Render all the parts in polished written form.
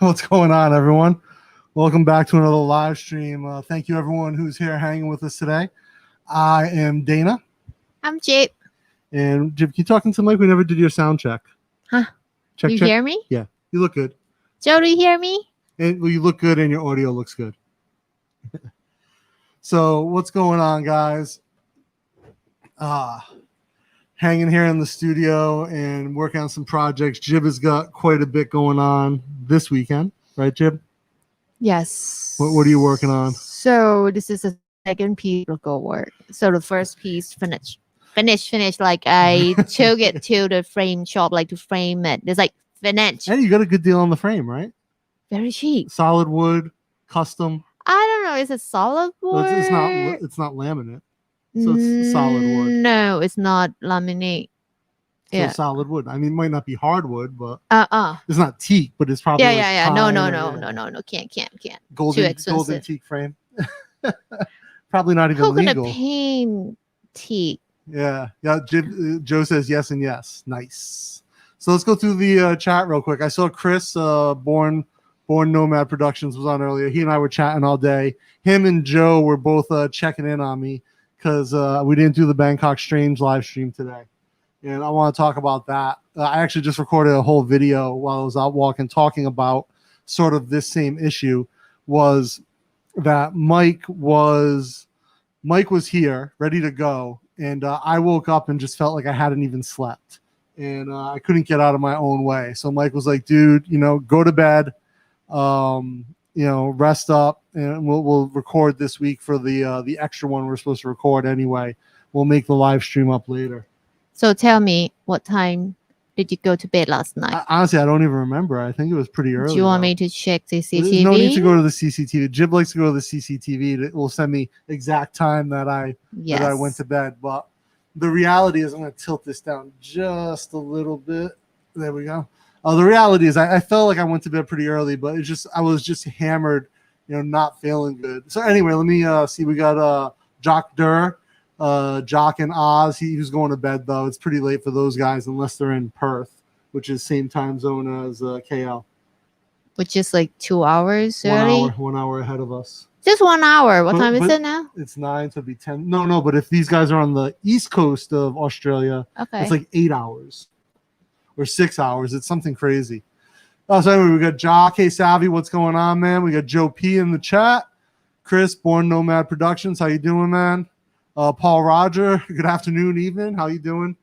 What's going on, everyone? Welcome back to another live stream. Thank you, everyone who's here hanging with us today. I am Dana. I'm Jib. And Jib, you talking to Mike? We never did your sound check. Huh? Check. Hear me? Yeah, you look good. Joe, do you hear me? And well, you look good, and your audio looks good. So, what's going on, guys? Hanging here in the studio and working on some projects. Jib has got quite a bit going on this weekend, right, Jib? Yes. What are you working on? So this is the second piece of go work. So the first piece finished. Like I took it to the frame shop, like to frame it. It's like finished. Hey, you got a good deal on the frame, right? Very cheap. Solid wood, custom. I don't know. Is it solid wood? It's not laminate. So it's solid wood. No, it's not laminate. So Yeah, solid wood. I mean, it might not be hardwood, but it's not teak, but it's probably yeah. No. Can't. Golden teak frame. Probably not even legal. How can a paint teak? Yeah. Joe says yes and yes. Nice. So let's go through the chat real quick. I saw Chris, Born Nomad Productions, was on earlier. He and I were chatting all day. Him and Joe were both checking in on me because we didn't do the Bangkok Strange live stream today. And I want to talk about that. I actually just recorded a whole video while I was out walking talking about sort of this same issue. Was that Mike was here ready to go, and I woke up and just felt like I hadn't even slept, and I couldn't get out of my own way. So Mike was like, dude, go to bed, rest up, and we'll record this week for the extra one we're supposed to record anyway. We'll make the live stream up later. So tell me, what time did you go to bed last night? Honestly, I don't even remember. I think it was pretty early. Do you want me to check the CCTV? There's no need to go to the CCTV. Jib likes to go to the CCTV. It will send me exact time that I went to bed. But the reality is, I'm going to tilt this down just a little bit. There we go. The reality is, I felt like I went to bed pretty early, but I was just hammered, not feeling good. So anyway, let me see. We got Jock Durr. Jock and Oz, he was going to bed though. It's pretty late for those guys unless they're in Perth, which is same time zone as KL. Which is like 2 hours early? 1 hour ahead of us. Just 1 hour. What time is it now? It's 9, so it'd be 10. No, but if these guys are on the east coast of Australia, it's like 8 hours or 6 hours. It's something crazy. So anyway, we got Jock. Hey, Savvy, what's going on, man? We got Joe P in the chat. Chris, Born Nomad Productions. How you doing, man? Paul Roger, good afternoon, evening. How you doing?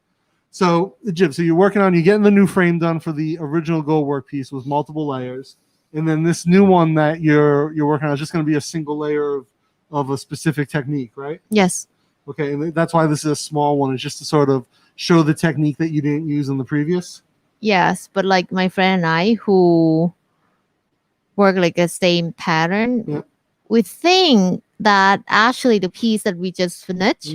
So, Jib, you're getting the new frame done for the original Go Work piece with multiple layers. And then this new one that you're working on is just going to be a single layer of a specific technique, right? Yes. Okay, and that's why this is a small one. It's just to sort of show the technique that you didn't use in the previous. Yes, but like my friend and I who work like the same pattern, we think that actually the piece that we just finished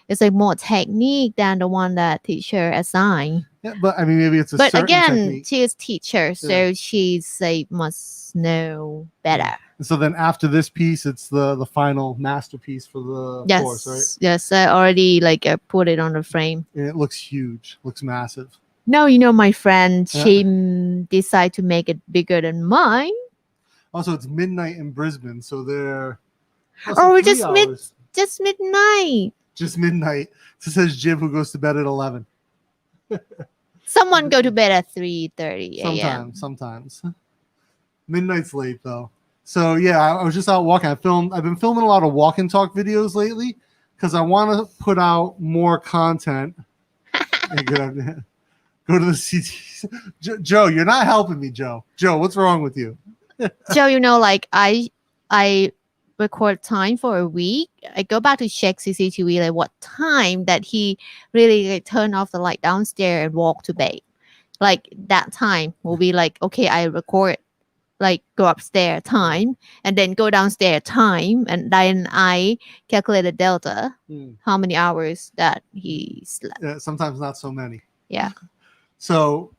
is like more technique than the one that teacher assigned. Yeah, but I mean, maybe it's a certain technique. She is teacher, so she's like must know better. And so then after this piece, it's the final masterpiece for the course, right? Yes, I already put it on the frame. And it looks huge, looks massive. No, my friend, she decided to make it bigger than mine. Also, it's midnight in Brisbane, so they're... just midnight. Just midnight. So it says Jib, who goes to bed at 11. Someone go to bed at 3:30 a.m. Sometimes. Midnight's late, though. So, yeah, I was just out walking. I've been filming a lot of walk and talk videos lately because I want to put out more content. Go to the CT. Joe, you're not helping me, Joe. Joe, what's wrong with you? Joe, I record time for a week. I go back to check CCTV what time that he really turn off the light downstairs and walk to bed. That time will be okay, I record go upstairs time and then go downstairs time, and then I calculate the delta, how many hours that he slept. Yeah, sometimes not so many. Yeah. So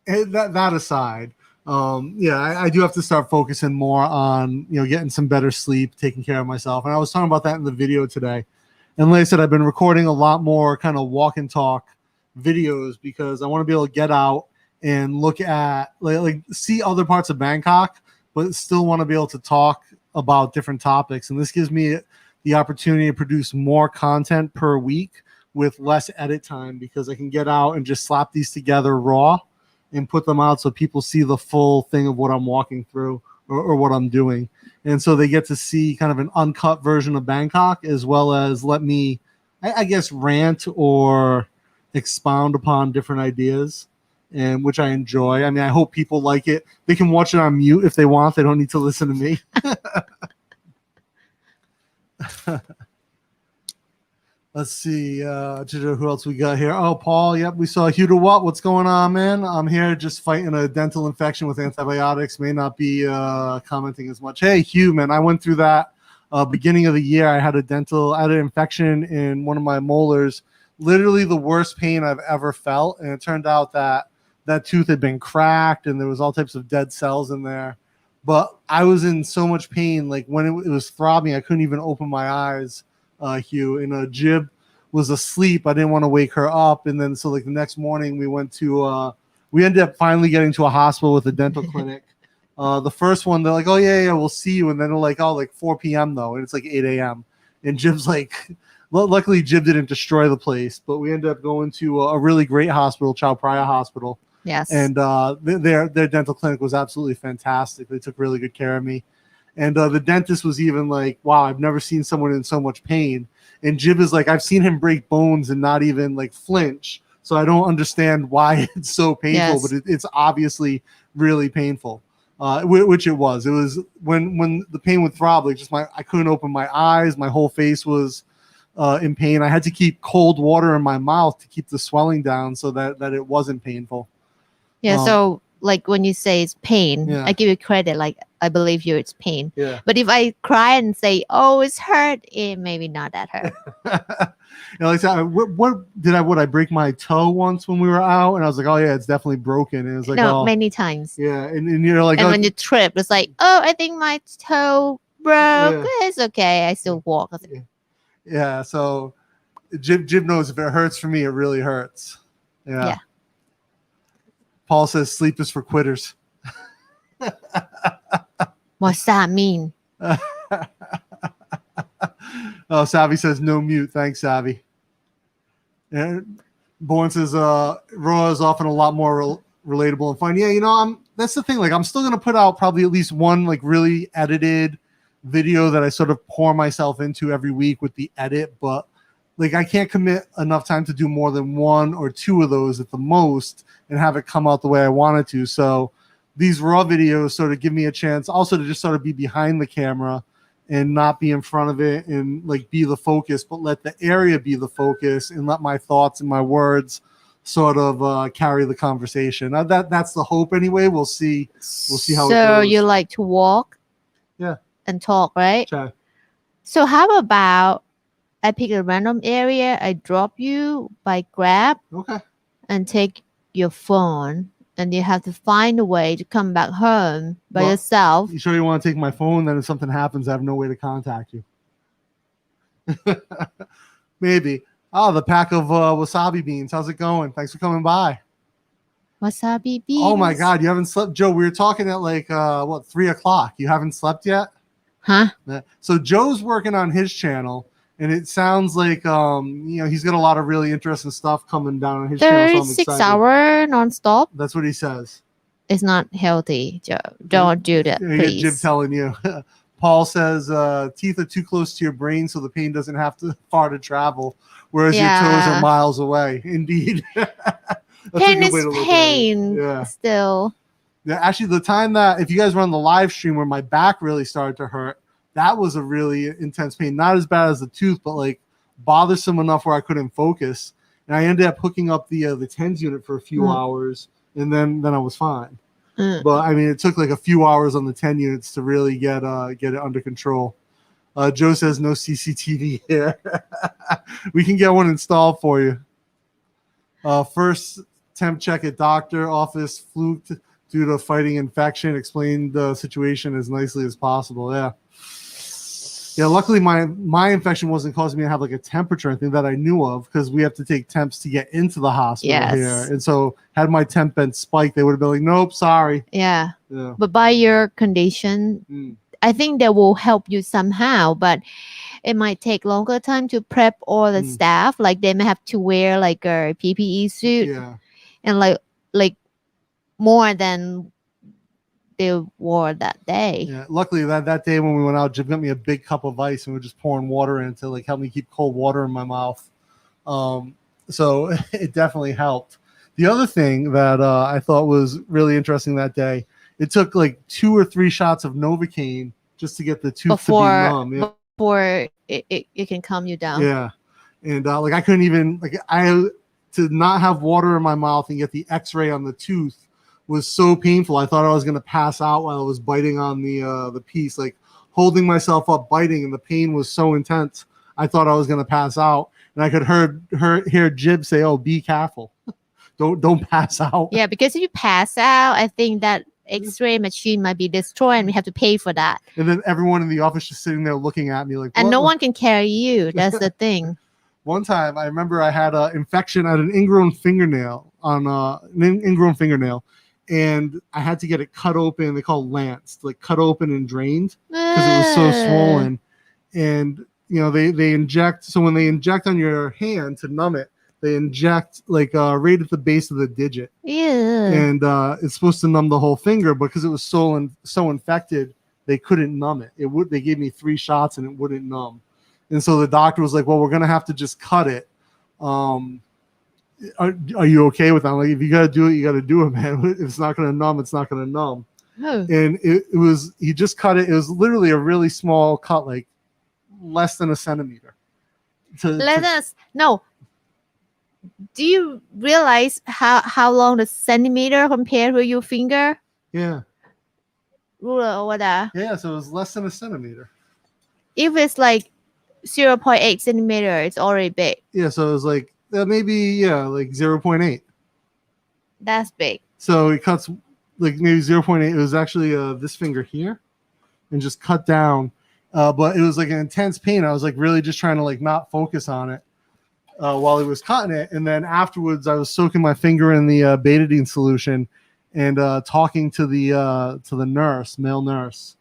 that aside, I do have to start focusing more on, getting some better sleep, taking care of myself. And I was talking about that in the video today. And like I said, I've been recording a lot more kind of walk and talk videos because I want to be able to get out and look at see other parts of Bangkok. but still want to be able to talk about different topics. And this gives me the opportunity to produce more content per week with less edit time, because I can get out and just slap these together raw and put them out so people see the full thing of what I'm walking through or what I'm doing. And so they get to see kind of an uncut version of Bangkok, as well as let me, I guess, rant or expound upon different ideas, and which I enjoy. I mean, I hope people like it. They can watch it on mute if they want. They don't need to listen to me. Let's see. Who else we got here? Oh, Paul. Yep, we saw Hugh to what? What's going on, man? I'm here just fighting a dental infection with antibiotics. May not be commenting as much. Hey, Hugh, man, I went through that beginning of the year. I had an infection in one of my molars. Literally the worst pain I've ever felt. And it turned out that that tooth had been cracked and there was all types of dead cells in there. But I was in so much pain. Like when it was throbbing, I couldn't even open my eyes. Hugh, and Jib was asleep. I didn't want to wake her up, and then so like the next morning we ended up finally getting to a hospital with a dental clinic. The first one, they're like, oh yeah, we'll see you, and then they're like, oh, like 4 p.m. though, and it's like 8 a.m. and Jib's like, luckily Jib didn't destroy the place, but we ended up going to a really great hospital, Chao Phraya Hospital. Yes. And their dental clinic was absolutely fantastic. They took really good care of me. And the dentist was even like, wow, I've never seen someone in so much pain. And Jib is like, I've seen him break bones and not even like flinch. So I don't understand why it's so painful, but it's obviously really painful, which it was. It was when the pain would throb, like I couldn't open my eyes. My whole face was in pain. I had to keep cold water in my mouth to keep the swelling down so that it wasn't painful. Yeah. So like when you say it's pain, Yeah. I give you credit. Like I believe you, it's pain. Yeah. But if I cry and say, "Oh, it's hurt," it maybe not that hurt. Like I break my toe once when we were out, and I was like, "Oh yeah, it's definitely broken." And it was like, No, oh, many times. yeah, and you're like, And oh, when you trip, it's like, "Oh, I think my toe broke." It's okay. I still walk. I was like, yeah. So Jib knows if it hurts for me, it really hurts. Yeah. Paul says sleep is for quitters. What's that mean? Oh, Savvy says no mute. Thanks, Savvy. And Bourne says Raw is often a lot more relatable and fun. Yeah, that's the thing. Like, I'm still gonna put out probably at least one like really edited video that I sort of pour myself into every week with the edit, but like I can't commit enough time to do more than 1 or 2 of those at the most and have it come out the way I want it to. So these raw videos sort of give me a chance also to just sort of be behind the camera and not be in front of it and like be the focus, but let the area be the focus and let my thoughts and my words sort of carry the conversation. That's the hope anyway. We'll see how it goes. So you like to walk? Yeah. And talk, right? Okay. So how about I pick a random area, I drop you by Grab, Okay, and take your phone, and you have to find a way to come back home by yourself. You sure you want to take my phone? Then if something happens, I have no way to contact you. Maybe. Oh, the pack of wasabi beans. How's it going? Thanks for coming by. Wasabi beans. Oh my God, you haven't slept, Joe. We were talking at like 3 o'clock. You haven't slept yet? Huh? So Joe's working on his channel, and it sounds like he's got a lot of really interesting stuff coming down on his channel. So 36 hour nonstop. That's what he says. It's not healthy, Joe. Don't do that, please. Jim telling you. Paul says teeth are too close to your brain, so the pain doesn't have to far to travel, whereas your toes are miles away. Indeed. Pain is pain. Yeah. Still. Yeah, actually, the time that if you guys were on the live stream where my back really started to hurt, that was a really intense pain. Not as bad as the tooth, but like bothersome enough where I couldn't focus. And I ended up hooking up the TENS unit for a few hours, and then I was fine. But I mean, it took like a few hours on the 10 units to really get it under control. Joe says no CCTV here. We can get one installed for you. First temp check at doctor office fluked due to fighting infection. Explain the situation as nicely as possible. Yeah. Yeah, luckily my infection wasn't causing me to have like a temperature or anything that I knew of, because we have to take temps to get into the hospital here. And so had my temp been spiked, they would have been like, nope, sorry. Yeah. Yeah. But by your condition, I think they will help you somehow, but it might take longer time to prep all the staff. Like they may have to wear like a PPE suit and like more than they wore that day. Yeah. Luckily that day when we went out, Jim got me a big cup of ice and we were just pouring water in to like help me keep cold water in my mouth. So it definitely helped. The other thing that I thought was really interesting that day, it took like 2 or 3 shots of Novocaine just to get the tooth to be numb. Yeah. Before it can calm you down. Yeah. And like I couldn't even to not have water in my mouth and get the x-ray on the tooth was so painful. I thought I was going to pass out while I was biting on the piece, like holding myself up, biting, and the pain was so intense. I thought I was going to pass out, and I could hear Jib say, "Oh, be careful, don't pass out." Yeah, because if you pass out, I think that X-ray machine might be destroyed, and we have to pay for that. And then everyone in the office just sitting there looking at me like, and no one can carry you. That's the thing. One time, I remember I had an infection at an ingrown fingernail and I had to get it cut open. They call it lanced, like cut open and drained because it was so swollen. And you know, they inject. So when they inject on your hand to numb it, they inject like right at the base of the digit. Yeah. And it's supposed to numb the whole finger, but because it was so infected, they couldn't numb it. They gave me 3 shots and it wouldn't numb. And so the doctor was like, "Well, we're gonna have to just cut it. Are you okay with that?" I'm like, "If you gotta do it, you gotta do it, man. If it's not gonna numb, it's not gonna numb." Oh. And he just cut it. It was literally a really small cut, like less than a centimeter. No. Do you realize how long the centimeter compared with your finger? Yeah. Ruler over there. Yeah, so it was less than a centimeter. If it's like 0.8 centimeter, it's already big. Yeah, so it was like maybe like 0.8. That's big. So it cuts like maybe 0.8. It was actually this finger here, and just cut down. But it was like an intense pain. I was like really just trying to like not focus on it while he was cutting it. And then afterwards, I was soaking my finger in the betadine solution and talking to the nurse, male nurse.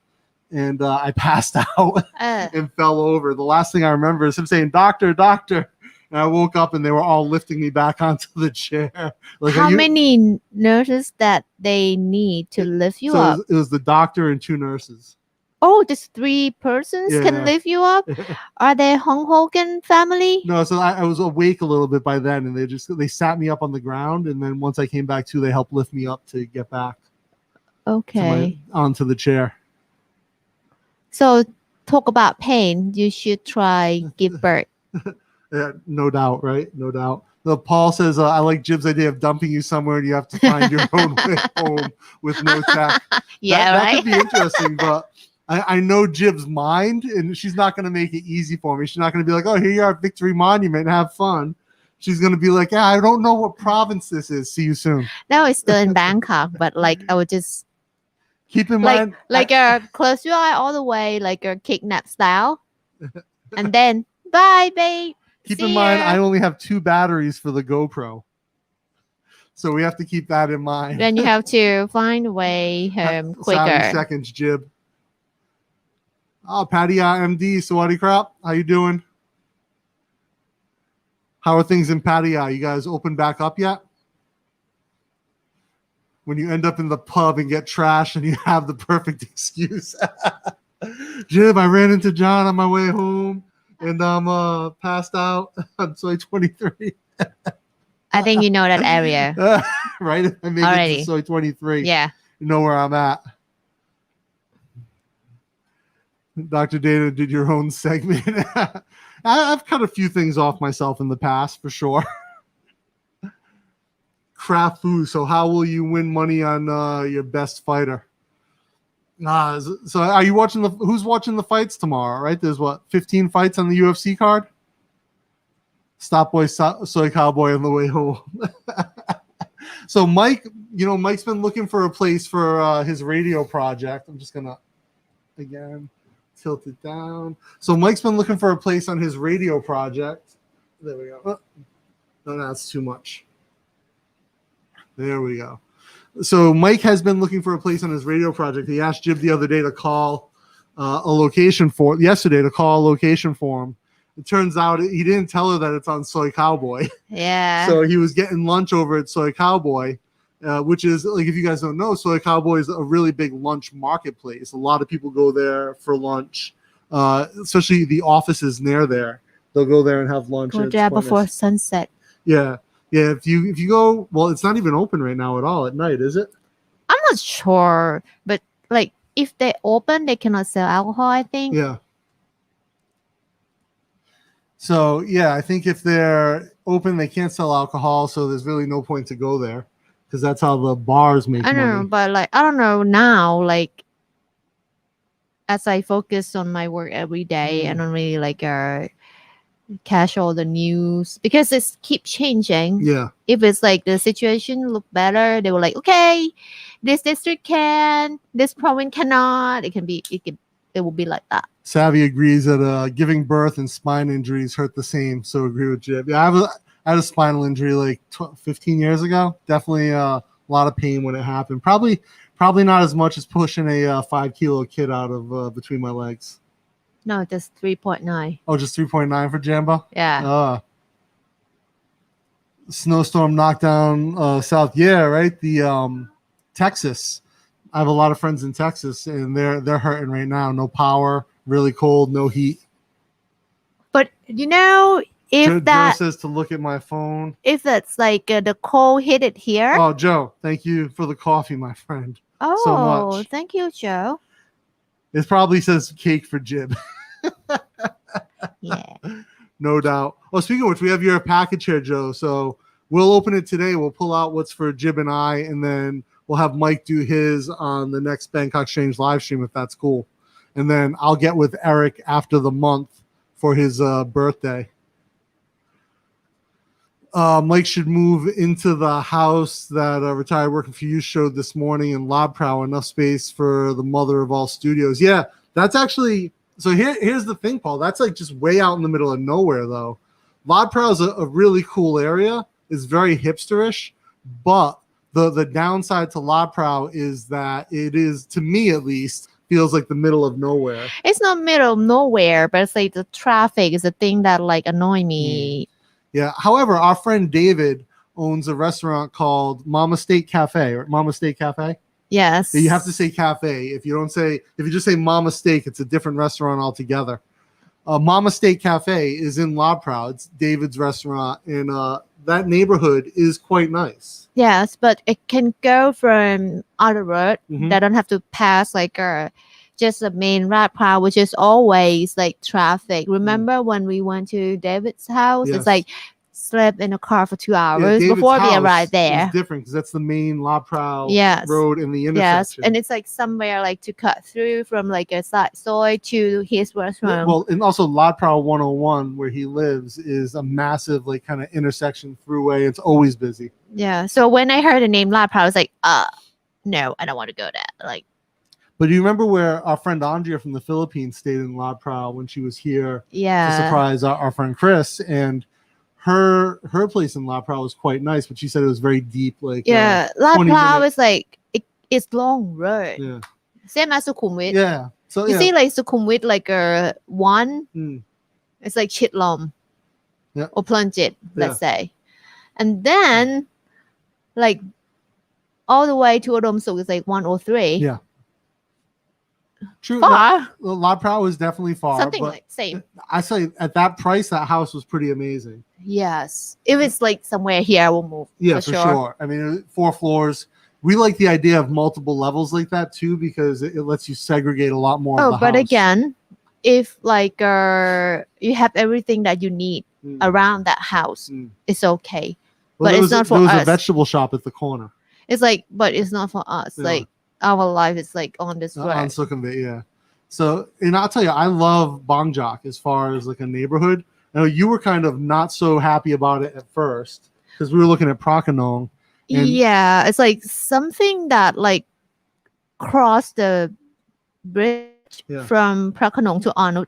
And I passed out and fell over. The last thing I remember is him saying, "Doctor, doctor." And I woke up and they were all lifting me back onto the chair. Like, how many nurses that they need to lift you up? It was the doctor and 2 nurses. Oh, just 3 persons can lift you up? Are they Hong Hogan family? No, so I was awake a little bit by then, and they sat me up on the ground, and then once I came back to, they helped lift me up to get back. Okay. Onto the chair. So talk about pain. You should try give birth. Yeah, no doubt, right? No doubt. Paul says, "I like Jib's idea of dumping you somewhere, and you have to find your own way home with no tech." Yeah, that could be interesting, but I know Jib's mind, and she's not going to make it easy for me. She's not going to be like, "Oh, here you are at Victory Monument, have fun." She's going to be like, "Yeah, I don't know what province this is. See you soon." No, it's still in Bangkok, but like I would just keep in mind, close your eye all the way, like a kidnap style, and then bye, babe. Keep in mind, I only have 2 batteries for the GoPro, so we have to keep that in mind. Then you have to find a way home quicker. 7 seconds, Jib. Oh, Patty MD, Sawadee Crap. How you doing? How are things in Pattaya? You guys open back up yet? When you end up in the pub and get trashed and you have the perfect excuse. Jib, I ran into John on my way home and I'm passed out on Soy 23. I think you know that area. Right? If I make it to Soy 23. Yeah. You know where I'm at. Dr. Data did your own segment. I've cut a few things off myself in the past, for sure. Craft food. So how will you win money on your best fighter? So are you watching who's watching the fights tomorrow, right? There's 15 fights on the UFC card? Stop Boy Soy Cowboy on the way home. So Mike, Mike's been looking for a place for his radio project. I'm just gonna, again, tilt it down. So Mike's been looking for a place on his radio project. There we go. Oh, no, that's too much. There we go. So Mike has been looking for a place on his radio project. He asked Jib the other day to call yesterday to call a location for him. It turns out he didn't tell her that it's on Soy Cowboy. Yeah. So he was getting lunch over at Soy Cowboy, which is, like, if you guys don't know, Soy Cowboy is a really big lunch marketplace. A lot of people go there for lunch, especially the offices near there. They'll go there and have lunch. Go there before sunset. Yeah. Yeah, if you go, well, it's not even open right now at all at night, is it? I'm not sure, but like if they open, they cannot sell alcohol, I think. Yeah. So, yeah, I think if they're open, they can't sell alcohol, so there's really no point to go there because that's how the bars make money. I don't know, but like I don't know now, like as I focus on my work every day, I don't really like catch all the news because it's keep changing. Yeah. If it's like the situation look better, they were like, okay, this district can, this province cannot. It will be like that. Savvy agrees that giving birth and spine injuries hurt the same. So agree with Jib. Yeah, I had a spinal injury like 15 years ago. Definitely a lot of pain when it happened. Probably not as much as pushing a 5 kilo kid out of between my legs. No, just 3.9. Oh, just 3.9 for Jambo? Yeah. Snowstorm knocked down South. Yeah, right. The Texas. I have a lot of friends in Texas, and they're hurting right now. No power, really cold, no heat. But you know, Joe says to look at my phone. If that's like the cold hit it here. Oh, Joe, thank you for the coffee, my friend. Oh, so much. Thank you, Joe. It probably says cake for Jib. Yeah. No doubt. Oh, speaking of which, we have your package here, Joe. So we'll open it today. We'll pull out what's for Jib and I, and then we'll have Mike do his on the next Bangkok Exchange live stream, if that's cool. And then I'll get with Eric after the month for his birthday. Mike should move into the house that Retired Working for You showed this morning in Lobprow. Enough space for the mother of all studios. Yeah, that's actually... So here's the thing, Paul. That's like just way out in the middle of nowhere, though. Lobprow is a really cool area. It's very hipsterish, but the downside to Lobprow is that it is, to me at least, feels like the middle of nowhere. It's not middle of nowhere, but it's like the traffic is the thing that like annoy me. Yeah. However, our friend David owns a restaurant called Mama Steak Cafe, or Mama Steak Cafe. Yes. You have to say cafe. If you just say Mama Steak, it's a different restaurant altogether. Mama Steak Cafe is in Lobprow. It's David's restaurant, and that neighborhood is quite nice. Yes, but it can go from other road that don't have to pass like just a main Lobprow, which is always like traffic. Remember when we went to David's house? Yes. It's like slept in a car for 2 hours before we arrived there. It's different because that's the main Lobprow road in the intersection. Yes, and it's like somewhere like to cut through from like a side soy to his restaurant. Yeah, well, and also Lobprow 101, where he lives, is a massive like kind of intersection throughway. It's always busy. Yeah, so when I heard the name Lobprow, I was like, no, I don't want to go there. Like, but do you remember where our friend Andrea from the Philippines stayed in Lobprow when she was here to surprise our friend Chris? And her place in Lobprow was quite nice, but she said it was very deep. Like Lobprow is like it's long road. Yeah. Same as Sukhumvit. Yeah. So you see like Sukhumvit like a one. It's like Chitlom. Yeah. Or Plunjit, let's say. And then like all the way to Udom Suk is like 103. Yeah. True. Far. Lobprow is definitely far. Something like same. I say at that price, that house was pretty amazing. Yes. If it's like somewhere here, we'll move. Yeah, for sure. I mean, 4 floors. We like the idea of multiple levels like that too, because it lets you segregate a lot more. Oh, of the but house. Again, if like you have everything that you need around that house, it's okay. Well, but it's not for us. There was a vegetable shop at the corner. It's like, but it's not for us. Yeah. Like our life is like on this road. On Sukhumvit, yeah. So, and I'll tell you, I love Bangjak as far as like a neighborhood. I know you were kind of not so happy about it at first because we were looking at Prakanong. Yeah, it's like something that like crossed the bridge bridge Yeah. from Prakanong to Arnut,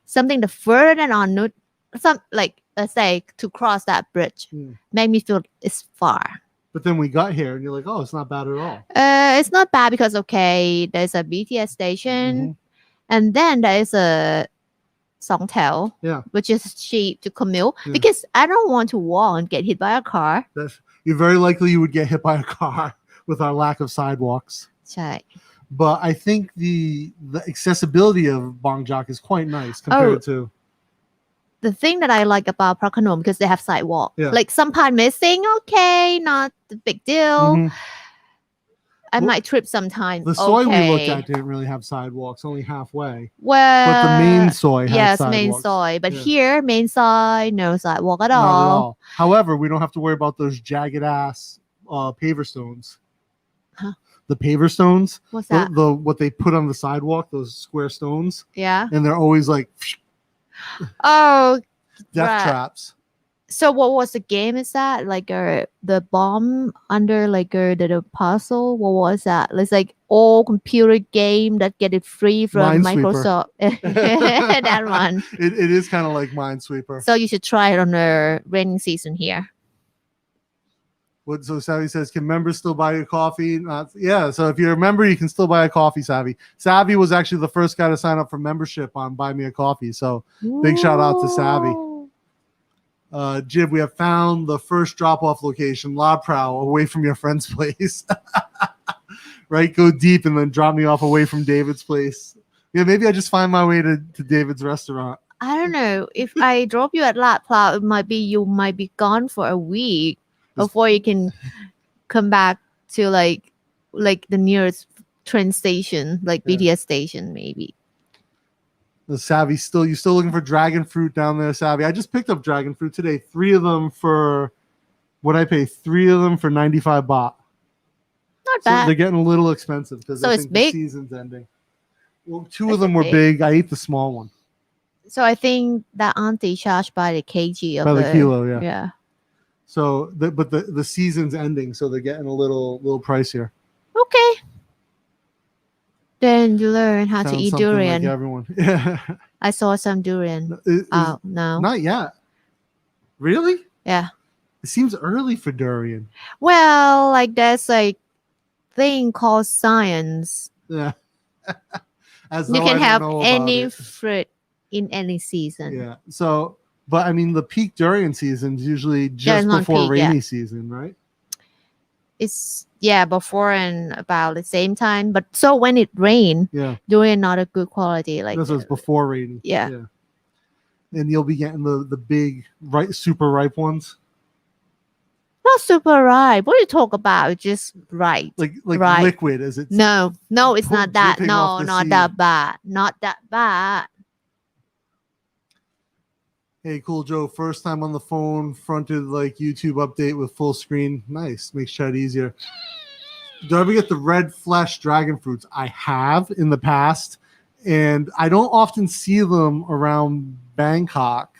something the further than Arnut, some like let's say to cross that bridge, made me feel it's far. But then we got here, and you're like, oh, it's not bad at all. It's not bad because okay, there's a BTS station, and then there is a Songtel, which is cheap to commute because I don't want to walk and get hit by a car. You're very likely you would get hit by a car with our lack of sidewalks. Right. But I think the accessibility of Bangkok is quite nice compared to. The thing that I like about Prakanong because they have sidewalk, like some part missing, okay, not the big deal. I might trip sometime. The soy we looked at didn't really have sidewalks, only halfway. Well, but the main soy had sidewalks. Main soy. But here, main soy, no sidewalk at all. Not at all. However, we don't have to worry about those jagged ass paver stones. Huh? The paver stones. What's that? What they put on the sidewalk, those square stones. Yeah. And they're always like death traps. So what was the game? Is that like the bomb under like the puzzle? What was that? It's like all computer game that get it free from Microsoft. That one. It is kind of like Minesweeper. So you should try it on the raining season here. So Savvy says, can members still buy your coffee? Yeah. So if you're a member, you can still buy a coffee, Savvy. Savvy was actually the first guy to sign up for membership on Buy Me a Coffee. So big shout out to Savvy. Jib, we have found the first drop-off location, La Prow, away from your friend's place. Right? Go deep and then drop me off away from David's place. Yeah, maybe I just find my way to David's restaurant. I don't know. If I drop you at La Prow, it might be you might be gone for a week before you can come back to like the nearest train station, like BTS station, maybe. The Savvy you still looking for dragon fruit down there, Savvy? I just picked up dragon fruit today. 3 of them for what I pay. 3 of them for 95 baht. Not bad. So they're getting a little expensive because I think the season's ending. Well, 2 of them were big. I ate the small one. So I think that auntie charged by the kg by the kilo, yeah. Yeah. So, but the season's ending, so they're getting a little pricier. Okay. Then you learn how to eat durian. Like everyone. Yeah. I saw some durian. No. Not yet. Really? Yeah. It seems early for durian. Well, like there's like thing called science. Yeah. You can have any fruit in any season. Yeah. So, but I mean, the peak durian season is usually just before rainy season, right? It's before and about the same time. But so when it rains, durian not a good quality. Like this was before rainy. Yeah. And you'll be getting the big, super ripe ones. Not super ripe. What do you talk about? Just ripe. Like ripe. Liquid, is it? No, it's not that. No, not that bad. Not that bad. Hey, cool Joe. First time on the phone, fronted like YouTube update with full screen. Nice. Makes chat easier. Do I ever get the red flesh dragon fruits? I have in the past, and I don't often see them around Bangkok.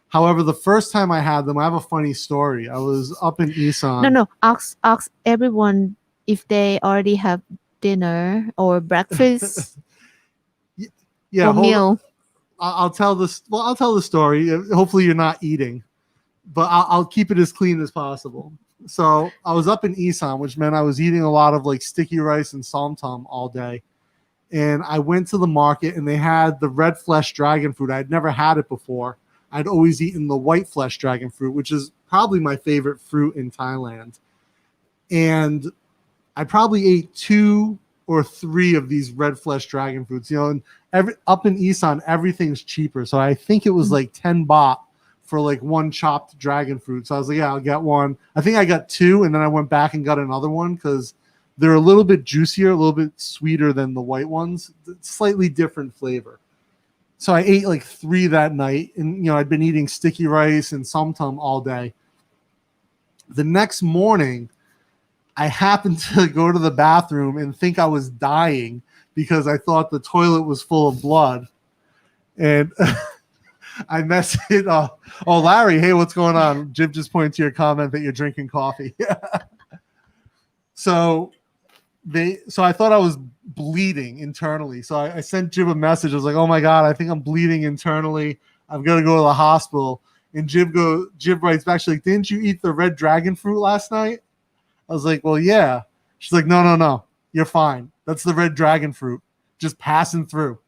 However, the first time I had them, I have a funny story. I was up in Isan. No. Ask everyone if they already have dinner or breakfast. Or meal. I'll tell this. Well, I'll tell the story. Hopefully, you're not eating, but I'll keep it as clean as possible. So I was up in Isan, which meant I was eating a lot of like sticky rice and somtam all day. And I went to the market, and they had the red flesh dragon fruit. I'd never had it before. I'd always eaten the white flesh dragon fruit, which is probably my favorite fruit in Thailand. And I probably ate 2 or 3 of these red flesh dragon fruits, and up in Isan, everything's cheaper. So I think it was like 10 baht for like 1 chopped dragon fruit. So I was like, yeah, I'll get 1. I think I got 2, and then I went back and got another one because they're a little bit juicier, a little bit sweeter than the white ones. Slightly different flavor. So I ate like 3 that night, and I'd been eating sticky rice and somtam all day. The next morning, I happened to go to the bathroom and think I was dying because I thought the toilet was full of blood. And I messaged, Larry, hey, what's going on? Jib just pointed to your comment that you're drinking coffee. So I thought I was bleeding internally. So I sent Jib a message. I was like, oh my God, I think I'm bleeding internally. I've got to go to the hospital. And Jib writes back, she's like, didn't you eat the red dragon fruit last night? I was like, well, yeah. She's like, no. You're fine. That's the red dragon fruit. Just passing through.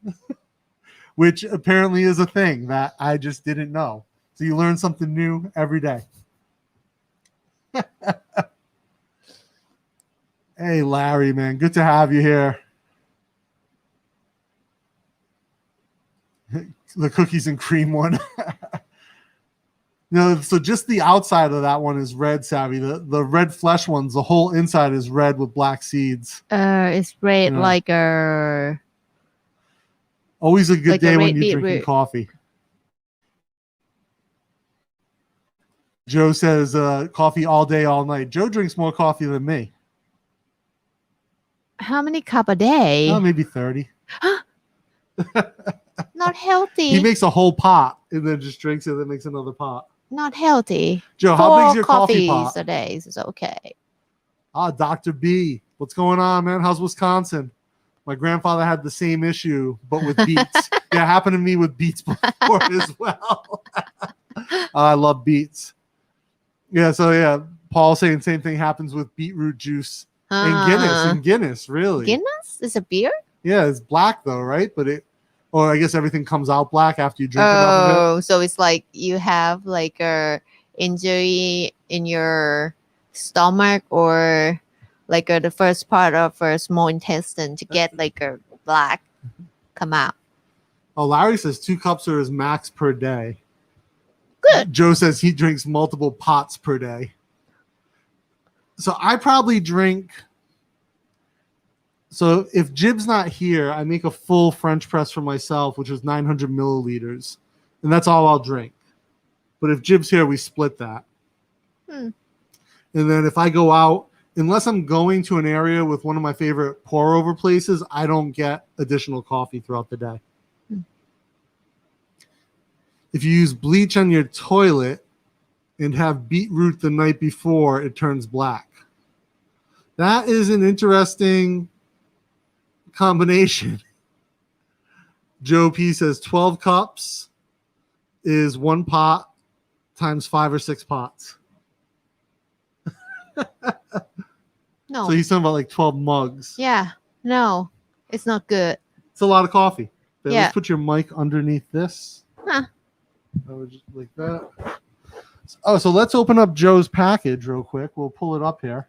Which apparently is a thing that I just didn't know. So you learn something new every day. Hey, Larry, man. Good to have you here. The cookies and cream one. No, so just the outside of that one is red, Savvy. The red flesh ones, the whole inside is red with black seeds. It's red Yeah. like a. Always a good Like a day when red you're drinking beetroot. coffee. Joe says coffee all day, all night. Joe drinks more coffee than me. How many cup a day? Oh, maybe 30. Not healthy. He makes a whole pot and then just drinks it and then makes another pot. Not healthy. Joe, how 4 big's your coffee coffees pot? a day is okay. Dr. B. What's going on, man? How's Wisconsin? My grandfather had the same issue, but with beets. Yeah, it happened to me with beets before as well. I love beets. Yeah, so yeah, Paul saying same thing happens with beetroot juice and Guinness, really. Guinness is a beer? Yeah, it's black though, right? Or I guess everything comes out black after you drink enough of it. Oh, so it's like you have like a injury in your stomach or like the first part of a small intestine to get like a black come out. Oh, Larry says 2 cups are his max per day. Good. Joe says he drinks multiple pots per day. So I probably drink. So if Jib's not here, I make a full French press for myself, which is 900 milliliters. And that's all I'll drink. But if Jib's here, we split that. And then if I go out, unless I'm going to an area with one of my favorite pour over places, I don't get additional coffee throughout the day. If you use bleach on your toilet and have beetroot the night before, it turns black. That is an interesting combination. Joe P says 12 cups is 1 pot times 5 or 6 pots. No. So he's talking about like 12 mugs. Yeah. No, it's not good. It's a lot of coffee. But Yeah. Let's put your mic underneath this. Huh. I would just like that. Oh, so let's open up Joe's package real quick. We'll pull it up here.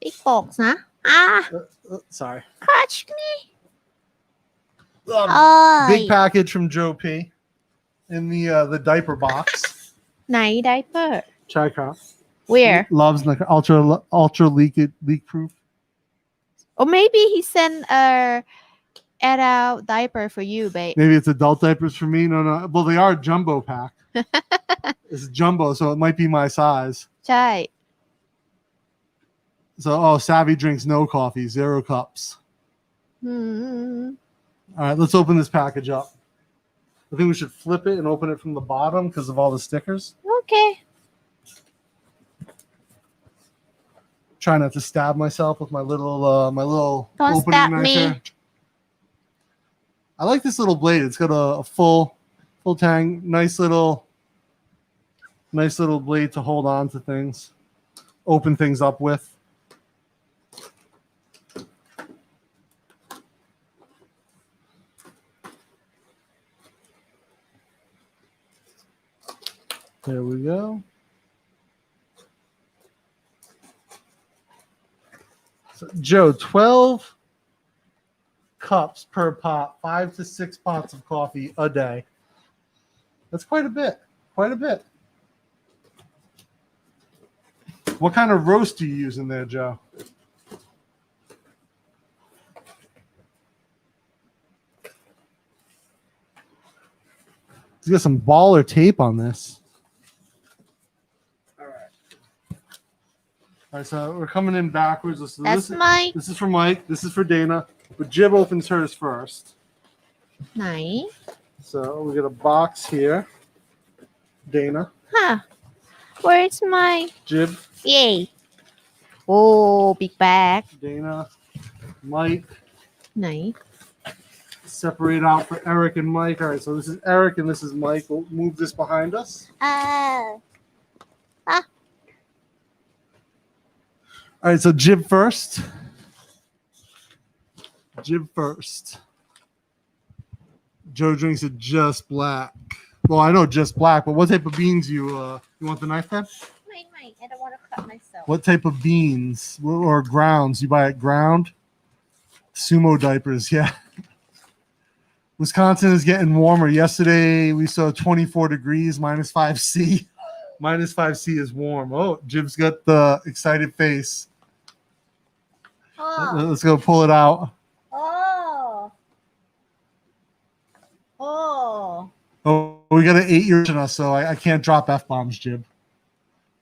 Big box, huh? Sorry. Catch me. Oh, Big package from Joe P. In the diaper box. ไหน diaper? Chai cup. Where? Loves like ultra leak proof. Or maybe he sent a adult diaper for you, babe. Maybe it's adult diapers for me. No. Well, they are jumbo pack. It's jumbo, so it might be my size. ใช่ So, Savvy drinks no coffee, 0 cups. Hmm. All right, let's open this package up. I think we should flip it and open it from the bottom because of all the stickers. Okay. Try not to stab myself with my little Don't opening stab knife me. here. I like this little blade. It's got a full tang, nice little blade to hold on to things, open things up with. There we go. So, Joe, 12 cups per pot, 5 to 6 pots of coffee a day. That's quite a bit. Quite a bit. What kind of roast do you use in there, Joe? You got some baller tape on this. All right, so we're coming in backwards. So That's Mike. This is for Mike. This is for Dana. But Jib opens hers first. ไหน So we got a box here. Dana. Huh. Where's my Jib. yay? Oh, big bag. Dana. Mike. ไหน Separate out for Eric and Mike. All right, so this is Eric and this is Mike. We'll move this behind us. อ่า All right, so Jib first. Jib first. Joe drinks it just black. Well, I know just black, but what type of beans you want the knife then? ไม่ I don't want to cut myself What type of beans or grounds? You buy it ground? Sumo diapers, yeah. Wisconsin is getting warmer. Yesterday we saw 24 degrees, minus 5C. Minus 5C is warm. Oh, Jib's got the excited face. oh Let's go pull it out. oh oh Oh, we got an 8-year-old in us, so I can't drop F-bombs, Jib.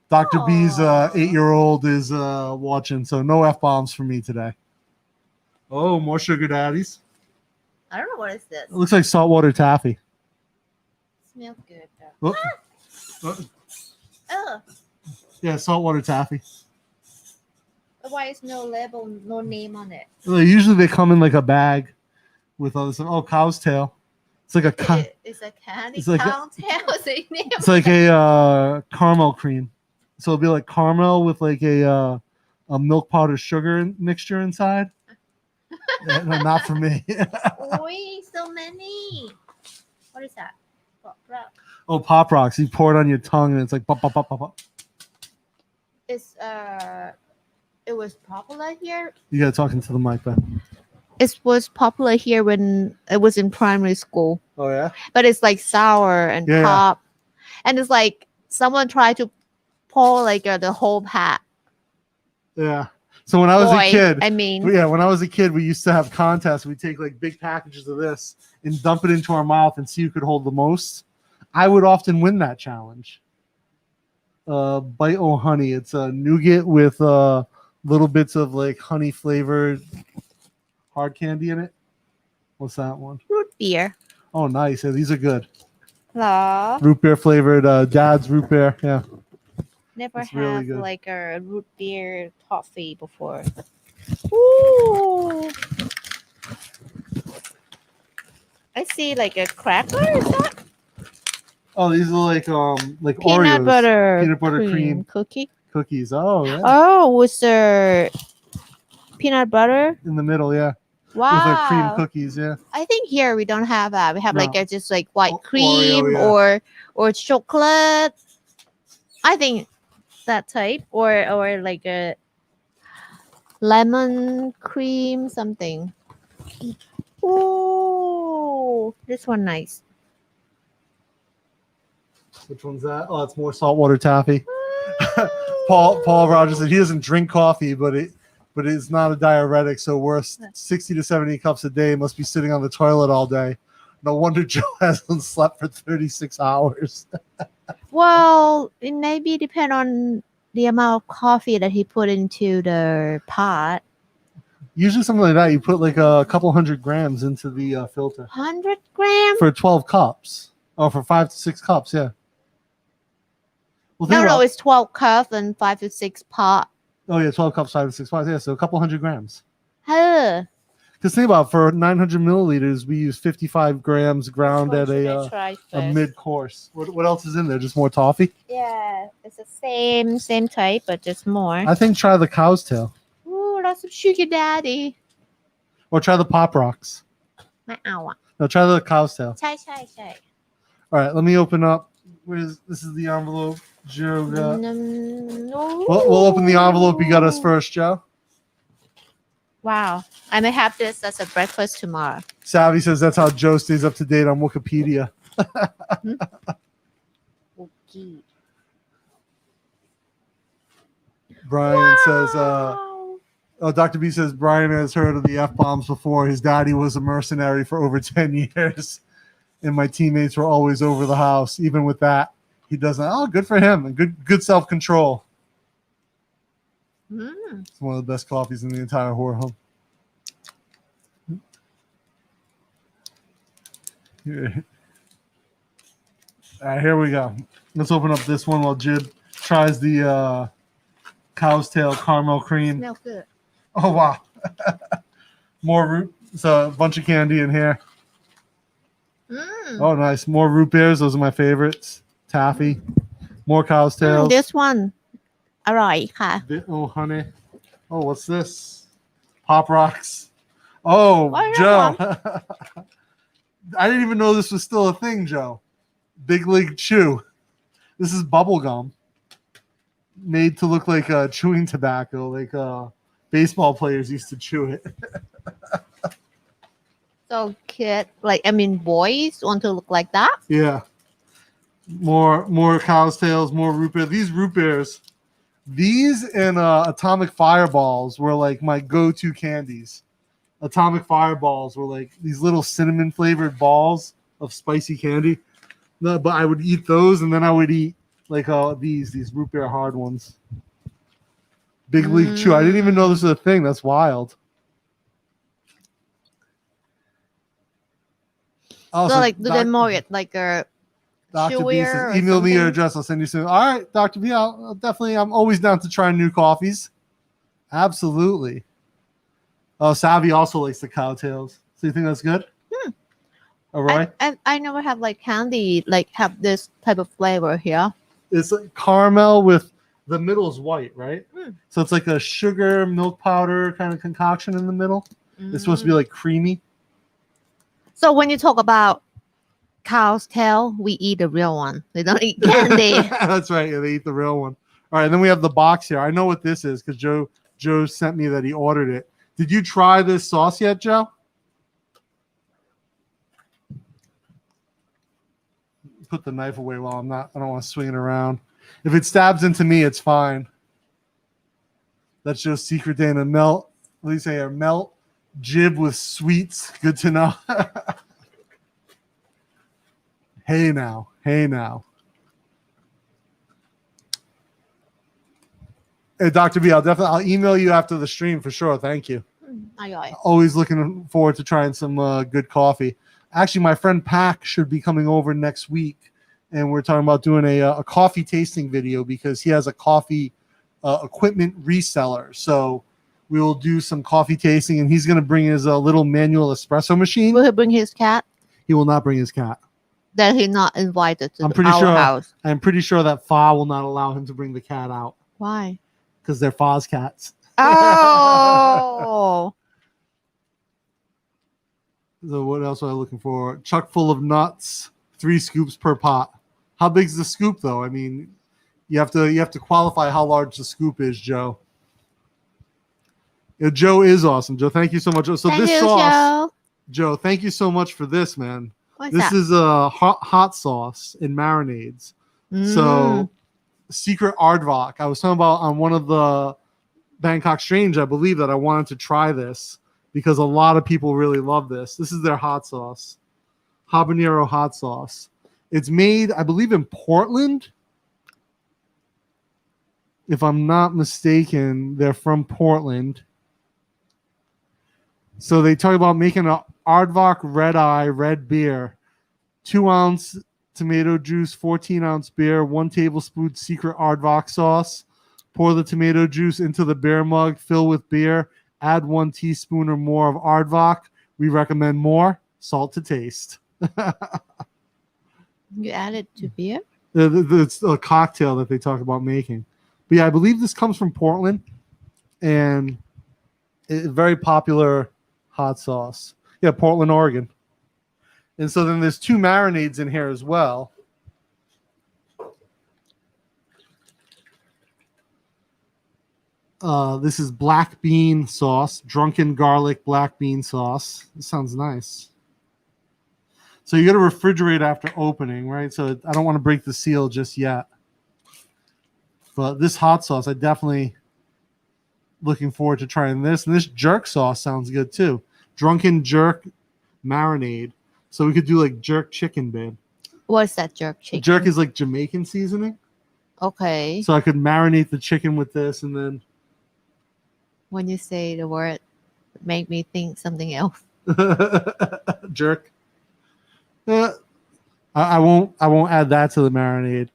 Dr. B's 8-year-old is watching, so no F-bombs for me today. Oh, more sugar daddies. I don't know what is this. It looks like saltwater taffy. Smells good Oh, though. oh, Oh, yeah, saltwater taffy. why is no label, no name on it? Usually they come in like a bag with all this. Oh, cow's tail. It's like a It's a candy It's like a- cocktail. it's like a caramel cream. So it'll be like caramel with like a milk powder sugar mixture inside. No, not for me. Oi, so many. What is that? Oh, Pop Rocks. You pour it on your tongue and it's like pop, pop, pop, pop, pop. It's it was popular here. You gotta talk into the mic, Ben. It was popular here when it was in primary school, Oh yeah. but it's like sour and Yeah. pop, and it's like someone tried to pour like the whole pack. Yeah. So when I was a kid, I mean, yeah, when I was a kid, we used to have contests. We'd take like big packages of this and dump it into our mouth and see who could hold the most. I would often win that challenge. Bite O Honey. It's a nougat with little bits of like honey flavored hard candy in it. What's that one? root beer. Oh, nice. Yeah, these are good. เหรอ Root beer flavored. Dad's root beer. Yeah. Never It's have really good. like a root beer toffee before. Ooh. I see like a cracker. Is that Oh, these are like peanut Oreos. butter Peanut butter cream cookie? cookies. Oh yeah. Oh, with the peanut butter. In the middle, yeah. Wow. With like cream cookies, yeah. I think here we don't have that. We have like No. just like white Oreo, cream yeah. or chocolate. I think that type or like a lemon cream something. Ooh, this one nice. Which one's that? Oh, it's more saltwater taffy. Paul Rogers said he doesn't drink coffee, but it's not a diuretic, so worth 60 to 70 cups a day. Must be sitting on the toilet all day. No wonder Joe hasn't slept for 36 hours. Well, it maybe depend on the amount of coffee that he put into the pot. Usually something like that, you put like a couple 100 grams into the filter 100 grams? for 12 cups. Oh, for 5 to 6 cups, yeah. Well, think No, about- it's 12 cups and 5 to 6 pot. Oh yeah, 12 cups, 5 to 6 pots. Yeah, so a couple 100 grams. Huh. Because think about it, for 900 milliliters, we use 55 grams ground Which at one should I a try first? mid-course. What else is in there? Just more toffee? Yeah, it's the same type, but just more. I think try the cow's tail. Ooh, lots of sugar daddy. Or try the Pop Rocks. ไม่เอาอ่ะ No, try the cow's tail. ใช่ All right, let me open up. This is the envelope. Joe got. No. We'll open the envelope you got us first, Joe. Wow. I may have this as a breakfast tomorrow. Savvy says that's how Joe stays up to date on Wikipedia. Okay. Brian says, Wow. Dr. B says Brian has heard of the F-bombs before. His daddy was a mercenary for over 10 years. And my teammates were always over the house. Even with that, he doesn't. Oh, good for him. And good self-control. It's one of the best coffees in the entire horror home. Here. All right, here we go. Let's open up this one while Jib tries the cow's tail caramel cream. Smells good. Oh, wow. More root. So a bunch of candy in here. Mm. Oh, nice. More root beers. Those are my favorites. Taffy. More cow's tails. This one อร่อยค่ะ Oh, honey. Oh, what's this? Pop rocks. Oh, What is Joe. that I didn't even know this was still a thing, Joe. Big League Chew. This is bubble gum made to look like chewing tobacco, like baseball players used to chew it. So kid, like I mean, boys want to look like that. Yeah. More cow's tails, more root beer. These root beers, these and atomic fireballs were like my go-to candies. Atomic fireballs were like these little cinnamon flavored balls of spicy candy. No, but I would eat those, and then I would eat like these root beer hard ones. Big League Chew. I didn't even know this was a thing. That's wild. Oh, So like, do they more it like a Dr. B chewier says, or email me your something? address. I'll send you soon. All right, Dr. B, I'll definitely. I'm always down to try new coffees. Absolutely. Oh, Savvy also likes the cowtails. So you think that's good? All right. I never have like candy like have this type of flavor here. It's like caramel with the middle is white, right? Mm. So it's like a sugar milk powder kind of concoction in the middle. It's supposed to be like creamy. So when you talk about cow's tail, we eat the real one. We don't eat candy. That's right. Yeah, they eat the real one. All right, and then we have the box here. I know what this is because Joe sent me that he ordered it. Did you try this sauce yet, Joe? Put the knife away while I don't want to swing it around. If it stabs into me, it's fine. That's Joe's secret Dana. Melt, what do you say? Melt jib with sweets. Good to know. Hey now. Hey, Dr. B, I'll email you after the stream for sure. Thank you. อร่อย Always looking forward to trying some good coffee. Actually, my friend Pac should be coming over next week, and we're talking about doing a coffee tasting video because he has a coffee equipment reseller. So we will do some coffee tasting, and he's going to bring his little manual espresso machine. Will he bring his cat? He will not bring his cat. That he not invited to I'm pretty our sure. house. I'm pretty sure that Fa will not allow him to bring the cat out Why? because they're Fa's cats. Oh. So what else am I looking for? Chuck full of nuts, 3 scoops per pot. How big's the scoop though? I mean, you have to qualify how large the scoop is, Joe. Yeah, Joe is awesome. Joe, thank you so much. So Thank this you, sauce, Joe, thank you so much for this, man. What's This that? is a hot sauce in marinades. So secret aardvark. I was talking about on one of the Bangkok Strange, I believe that I wanted to try this because a lot of people really love this. This is their hot sauce, habanero hot sauce. It's made, I believe, in Portland. If I'm not mistaken, they're from Portland. So they talk about making an aardvark red eye red beer, 2-ounce tomato juice, 14-ounce beer, 1 tablespoon secret aardvark sauce. Pour the tomato juice into the beer mug, fill with beer, add 1 teaspoon or more of aardvark. We recommend more. Salt to taste. You added to beer? It's a cocktail that they talk about making. But yeah, I believe this comes from Portland, and it's very popular hot sauce. Yeah, Portland, Oregon. And so then there's 2 marinades in here as well. This is black bean sauce, drunken garlic black bean sauce. This sounds nice. So you got to refrigerate after opening, right? So I don't want to break the seal just yet. But this hot sauce, I definitely looking forward to trying this. And this jerk sauce sounds good too. Drunken jerk marinade. So we could do like jerk chicken, babe. What's that jerk chicken? Jerk is like Jamaican seasoning. Okay. So I could marinate the chicken with this and then When you say the word, it make me think something else. jerk. I won't add that to the marinade.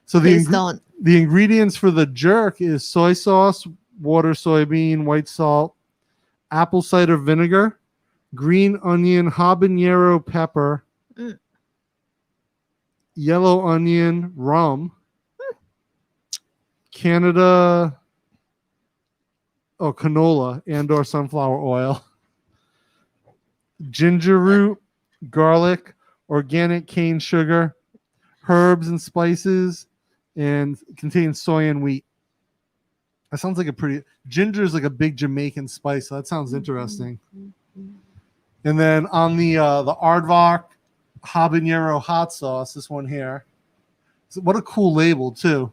So Please don't. the ingredients for the jerk is soy sauce, water, soybean, white salt, apple cider vinegar, green onion, habanero pepper, Mm. yellow onion, rum, Canada, canola and or sunflower oil, ginger root, garlic, organic cane sugar, herbs and spices, and contains soy and wheat. That sounds like a pretty ginger is like a big Jamaican spice. So that sounds interesting. And then on the Aardvark habanero hot sauce, this one here. So what a cool label too.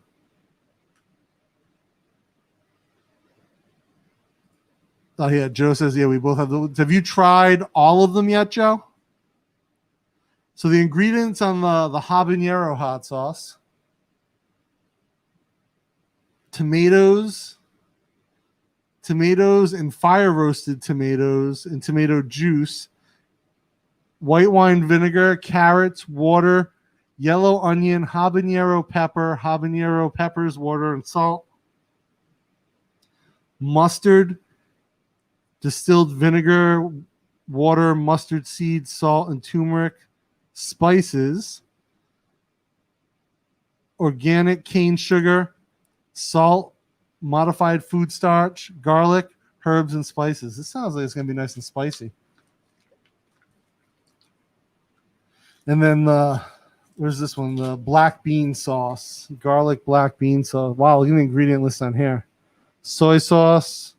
Oh yeah, Joe says yeah. We both have those. Have you tried all of them yet, Joe? So the ingredients on the habanero hot sauce: tomatoes and fire roasted tomatoes and tomato juice, white wine vinegar, carrots, water, yellow onion, habanero peppers, water, and salt, mustard, distilled vinegar, water, mustard seed, salt, and turmeric, spices, organic cane sugar, salt, modified food starch, garlic, herbs, and spices. This sounds like it's going to be nice and spicy. And then where's this one? The black bean sauce, garlic black bean sauce. Wow, look at the ingredient list on here. Soy sauce,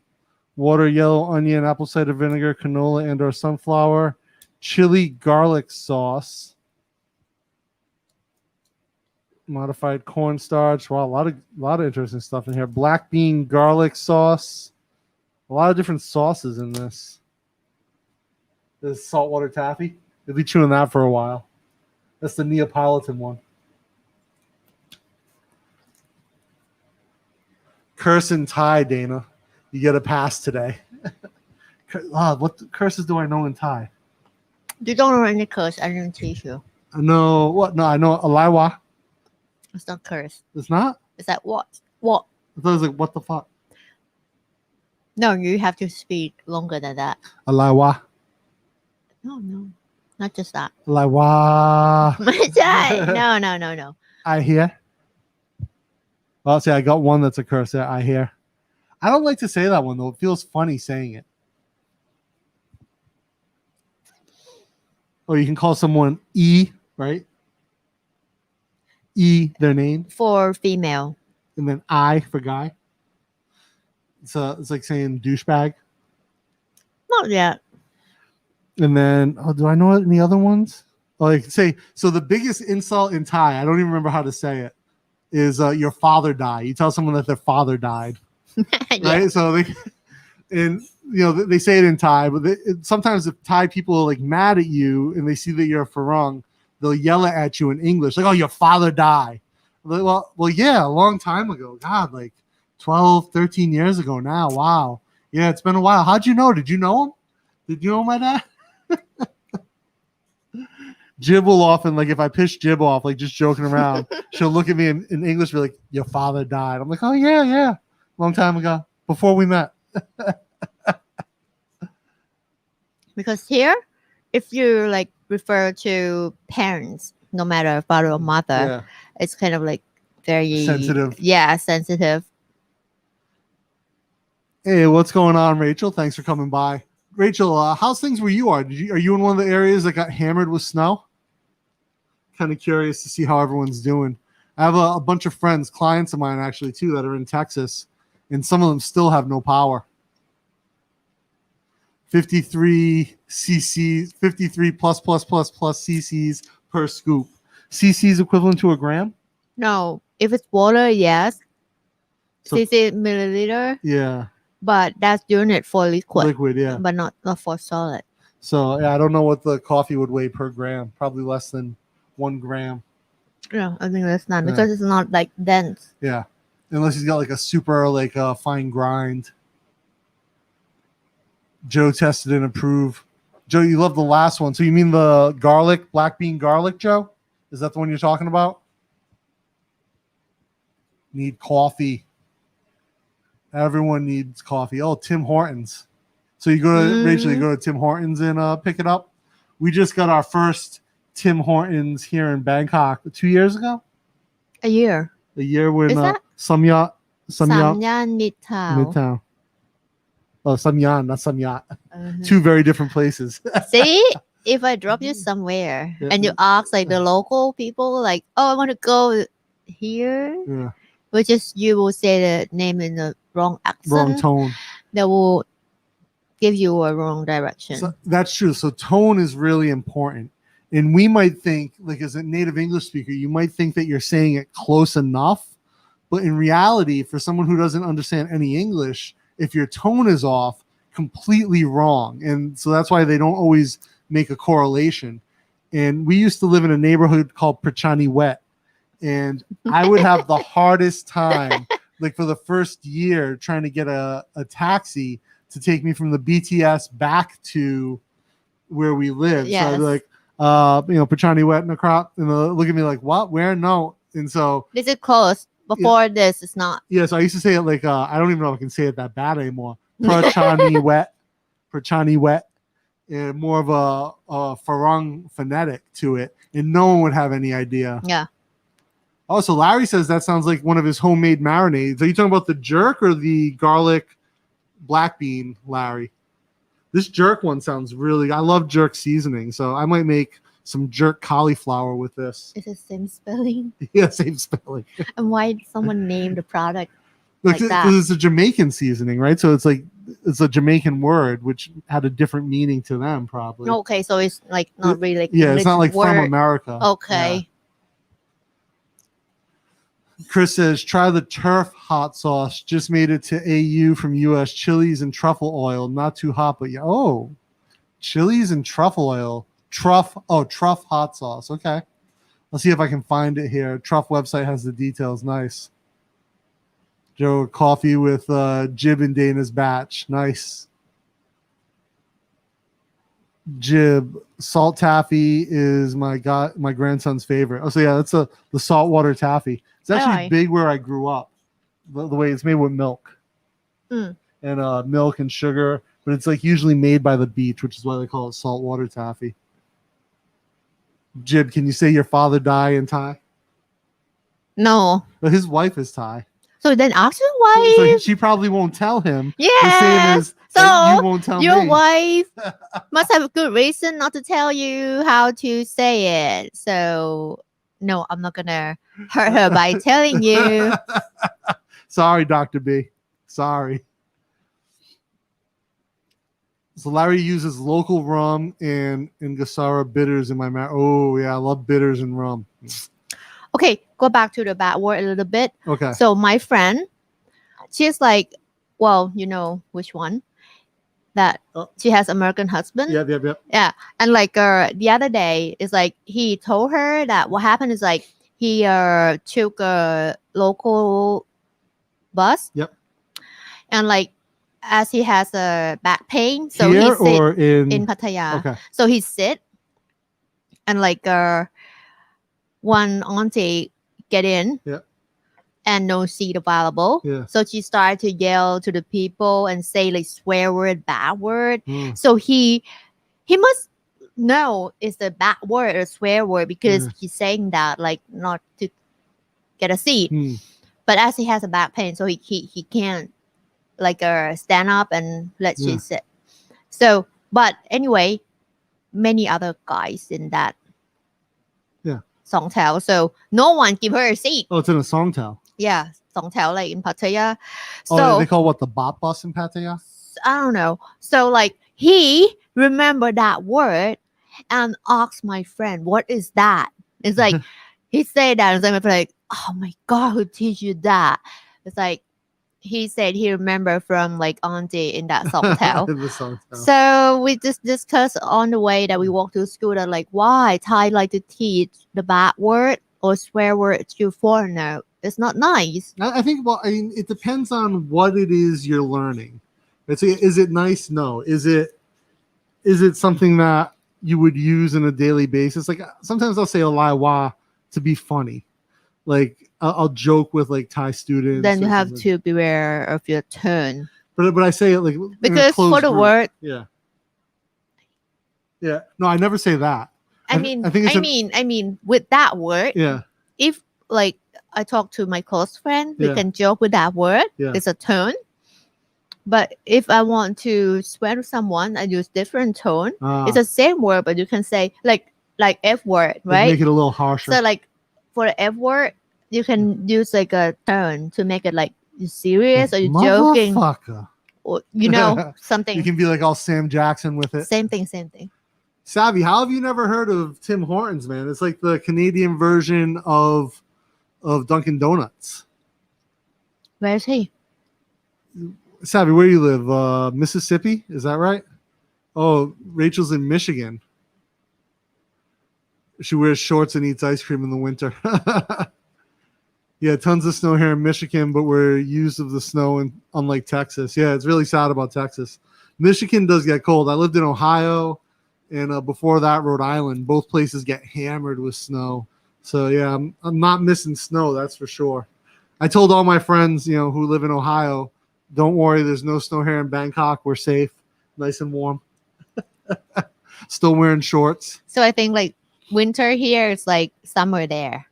water, yellow onion, apple cider vinegar, canola and or sunflower, chili garlic sauce, modified cornstarch. Wow, a lot of interesting stuff in here. Black bean garlic sauce. A lot of different sauces in this. This is saltwater taffy. You'll be chewing that for a while. That's the Neapolitan one. Curse in Thai, Dana. You get a pass today. What curses do I know in Thai? You don't know any curse. I didn't teach you. I know what? No, I know Alaiwa. It's not curse. It's not? Is that what? What? I thought it was like, what the fuck? No, you have to speak longer than that. Alaiwa. No, not just that. Alaiwa. No. I hear. Well, see, I got one that's a curse there. I hear. I don't like to say that one, though. It feels funny saying it. Or you can call someone E, right? E, their name. For female. And then I for guy. It's like saying douchebag. Not yet. And then, do I know any other ones? Oh, I can say, so the biggest insult in Thai, I don't even remember how to say it, is your father died. You tell someone that their father died. Yeah. Right? So they say it in Thai, but sometimes if Thai people are like mad at you and they see that you're Farang, they'll yell at you in English, like, oh, your father died. Like, well, yeah, a long time ago. God, like 12, 13 years ago now. Wow. Yeah, it's been a while. How'd you know? Did you know him? Did you know my dad? Jib will often, like, if I piss Jib off, like, just joking around, she'll look at me in English and be like, your father died. I'm like, oh, yeah. Long time ago, before we met. Because here, if you like refer to parents, no matter father or mother, it's kind of like very sensitive. Yeah, sensitive. Hey, what's going on, Rachel? Thanks for coming by. Rachel, how's things where you are? Are you in one of the areas that got hammered with snow? Kind of curious to see how everyone's doing. I have a bunch of friends, clients of mine actually too, that are in Texas, and some of them still have no power. 53 cc's, 53 plus cc's per scoop. Cc's equivalent to a gram? No, if it's water, yes. So, cc milliliter. Yeah. But that's unit for liquid. Liquid, yeah. But not for solid. So yeah, I don't know what the coffee would weigh per gram. Probably less than 1 gram. Yeah, I think that's not because it's not like dense. Yeah. Unless he's got like a super fine grind. Joe tested and approved. Joe, you love the last one. So you mean the garlic, black bean garlic, Joe? Is that the one you're talking about? Need coffee. Everyone needs coffee. Oh, Tim Hortons. So you go to Rachel, you go to Tim Hortons and pick it up. We just got our first Tim Hortons here in Bangkok 2 years ago. A year. A year when Is that Samyang Samyan Midtown? Midtown. Oh, Samyang, not Samyat. Two very different places. See, if I drop you somewhere Yeah. and you ask like the local people, like, "Oh, I want to go here," Yeah. which is you will say the name in the wrong accent, Wrong tone. they will give you a wrong direction. So that's true. So tone is really important. And we might think, like as a native English speaker, you might think that you're saying it close enough. But in reality, for someone who doesn't understand any English, if your tone is off, completely wrong. And so that's why they don't always make a correlation. And we used to live in a neighborhood called Prachani Wet. And I would have the hardest time, like for the first year, trying to get a taxi to take me from the BTS back to where we live. Yes. So I'd be like, Prachani Wet in a crop, and they'll look at me like, what? Where? No. And so This is close. Before this, it's not. yeah, so I used to say it like I don't even know if I can say it that bad anymore. Prachani Wet, and more of a Farang phonetic to it, and no one would have any idea. Yeah. Oh, so Larry says that sounds like one of his homemade marinades. Are you talking about the jerk or the garlic black bean, Larry? This jerk one sounds really. I love jerk seasoning, so I might make some jerk cauliflower with this. It's the same spelling. Yeah, same spelling. And why did someone name the product? Like Like that. because it's a Jamaican seasoning, right? So it's a Jamaican word which had a different meaning to them, probably. Okay, so it's like not really like Yeah, it's not like word. from America. Okay. Yeah. Chris says, try the turf hot sauce. Just made it to AU from US. Chilies and truffle oil. Not too hot, but yeah. Oh, chilies and truffle oil. Truff hot sauce. Okay. I'll see if I can find it here. Truff website has the details. Nice. Joe, coffee with Jib and Dana's batch. Nice. Jib, salt taffy is my grandson's favorite. Oh, so yeah, that's the saltwater taffy. It's actually Aye. big where I grew up. The way it's made with milk and milk and sugar, but it's like usually made by the beach, which is why they call it saltwater taffy. Jib, can you say your father died in Thai? No. But his wife is Thai. So then ask your wife. So she probably won't tell him. Yeah. The same as that you won't tell your me. wife must have a good reason not to tell you how to say it. So no, I'm not gonna hurt her by telling you. Sorry, Dr. B. Sorry. So Larry uses local rum and Gasara bitters in my Oh yeah, I love bitters and rum. Okay, go back to the bad word a little bit. Okay. So my friend, she's like, well, you know which one? That she has American husband. Yep. Yeah, and like the other day, it's like he told her that what happened is like he took a local bus. Yep. And like as he has a back pain, so Here he sit or in Pattaya. Okay. So he sit and like one auntie get in. Yeah. And no seat available. Yeah. So she started to yell to the people and say like swear word, bad word. Mm. So he must know it's a bad word or swear word because he's saying that like not to get a seat. Mm. But as he has a back pain, so he can't like stand up and let you sit. So, but anyway, many other guys in that Songtao. So no one give her a seat. Oh, it's in a Songtao. Yeah, Songtao like in Pattaya. So So they call what the bot bus in Pattaya? I don't know. So like he remembered that word and asked my friend, "What is that?" It's like he said that, and so I'm like, "Oh my god, who teach you that?" It's like he said he remembered from like auntie in that Songtao. In the Songtao. So we just discussed on the way that we walked to school that like why Thai like to teach the bad word or swear word to foreigner. It's not nice. I think, well, I mean, it depends on what it is you're learning. Is it nice? No. Is it something that you would use on a daily basis? Like sometimes I'll say a lai wa to be funny. Like I'll joke with like Thai students. Then you or have something. to beware of your tone. But I say it like in a because for closed the group. word, Yeah. Yeah. No, I never say that. I mean, I think it's I mean, with that word, yeah. if like I talk to my close friend, we Yeah. can joke with that word. Yeah. It's a tone. But if I want to swear to someone, I use different tone. It's the same word, but you can say like F word, right? Make it a little harsher. So like for the F word, you can use like a tone to make it like you serious or you joking Motherfucker. or you know something. You can be like all Sam Jackson with it. Same thing. Savvy, how have you never heard of Tim Hortons, man? It's like the Canadian version of Dunkin' Donuts. Where is he? Savvy, where do you live? Mississippi? Is that right? Oh, Rachel's in Michigan. She wears shorts and eats ice cream in the winter. Yeah, tons of snow here in Michigan, but we're used of the snow, and unlike Texas. Yeah, it's really sad about Texas. Michigan does get cold. I lived in Ohio, and before that, Rhode Island. Both places get hammered with snow. So yeah, I'm not missing snow, that's for sure. I told all my friends, who live in Ohio, don't worry, there's no snow here in Bangkok. We're safe, nice and warm. Still wearing shorts. So I think like winter here is like summer there.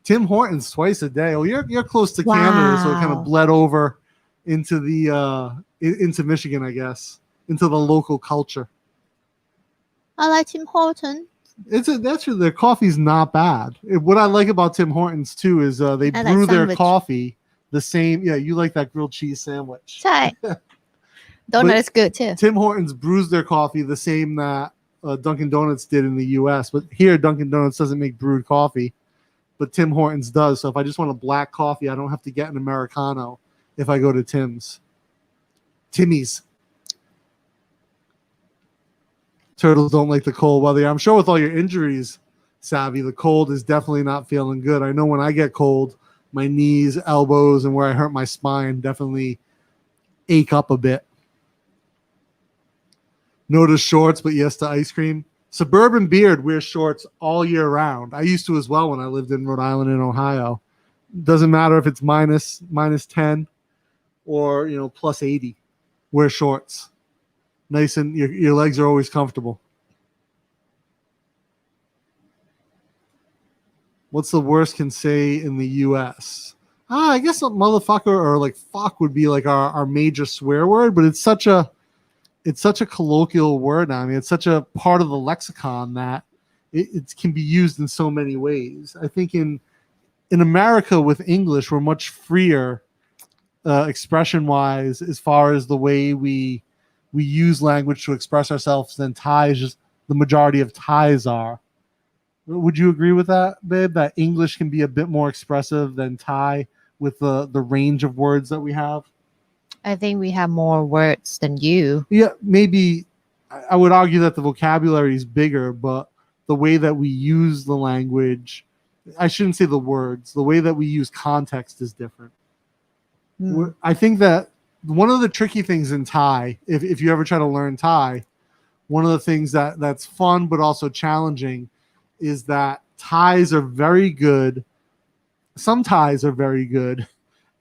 Tim Hortons twice a day. Oh, you're close to Canada, so it kind of bled over into the into Michigan, I guess, into the local culture. I like Tim Hortons. Their coffee's not bad. What I like about Tim Hortons too is they brew their coffee the same. Yeah, you like that grilled cheese sandwich. Donut is good too. Tim Hortons brews their coffee the same that Dunkin' Donuts did in the U.S. But here, Dunkin' Donuts doesn't make brewed coffee, but Tim Hortons does. So if I just want a black coffee, I don't have to get an Americano if I go to Timmy's. Turtles don't like the cold weather. I'm sure with all your injuries, Savvy, the cold is definitely not feeling good. I know when I get cold, my knees, elbows, and where I hurt my spine definitely ache up a bit. No to shorts, but yes to ice cream. Suburban Beard wears shorts all year round. I used to as well when I lived in Rhode Island and Ohio. Doesn't matter if it's minus 10 or plus 80. Wear shorts. Nice, and your legs are always comfortable. What's the worst can say in the U.S.? I guess a motherfucker or like fuck would be like our major swear word, but it's such a colloquial word now. I mean, it's such a part of the lexicon that it can be used in so many ways. I think in America with English, we're much freer expression-wise as far as the way we use language to express ourselves than Thais, just the majority of Thais are. Would you agree with that, babe? That English can be a bit more expressive than Thai with the range of words that we have? I think we have more words than you. Yeah, maybe I would argue that the vocabulary is bigger, but the way that we use the language, I shouldn't say the words, the way that we use context is different. I think that one of the tricky things in Thai, if you ever try to learn Thai, one of the things that's fun but also challenging is that Thais are very good. Some Thais are very good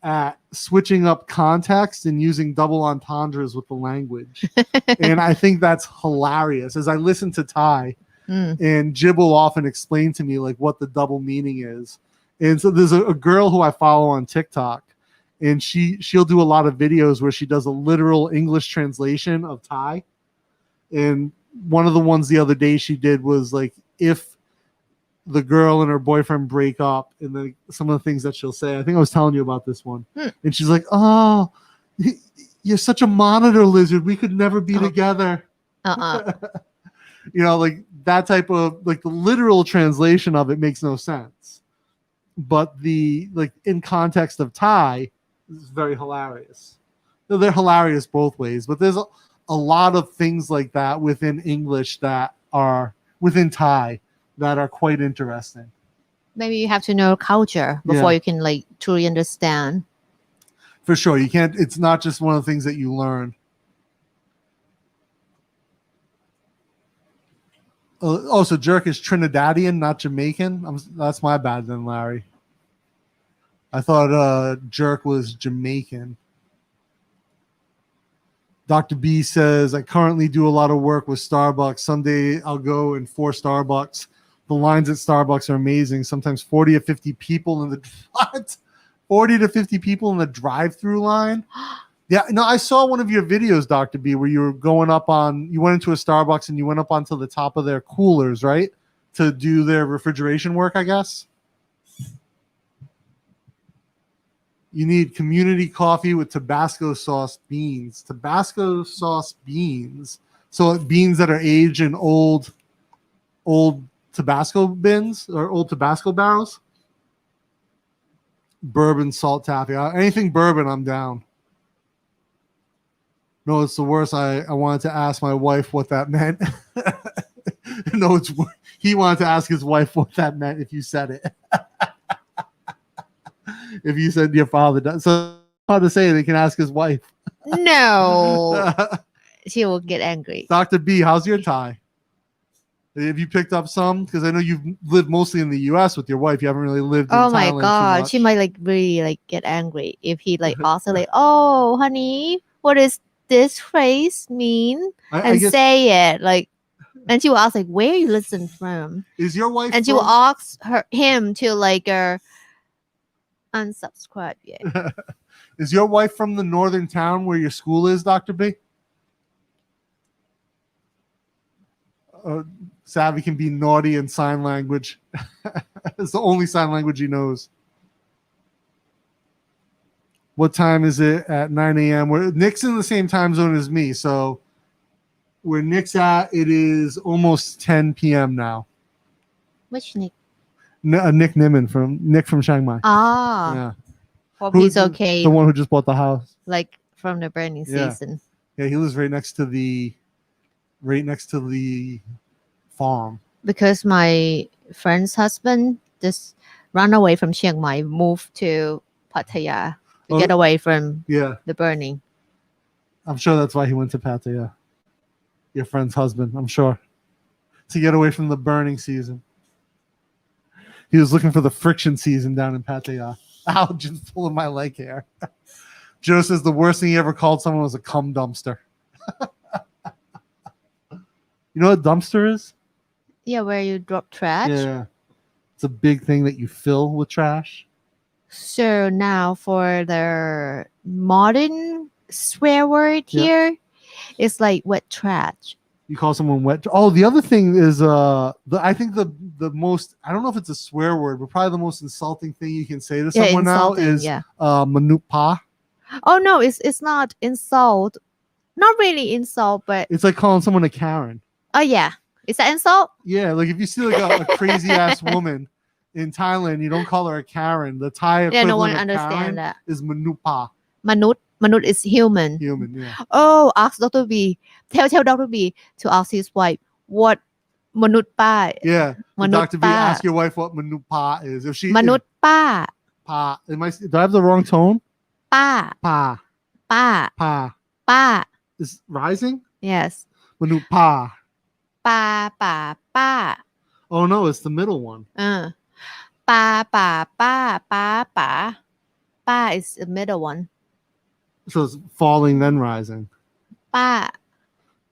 at switching up context and using double entendres with the language. And I think that's hilarious. As I listen to Thai, and Jib will often explain to me like what the double meaning is. And so there's a girl who I follow on TikTok, and she'll do a lot of videos where she does a literal English translation of Thai. And one of the ones the other day she did was like, if the girl and her boyfriend break up, and then some of the things that she'll say. I think I was telling you about this one. And she's like, oh, you're such a monitor lizard. We could never be together. Like that type of, like the literal translation of it makes no sense. But the, like in context of Thai, is very hilarious. They're hilarious both ways, but there's a lot of things like that within English that are within Thai that are quite interesting. Maybe you have to know culture before you can like truly understand. For sure. You can't, it's not just one of the things that you learn. So jerk is Trinidadian, not Jamaican. That's my bad then, Larry. I thought jerk was Jamaican. Dr. B says, I currently do a lot of work with Starbucks. Someday I'll go in 4 Starbucks. The lines at Starbucks are amazing. Sometimes 40 or 50 people in the what? 40 to 50 people in the drive-through line. Yeah, no, I saw one of your videos, Dr. B, where you were you went into a Starbucks and you went up onto the top of their coolers, right? To do their refrigeration work, I guess. You need community coffee with Tabasco sauce beans. Tabasco sauce beans. So beans that are aged in old Tabasco bins or old Tabasco barrels. Bourbon salt taffy. Anything bourbon, I'm down. No, it's the worst. I wanted to ask my wife what that meant. No, he wanted to ask his wife what that meant if you said it. If you said your father does. So how to say it, he can ask his wife. No. She will get angry. Dr. B, how's your Thai? Have you picked up some? Because I know you've lived mostly in the US with your wife. You haven't really lived in Oh Thailand my too god. much. She might like really like get angry if he like also like, oh honey, what does this phrase mean? I guess, say it. Like and she will ask like where you listen from. is your wife And she will ask him to like unsubscribe. Yeah. Is your wife from the northern town where your school is, Dr. B? Savvy can be naughty in sign language. It's the only sign language he knows. What time is it at 9 a.m.? Nick's in the same time zone as me. So where Nick's at, it is almost 10 p.m. now. Which Nick? Nick Niman Nick from Chiang Mai. Ah. Yeah. Hope he's okay. The one who just bought the house. Like from the burning season. Yeah, he lives right next to the farm. Because my friend's husband just ran away from Chiang Mai, moved to Pattaya to get away from the burning. I'm sure that's why he went to Pattaya. Your friend's husband, I'm sure. To get away from the burning season. He was looking for the friction season down in Pattaya. Ow, just pulling my leg hair. Joe says the worst thing he ever called someone was a cum dumpster. You know what a dumpster is? Yeah, where you drop trash. Yeah. It's a big thing that you fill with trash. So now for the modern swear word here, it's like wet trash. You call someone wet. Oh, the other thing is I think the most, I don't know if it's a swear word, but probably the most insulting thing you can say to someone now is manut pa. Oh no, it's not insult. Not really insult, but it's like calling someone a Karen. Oh yeah. Is that insult? Yeah, like if you see like a crazy ass woman in Thailand, you don't call her a Karen. The Thai equivalent no one of understand Karen that. Is manut pa. Manut is human. Human, yeah. Oh, ask Dr. B. Tell Dr. B to ask his wife what manut pa. Yeah. Manut Dr. B, pa. ask your wife what manut pa is. If she manut pa. Pa. Do I have the wrong tone? Pa. Pa. Pa. Pa. Pa. Is rising? Yes. Manut pa. Pa pa pa. Oh no, it's the middle one. Pa pa pa pa pa. Pa is the middle one. So it's falling then rising. Pa.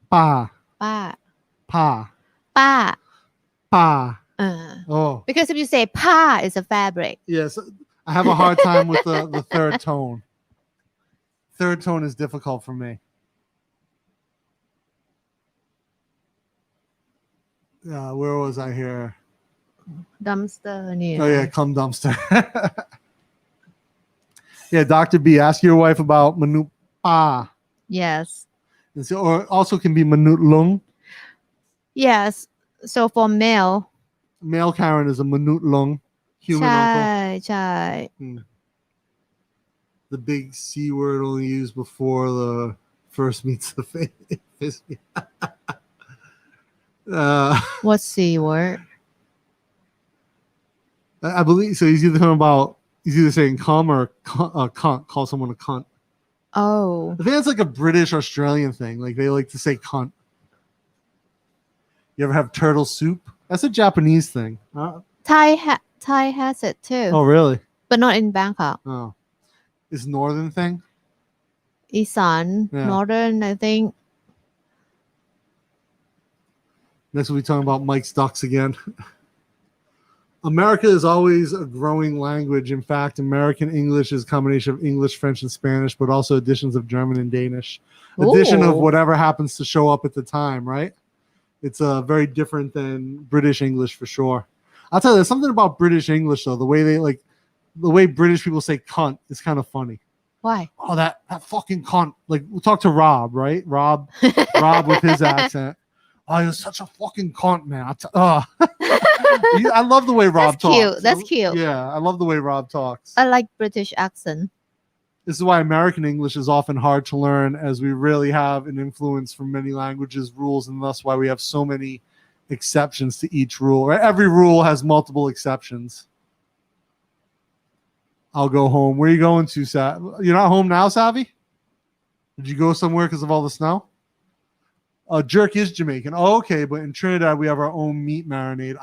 Pa. Pa. Pa. Pa. Pa. Oh. Because if you say pa is a fabric. Yes. I have a hard time with the third tone. Third tone is difficult for me. Where was I here? Dumpster. Yeah. Oh yeah, cum dumpster. Yeah, Dr. B, ask your wife about manut pa. Yes. And so, or also can be manut lung. Yes. So for male Karen is a manut lung. Human uncle. Chai. The big C word only used before the first meets the face. What's C word? I believe so. He's either saying cum or cunt. Call someone a cunt. Oh. I think that's like a British Australian thing. Like they like to say cunt. You ever have turtle soup? That's a Japanese thing. Thai has it too. Oh really? But not in Bangkok. Oh, it's a northern thing. Isan, Yeah. Northern, I think. Next we'll be talking about Mike's Ducks again. America is always a growing language. In fact, American English is a combination of English, French, and Spanish, but also additions of German and Danish. Addition of Ooh. whatever happens to show up at the time, right? It's very different than British English for sure. I'll tell you, there's something about British English though. The way British people say cunt is kind of funny. Why? Oh, that fucking cunt. Like, we'll talk to Rob, right? Rob with his accent. Oh, you're such a fucking cunt, man. I love the way Rob That's cute. talks. That's cute. Yeah, I love the way Rob talks. I like British accent. This is why American English is often hard to learn, as we really have an influence from many languages, rules, and thus why we have so many exceptions to each rule. Right? Every rule has multiple exceptions. I'll go home. Where are you going to, You're not home now, Savvy? Did you go somewhere because of all the snow? Jerk is Jamaican. Oh, okay, but in Trinidad we have our own meat marinade.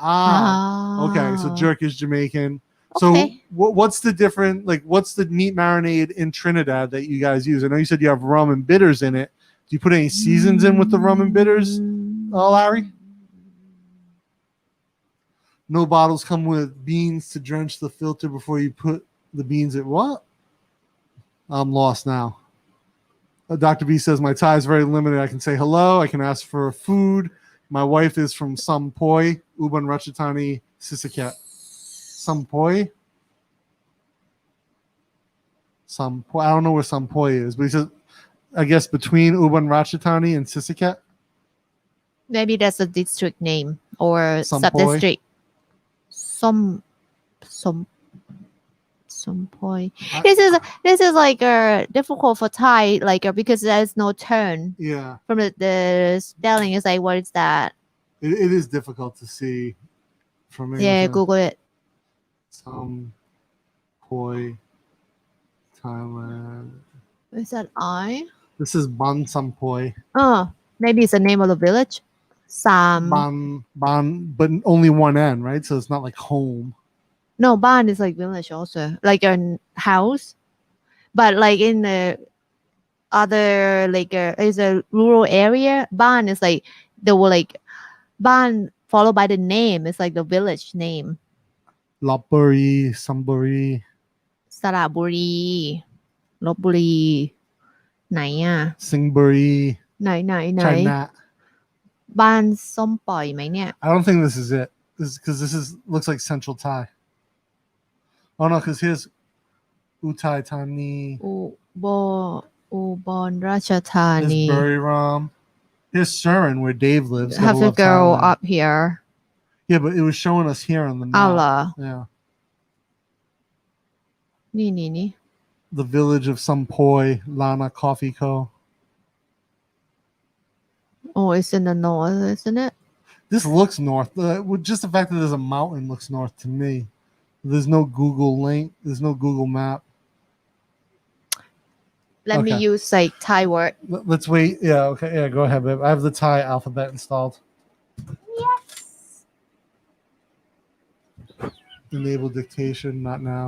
Okay, so jerk is Jamaican. Okay. So what's the different? Like, what's the meat marinade in Trinidad that you guys use? I know you said you have rum and bitters in it. Do you put any seasons in with the rum and bitters, Larry? No bottles come with beans to drench the filter before you put the beans in. What? I'm lost now. Dr. B says, my Thai is very limited. I can say hello. I can ask for food. My wife is from Sampoi, Ubon Ratchathani, Sisaket. Sampoi? Sampoi. I don't know where Sampoi is, but he says, I guess between Ubon Ratchathani and Sisaket. Maybe that's a district name or Sampoi. sub-district. Some point. This is like difficult for Thai, like because there's no turn. Yeah. From the spelling, is like, what is that? It is difficult to see from English. Yeah, Google it. Some poi, Thailand. Is that I? This is Ban Sampoi. Oh, maybe it's the name of the village. Sam. Ban, but only one N, right? So it's not like home. No, Ban is like village also, like a house, but like in the other like is a rural area. Ban is like the like Ban followed by the name. It's like the village name. Lopburi, Samburi, สระบุรีลพบุรีไหนอ่ะ Singburi, ไหน China. บ้านส้มปล่อยไหมเนี่ย I don't think this is it. This is looks like Central Thai. Oh no, because here's Utai Thani. อุบลราชธานี Here's Buriram. Here's Surin, where Dave lives. have Gotta to love go Thailand. up here Yeah, but it was showing us here on the เอา map. เหรอ Yeah. นี่ The village of Sampoi, Lana Coffee Co. oh it's in the north, isn't it? This looks north. Just the fact that there's a mountain looks north to me. There's no Google link. There's no Google map. Let me Okay. use like Thai word. Let's wait. Yeah, okay. Yeah, go ahead, babe. I have the Thai alphabet installed. Yes. Enable dictation, not now.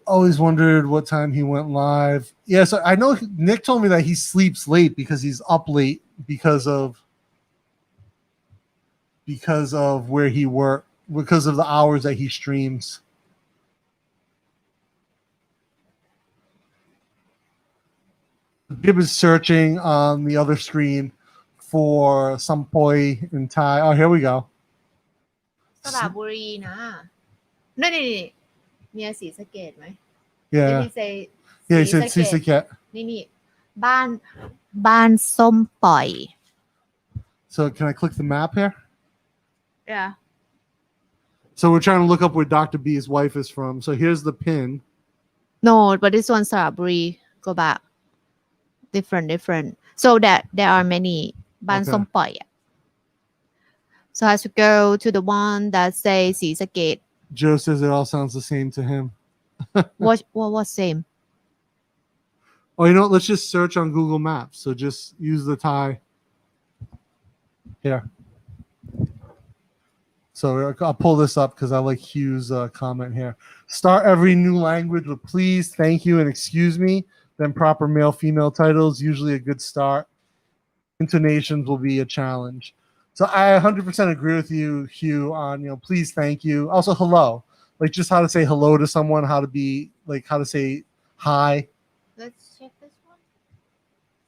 Always wondered what time he went live. Yeah, so I know Nick told me that he sleeps late because he's up late because of where he worked, because of the hours that he streams. Gib is searching on the other screen for Sampoi in Thai. Oh, here we go. สระบุรีนะนี่เนี่ยศรีสะเกษไหม Yeah. Did he say Yeah, he said ศรีสะเกษ Sisaket. นี่บ้านส้มปล่อย So can I click the map here? yeah So we're trying to look up where Dr. B's wife is from. So here's the pin. no but this one สระบุรี go back different so that there are many บ้าน Okay. ส้มปล่อย so I have to go to the one that says ศรีสะเกษ Joe says it all sounds the same to him. what same Oh, you know what? Let's just search on Google Maps. So just use the Thai. Here. So I'll pull this up because I like Hugh's comment here. Start every new language with please, thank you, and excuse me. Then proper male female titles, usually a good start. Intonations will be a challenge. So I 100% agree with you, Hugh, on please, thank you. Also hello, like just how to say hello to someone, how to say hi. Let's check this one.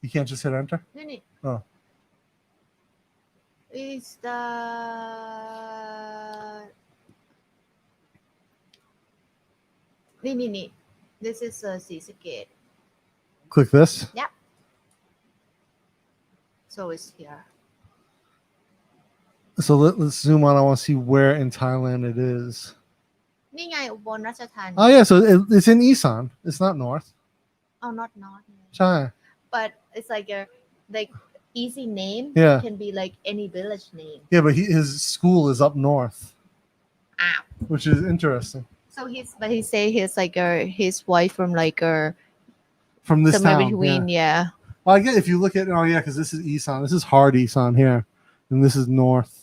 You can't just hit enter. No, no. Oh, Is theนี่ This is a Seascape. click this. Yep. So it's here. So let's zoom on. I want to see where in Thailand it is. นี่ไงอุบลราชธานี Oh yeah, so it's in Isan. It's not north. Oh, not north. Chai. But it's like a easy name. Yeah. It can be like any village name. Yeah, but his school is up north, Ah. which is interesting. So he say he's like his wife from like From this somewhere town. between, yeah. Well, I get if you look at because this is Isan. This is hard Isan here, and this is north.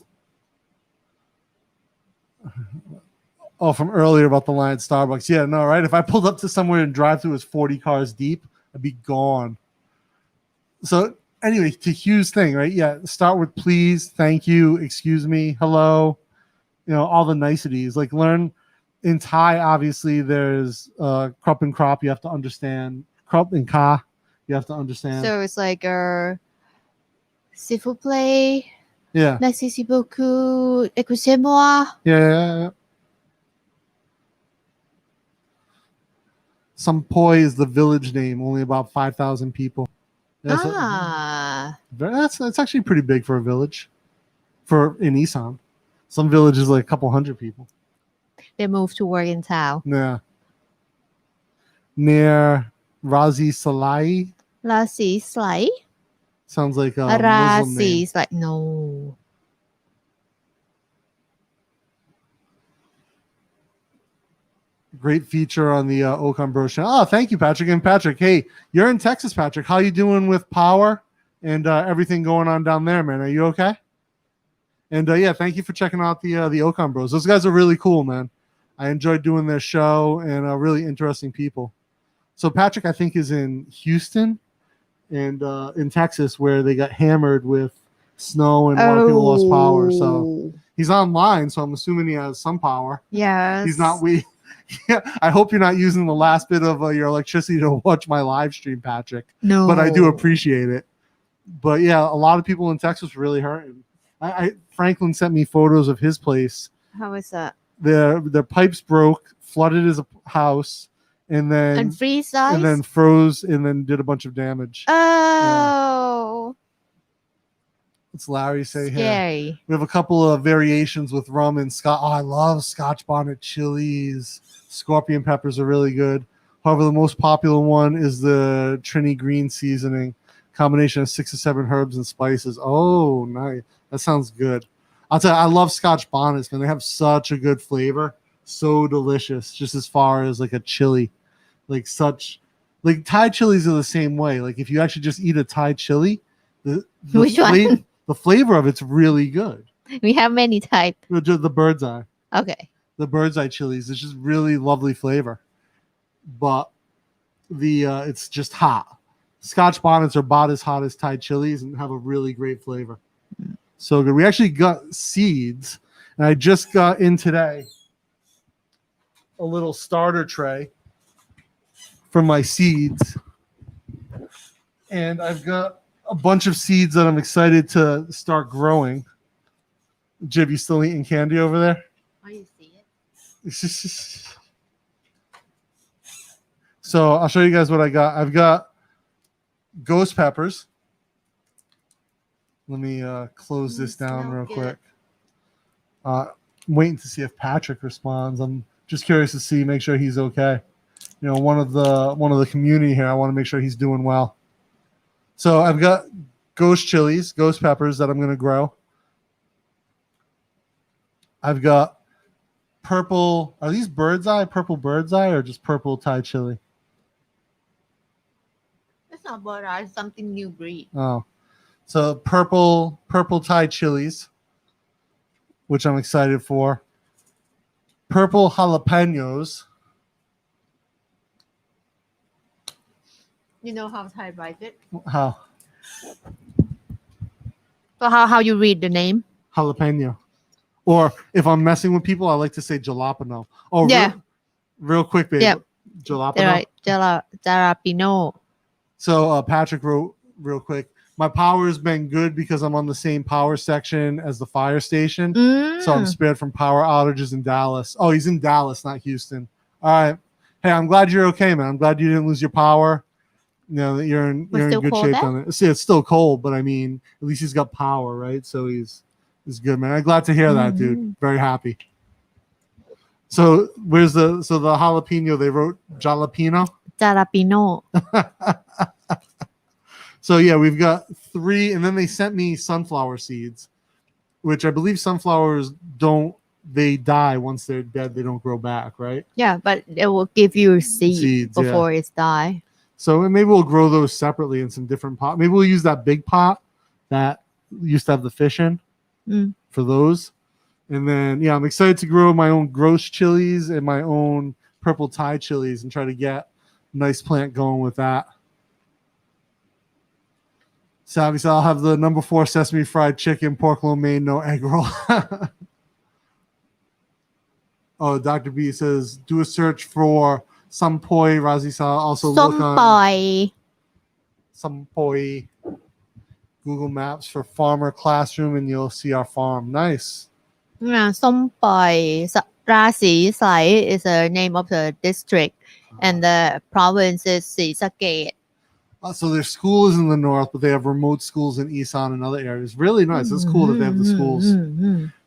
Oh, from earlier about the line at Starbucks. Yeah, no, right? If I pulled up to somewhere and drive through was 40 cars deep, I'd be gone. So anyway, to Hugh's thing, right? Yeah, start with please, thank you, excuse me, hello, all the niceties. Like learn in Thai, obviously there's krup and crop, you have to understand. Krup and ka, you have to understand. So it's like s'il vous plaît, Yeah. merci beaucoup, écoutez-moi. Yeah. Sampoi is the village name, only about 5,000 people. That's actually pretty big for a village, in Isan. Some villages like a couple hundred people. They moved to work in town. Yeah. Near Razi Salai. Rasi Slai? Sounds like a Muslim name. Rasi is like no. Great feature on the Okan Bro channel. Oh, thank you, Patrick. And Patrick, hey, you're in Texas, Patrick. How you doing with power and everything going on down there, man? Are you okay? And yeah, thank you for checking out the Okan Bros. Those guys are really cool, man. I enjoyed doing their show and really interesting people. So Patrick, I think, is in Houston and in Texas, where they got hammered with snow and a lot of people lost power. So he's online, so I'm assuming he has some power. Yes. He's not weak. Yeah, I hope you're not using the last bit of your electricity to watch my live stream, Patrick. No. But I do appreciate it. But yeah, a lot of people in Texas really hurting. Franklin sent me photos of his place. How is that? Their pipes broke, flooded his house, and then freeze ice? and then froze, and then did a bunch of damage. Oh. It's Larry say here. Scary. We have a couple of variations with rum and scotch. Oh, I love Scotch bonnet chilies. Scorpion peppers are really good. However, the most popular one is the Trini green seasoning, combination of 6 to 7 herbs and spices. Oh, nice. That sounds good. I'll tell you, I love Scotch bonnets, man. They have such a good flavor. So delicious, just as far as like a chili. Like Thai chilies are the same way. Like if you actually just eat a Thai chili, Which one? The flavor of it's really good. We have many types. The bird's eye. Okay. The bird's eye chilies. It's just really lovely flavor. But it's just hot. Scotch bonnets are about as hot as Thai chilies and have a really great flavor. So good. We actually got seeds, and I just got in today a little starter tray for my seeds. And I've got a bunch of seeds that I'm excited to start growing. Jib, you still eating candy over there? Oh, you see it? So I'll show you guys what I got. I've got ghost peppers. Let me close this down real quick. I'm waiting to see if Patrick responds. I'm just curious to see, make sure he's okay. One of the community here. I want to make sure he's doing well. So I've got ghost chilies, ghost peppers that I'm going to grow. I've got purple. Are these purple bird's eye, or just purple Thai chili? It's not bird eye, it's something new breed. Oh, so purple Thai chilies. which I'm excited for. Purple jalapenos. You know how Thai write it? How? So how you read the name? Jalapeno. Or if I'm messing with people, I like to say jalapeno. Oh, Yeah. real quick, babe. Yep. Jalapeno. Jalapeno. So Patrick wrote real quick. My power has been good because I'm on the same power section as the fire station. So I'm spared from power outages in Dallas. Oh, he's in Dallas, not Houston. All right. Hey, I'm glad you're okay, man. I'm glad you didn't lose your power. You know, that you're in good shape on it. See, it's still cold, but I mean, at least he's got power, right? So he's good, man. I'm glad to hear that, dude. Very happy. So where's the jalapeno? They wrote jalapeno. Jalapeno. So yeah, we've got 3, and then they sent me sunflower seeds, which I believe sunflowers they die once they're dead. They don't grow back, right? Yeah, but it will give you seeds before it's die. So maybe we'll grow those separately in some different pot. Maybe we'll use that big pot that used to have the fish in for those. And then, yeah, I'm excited to grow my own gross chilies and my own purple Thai chilies and try to get a nice plant going with that. Savvy, so I'll have the number 4 sesame fried chicken, pork lo mein, no egg roll. Oh, Dr. B says, do a search for Sampoi. Razi Sa also look on Sampoi Google Maps for farmer classroom, and you'll see our farm. Nice. Yeah, Sompai Rasi Sai is the name of the district, and the province is Sisakate. So their school is in the north, but they have remote schools in Isan and other areas. Really nice. It's cool that they have the schools.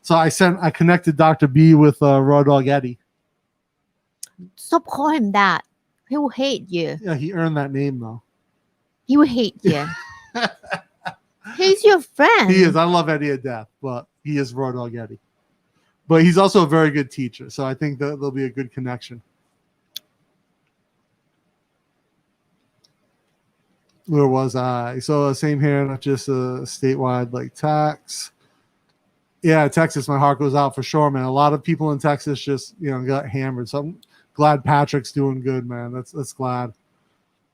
So I connected Dr. B with Raw Dog Eddie. Stop calling him that. He will hate you. Yeah, he earned that name though. He will hate you. He's your friend. He is. I love Eddie to death, but he is Raw Dog Eddie. But he's also a very good teacher, so I think that there'll be a good connection. Where was I? So same here, not just a statewide like tax. Yeah, Texas, my heart goes out for sure, man. A lot of people in Texas just got hammered. So I'm glad Patrick's doing good, man. That's glad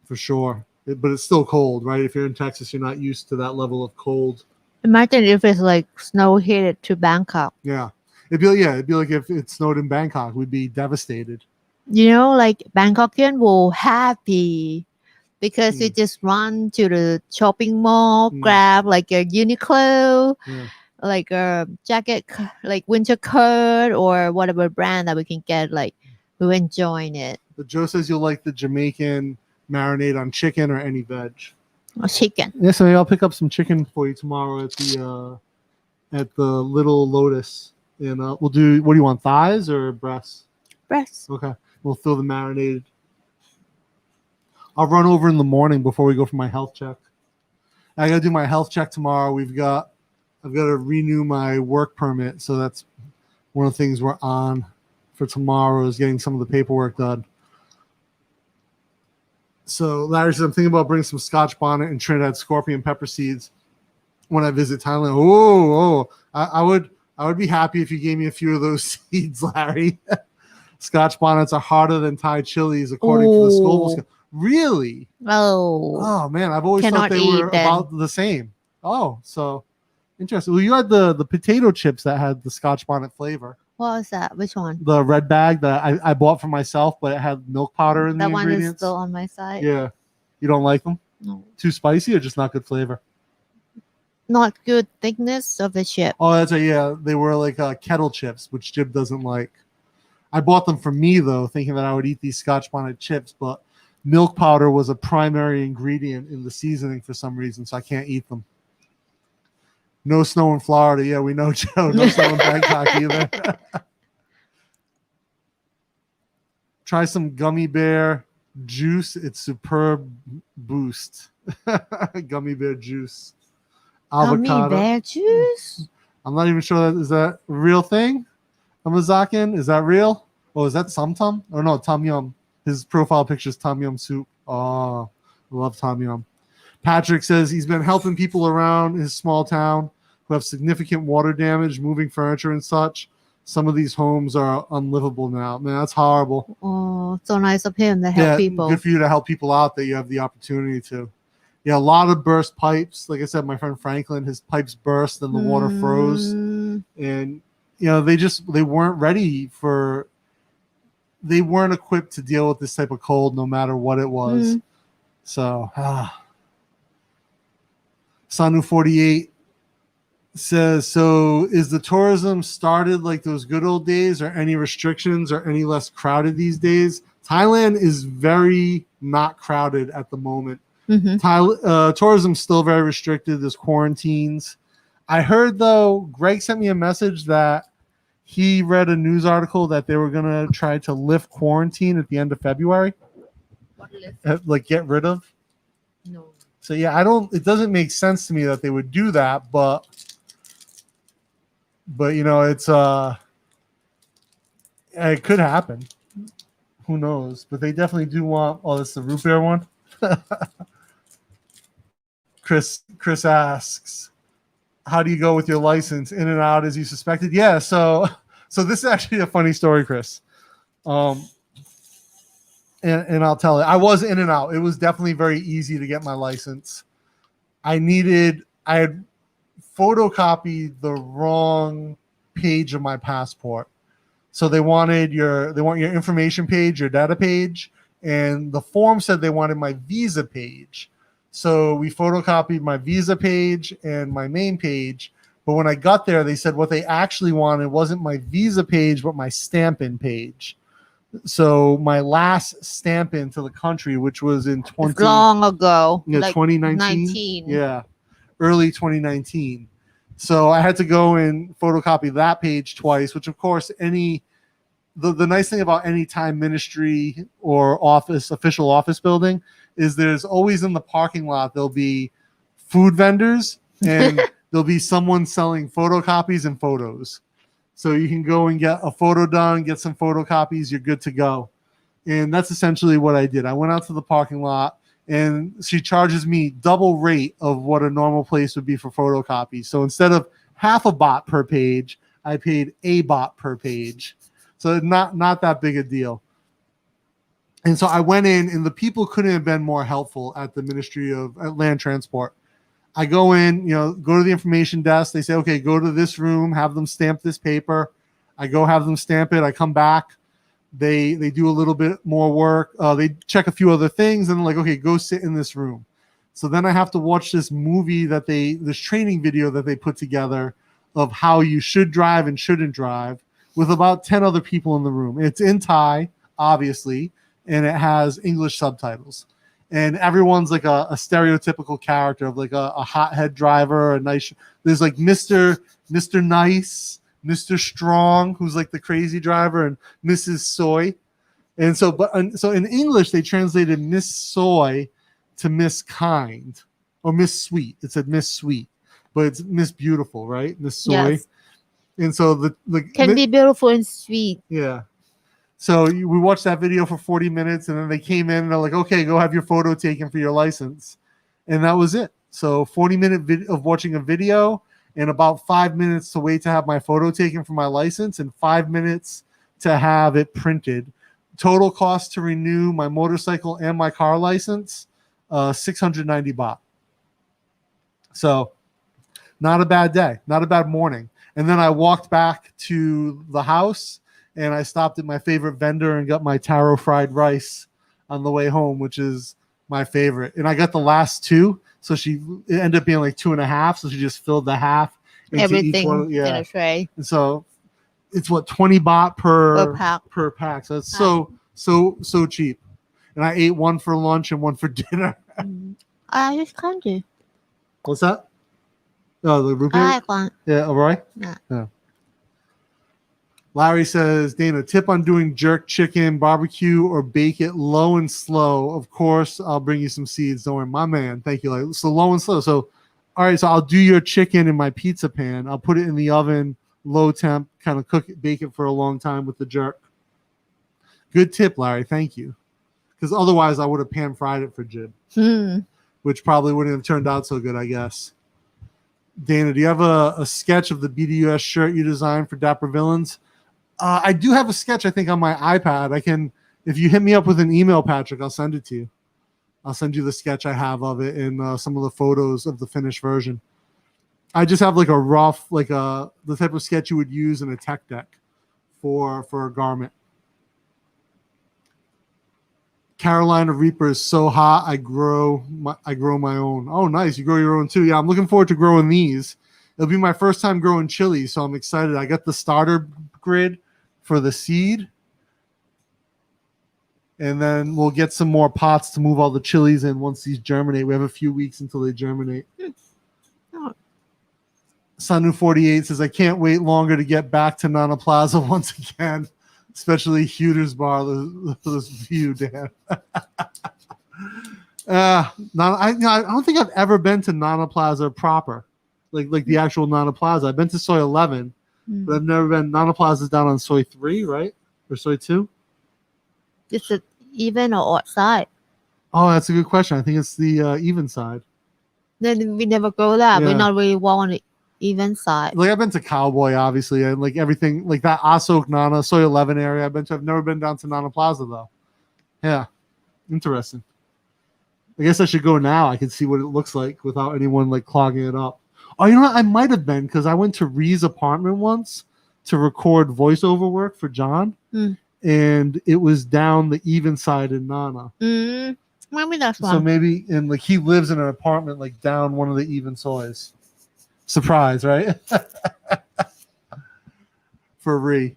for sure. But it's still cold, right? If you're in Texas, you're not used to that level of cold. Imagine if it's like snow hit to Bangkok. Yeah. It'd be like if it snowed in Bangkok, we'd be devastated. Like Bangkokian will happy because you just run to the shopping mall, grab like a Uniqlo, like a jacket, like winter coat or whatever brand that we can get. Like we're enjoying it. But Joe says you'll like the Jamaican marinade on chicken or any veg. Oh, chicken. Yeah, so I'll pick up some chicken for you tomorrow at the Little Lotus. And we'll do, what do you want, thighs or breasts? Breasts. Okay. We'll throw the marinated. I'll run over in the morning before we go for my health check. I got to do my health check tomorrow. I've got to renew my work permit. So that's one of the things we're on for tomorrow is getting some of the paperwork done. So Larry says, I'm thinking about bringing some Scotch bonnet and Trinidad scorpion pepper seeds when I visit Thailand. I would be happy if you gave me a few of those seeds, Larry. Scotch bonnets are harder than Thai chilies, according to the Scoville scale. Really? Oh, man. I've always thought they were about the same. Oh, so interesting. Well, you had the potato chips that had the Scotch bonnet flavor. What was that? Which one? The red bag that I bought for myself, but it had milk powder in the ingredients. That one is still on my side. Yeah. You don't like them? No. Too spicy or just not good flavor? Not good thickness of the chip. Oh, that's they were like kettle chips, which Jib doesn't like. I bought them for me though, thinking that I would eat these Scotch bonnet chips, but milk powder was a primary ingredient in the seasoning for some reason, so I can't eat them. No snow in Florida. Yeah, we know, Joe. No snow in Bangkok either. Try some gummy bear juice. It's superb boost. Gummy bear juice. Avocado. Gummy bear juice? I'm not even sure is that a real thing? Amazakin? Is that real? Oh, is that Sum Tum? Or no, Tom Yum. His profile picture is Tom Yum soup. Oh, I love Tom Yum. Patrick says he's been helping people around his small town, who have significant water damage, moving furniture and such. Some of these homes are unlivable now. Man, that's horrible. Oh, so nice of him to help people. Good for you to help people out that you have the opportunity to. Yeah, a lot of burst pipes. Like I said, my friend Franklin, his pipes burst and the water froze. And, they weren't ready they weren't equipped to deal with this type of cold no matter what it was. So, Sanu48 says, so is the tourism started like those good old days, or any restrictions or any less crowded these days? Thailand is very not crowded at the moment. Tourism's still very restricted. There's quarantines. I heard, though, Greg sent me a message that he read a news article that they were going to try to lift quarantine at the end of February. What lift? Like get rid of? No. So, yeah, it doesn't make sense to me that they would do that, but it's it could happen. Who knows? But they definitely do want. Oh, this is the root beer one. Chris asks, how do you go with your license? In and out as you suspected? Yeah. So this is actually a funny story, Chris. And I'll tell it. I was in and out. It was definitely very easy to get my license. I had photocopied the wrong page of my passport. So they want your information page, your data page, and the form said they wanted my visa page. So we photocopied my visa page and my main page. But when I got there, they said what they actually wanted wasn't my visa page, but my stamp-in page. So my last stamp-in to the country, which was in long ago, like 2019. Yeah, early 2019. So I had to go and photocopy that page twice, which of course the nice thing about any Thai ministry or official office building is there's always in the parking lot, there'll be food vendors and there'll be someone selling photocopies and photos. So you can go and get a photo done, get some photocopies, you're good to go. And that's essentially what I did. I went out to the parking lot, and she charges me double rate of what a normal place would be for photocopies. So instead of half a baht per page, I paid a baht per page. So not that big a deal. And so I went in, and the people couldn't have been more helpful at the Ministry of Land Transport. I go in, go to the information desk. They say, okay, go to this room, have them stamp this paper. I go have them stamp it. I come back. They do a little bit more work. They check a few other things, and they're like, okay, go sit in this room. So then I have to watch this movie this training video that they put together of how you should drive and shouldn't drive with about 10 other people in the room. It's in Thai, obviously, and it has English subtitles. And everyone's like a stereotypical character of like a hothead driver, there's like Mr. Nice, Mr. Strong, who's like the crazy driver, and Mrs. Soy. And so in English, they translated Miss Soy to Miss Kind or Miss Sweet. It said Miss Sweet, but it's Miss Beautiful, right? Miss Soy. Yes. And so the can be beautiful and sweet. Yeah. So we watched that video for 40 minutes, and then they came in and they're like, okay, go have your photo taken for your license. And that was it. So 40-minute of watching a video, and about 5 minutes to wait to have my photo taken for my license, and 5 minutes to have it printed. Total cost to renew my motorcycle and my car license, 690 baht. So not a bad day, not a bad morning. And then I walked back to the house, and I stopped at my favorite vendor and got my taro fried rice on the way home, which is my favorite. And I got the last two, so it ended up being like 2.5. So she just filled the half into Everything each one. Yeah. in a tray. And so it's 20 baht per pack. So it's so cheap. And I ate one for lunch and one for dinner. I just can't do. What's that? Oh, the root beer? I like one. Yeah, all right. Yeah. Larry says, Dana, tip on doing jerk chicken, barbecue, or bake it low and slow. Of course, I'll bring you some seeds. Don't worry, my man. Thank you. Larry. So low and slow. So, all right, so I'll do your chicken in my pizza pan. I'll put it in the oven, low temp, kind of cook it, bake it for a long time with the jerk. Good tip, Larry. Thank you. Because otherwise, I would have pan fried it for Jib, which probably wouldn't have turned out so good, I guess. Dana, do you have a sketch of the BDUS shirt you designed for Dapper Villains? I do have a sketch, I think, on my iPad. I can, if you hit me up with an email, Patrick, I'll send it to you. I'll send you the sketch I have of it and some of the photos of the finished version. I just have like a rough, like the type of sketch you would use in a tech deck for a garment. Carolina Reaper is so hot. I grow my own. Oh, nice. You grow your own too. Yeah, I'm looking forward to growing these. It'll be my first time growing chilies, so I'm excited. I got the starter grid for the seed. And then we'll get some more pots to move all the chilies in once these germinate. We have a few weeks until they germinate. Oh. Sanu48 says, I can't wait longer to get back to Nana Plaza once again, especially Hewter's Bar. Those view, Dan. I don't think I've ever been to Nana Plaza proper, like the actual Nana Plaza. I've been to Soy 11, but I've never been. Nana Plaza's down on Soy 3, right? Or Soy 2? Is it even or odd side? Oh, that's a good question. I think it's the even side. Then we never go there. Yeah. We not really walk on the even side. Like I've been to Cowboy, obviously, and like everything, like that Asok Nana Soy 11 area. I've never been down to Nana Plaza though. Yeah, interesting. I guess I should go now. I can see what it looks like without anyone like clogging it up. Oh, you know what? I might have been because I went to Ree's apartment once to record voiceover work for John. And it was down the even side in Nana. Maybe that's one. So maybe, and like he lives in an apartment like down one of the even soys. Surprise, right? For Ree.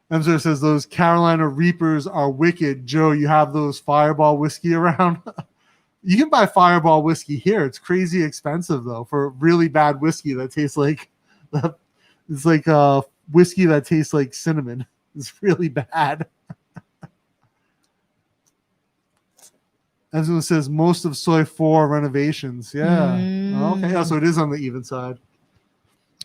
Emser says those Carolina Reapers are wicked. Joe, you have those Fireball whiskey around? You can buy Fireball whiskey here. It's crazy expensive though for really bad whiskey that tastes like it's like whiskey that tastes like cinnamon. It's really bad. Everyone says most of Soy 4 renovations. Yeah. Okay. Yeah, so it is on the even side.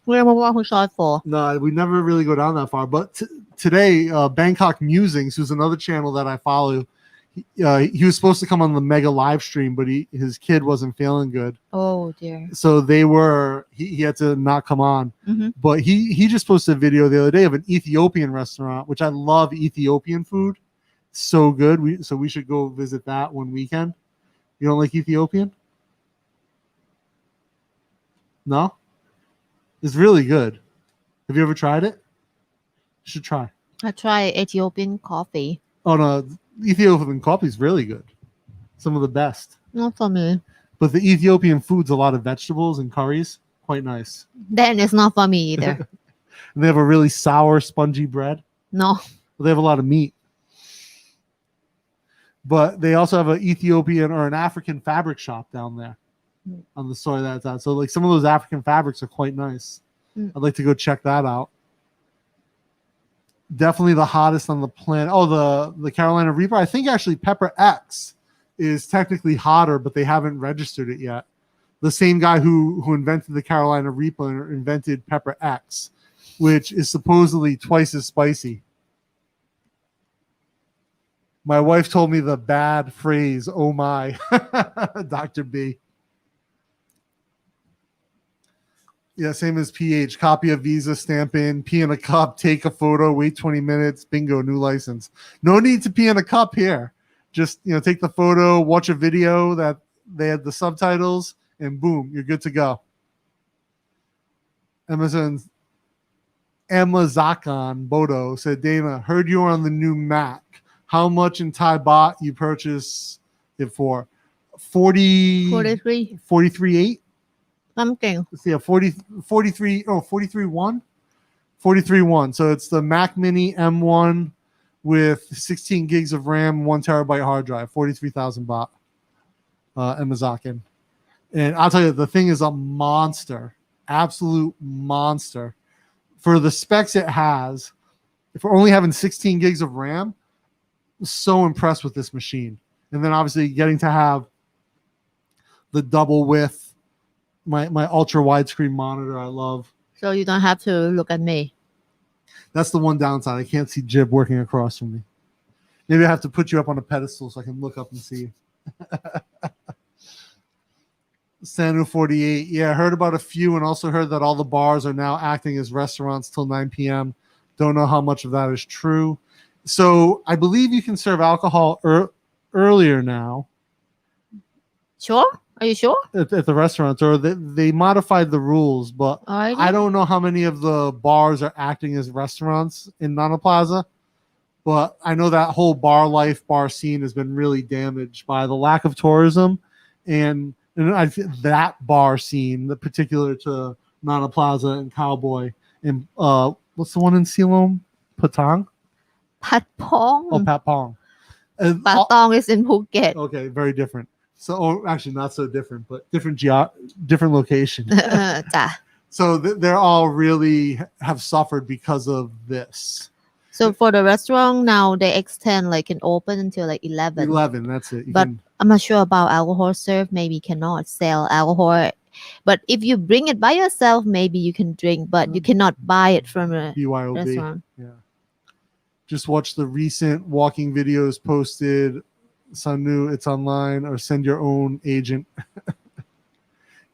We never walk on Soy 4. No, we never really go down that far. But today, Bangkok Musings, who's another channel that I follow, he was supposed to come on the mega live stream, but his kid wasn't feeling good. Oh dear. So he had to not come on. But he just posted a video the other day of an Ethiopian restaurant, which I love Ethiopian food. So good. We should go visit that one weekend. You don't like Ethiopian? No? It's really good. Have you ever tried it? You should try. I try Ethiopian coffee. Oh no, Ethiopian coffee is really good. Some of the best. Not for me. But the Ethiopian food's a lot of vegetables and curries. Quite nice. Then it's not for me either. And they have a really sour, spongy bread. No. They have a lot of meat. But they also have an Ethiopian or an African fabric shop down there on the soy that's out. So like some of those African fabrics are quite nice. I'd like to go check that out. Definitely the hottest on the planet. Oh, the Carolina Reaper. I think actually Pepper X is technically hotter, but they haven't registered it yet. The same guy who invented the Carolina Reaper invented Pepper X, which is supposedly twice as spicy. My wife told me the bad phrase, oh my, Dr. B. Yeah, same as PH. Copy a visa, stamp in, pee in a cup, take a photo, wait 20 minutes, bingo, new license. No need to pee in a cup here. Just, take the photo, watch a video that they had the subtitles, and boom, you're good to go. Amazon Bodo said, Dana, heard you were on the new Mac. How much in Thai baht you purchase it for? 43. 43.8? Something. Let's see, 43.1? 43.1. So it's the Mac Mini M1 with 16 gigs of RAM, 1 terabyte hard drive, 43,000 baht. Amazon. And I'll tell you, the thing is a monster, absolute monster. For the specs it has, if we're only having 16 gigs of RAM, I'm so impressed with this machine. And then obviously getting to have the double width, my ultra widescreen monitor I love. So you don't have to look at me. That's the one downside. I can't see Jib working across from me. Maybe I have to put you up on a pedestal so I can look up and see you. Sanu 48. Yeah, I heard about a few and also heard that all the bars are now acting as restaurants till 9 p.m. Don't know how much of that is true. So I believe you can serve alcohol earlier now Sure? Are you sure? at the restaurants, or they modified the rules, but Alrighty. I don't know how many of the bars are acting as restaurants in Nana Plaza. But I know that whole bar scene has been really damaged by the lack of tourism, and I think that bar scene, the particular to Nana Plaza and Cowboy, and what's the one in Siloam? Patong? Pat Pong. Oh, Patpong. Patong is in Phuket. Okay, very different. So, or actually, not so different, but different location. จ้ะ So they're all really have suffered because of this. So for the restaurant now they extend like can open until like 11. 11, that's it. But I'm not sure about alcohol serve. Maybe cannot sell alcohol. But if you bring it by yourself, maybe you can drink, but you cannot buy it from a BYOB. restaurant. Yeah. Just watch the recent walking videos posted. Sanu, it's online, or send your own agent.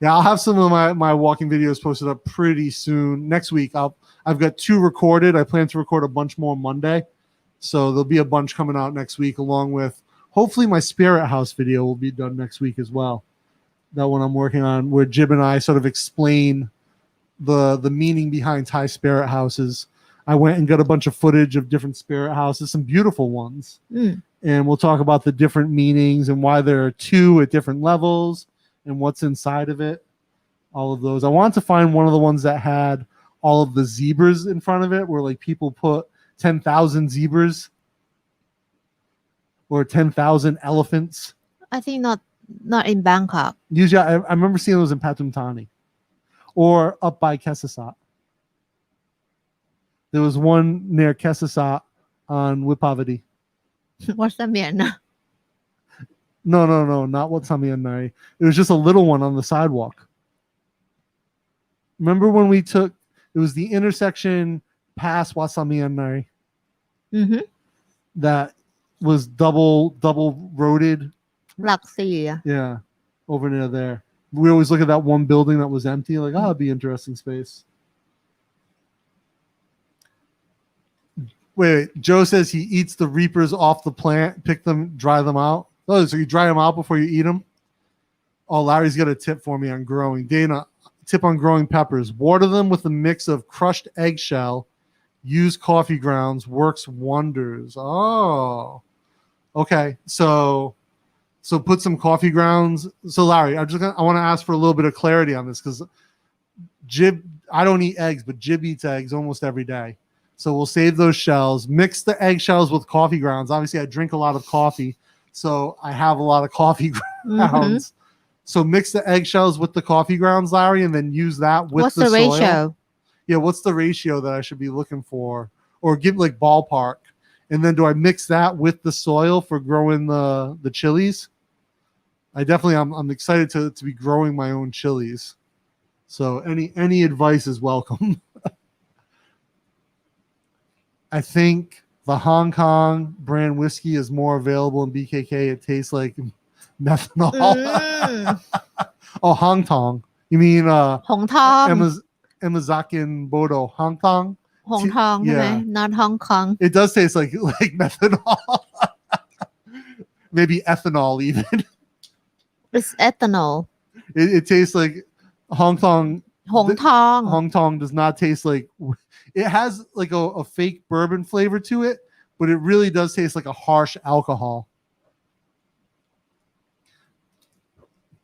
Yeah, I'll have some of my walking videos posted up pretty soon. Next week, I've got 2 recorded. I plan to record a bunch more Monday. So there'll be a bunch coming out next week, along with hopefully my Spirit House video will be done next week as well. That one I'm working on, where Jib and I sort of explain the meaning behind Thai spirit houses. I went and got a bunch of footage of different spirit houses, some beautiful ones. And we'll talk about the different meanings and why there are 2 at different levels and what's inside of it. All of those. I wanted to find one of the ones that had all of the zebras in front of it, where like people put 10,000 zebras or 10,000 elephants. I think not in Bangkok. Usually, I remember seeing those in Pathum Thani or up by Kesasat. There was one near Kesasat on Wipavadi. What's that mean? No, not Watsamianai. It was just a little one on the sidewalk. Remember when we took, it was the intersection past Wasamianai that was double roaded. Laxi. Yeah, over near there. We always look at that one building that was empty, like, oh, it'd be interesting space. Wait, Joe says he eats the reapers off the plant, pick them, dry them out. Oh, so you dry them out before you eat them? Oh, Larry's got a tip for me on growing. Dana, tip on growing peppers. Water them with a mix of crushed eggshell. Use coffee grounds. Works wonders. Oh, okay. So put some coffee grounds. So Larry, I want to ask for a little bit of clarity on this, because Jib, I don't eat eggs, but Jib eats eggs almost every day. So we'll save those shells, mix the eggshells with coffee grounds. Obviously, I drink a lot of coffee, so I have a lot of coffee grounds. So mix the eggshells with the coffee grounds, Larry, and then use that with what's the soil. ratio? Yeah, what's the ratio that I should be looking for? Or give like ballpark. And then do I mix that with the soil for growing the chilies? I'm excited to be growing my own chilies. So any advice is welcome. I think the Hong Kong brand whiskey is more available in BKK. It tastes like methanol. Oh, Hong Tong. You mean Hong Tong. Amazakin Bodo Hong Tong? Hong Kong, yeah. Not Hong Kong. It does taste like methanol. Maybe ethanol even. It's ethanol. It tastes like Hong Tong. Hong Tong. Hong Tong does not taste like. It has like a fake bourbon flavor to it, but it really does taste like a harsh alcohol.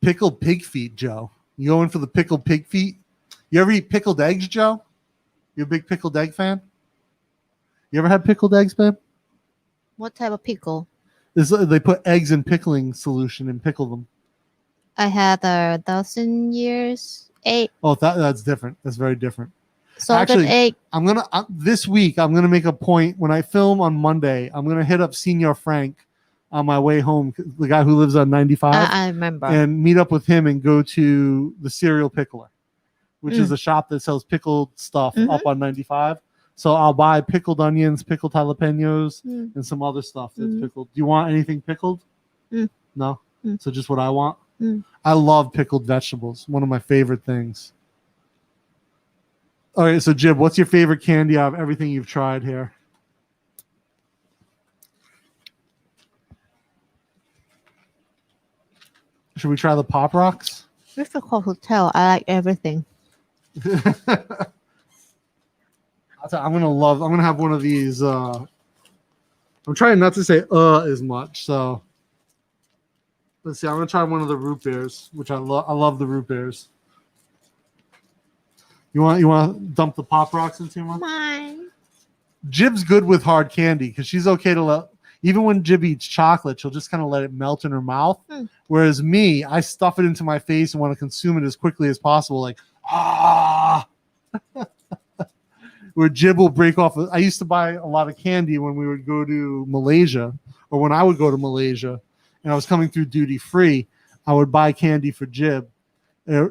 Pickled pig feet, Joe. You going for the pickled pig feet? You ever eat pickled eggs, Joe? You a big pickled egg fan? You ever had pickled eggs, man? What type of pickle? They put eggs in pickling solution and pickle them. I had 1,000 years egg. Oh, that's different. That's very different. Salted egg. This week I'm gonna make a point when I film on Monday. I'm gonna hit up Senior Frank on my way home, the guy who lives on 95. I remember. And meet up with him and go to the Cereal Pickler, which is a shop that sells pickled stuff up on 95. So I'll buy pickled onions, pickled jalapenos, and some other stuff that's pickled. Do you want anything pickled? No. So just what I want. I love pickled vegetables. One of my favorite things. All right, so Jib, what's your favorite candy out of everything you've tried here? Should we try the Pop Rocks? Difficult to tell. I like everything. I'm gonna have one of these. I'm trying not to say as much. So let's see. I'm gonna try one of the root beers, which I love. I love the root beers. You want to dump the Pop Rocks into one? Mine. Jib's good with hard candy because she's okay to let. Even when Jib eats chocolate, she'll just kind of let it melt in her mouth. Whereas me, I stuff it into my face and want to consume it as quickly as possible. Like, where Jib will break off. I used to buy a lot of candy when we would go to Malaysia, or when I would go to Malaysia, and I was coming through duty free. I would buy candy for Jib,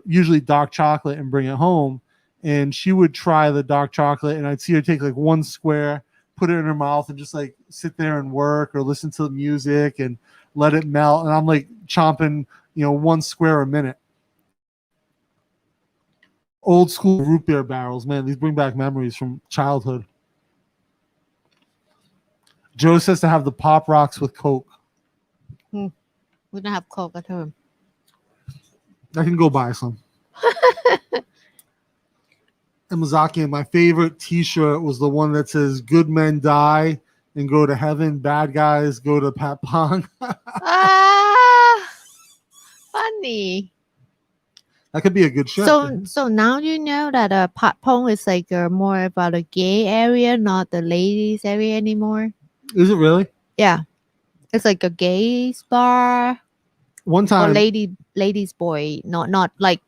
usually dark chocolate, and bring it home. And she would try the dark chocolate, and I'd see her take like one square, put it in her mouth, and just like sit there and work or listen to the music and let it melt. And I'm like chomping, one square a minute. Old school root beer barrels, man. These bring back memories from childhood. Joe says to have the Pop Rocks with Coke. We don't have Coke at home. I can go buy some. And Mazaki, my favorite T-shirt was the one that says "Good men die and go to heaven. Bad guys go to Pat Pong." Funny. That could be a good shirt. So now you know that Pat Pong is like more about a gay area, not the ladies area anymore. Is it really? Yeah, it's like a gay bar. One time, or ladies boy, not like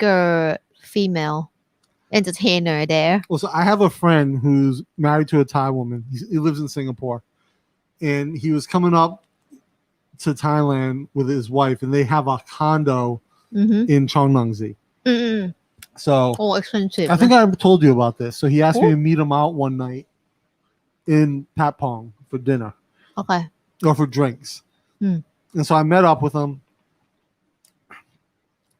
a female entertainer there. Well, so I have a friend who's married to a Thai woman. He lives in Singapore, and he was coming up to Thailand with his wife, and they have a condo in Chongnangzi. So expensive. I think I told you about this. So he asked me to meet him out one night in Pat Pong for dinner. Okay. Or for drinks. And so I met up with him,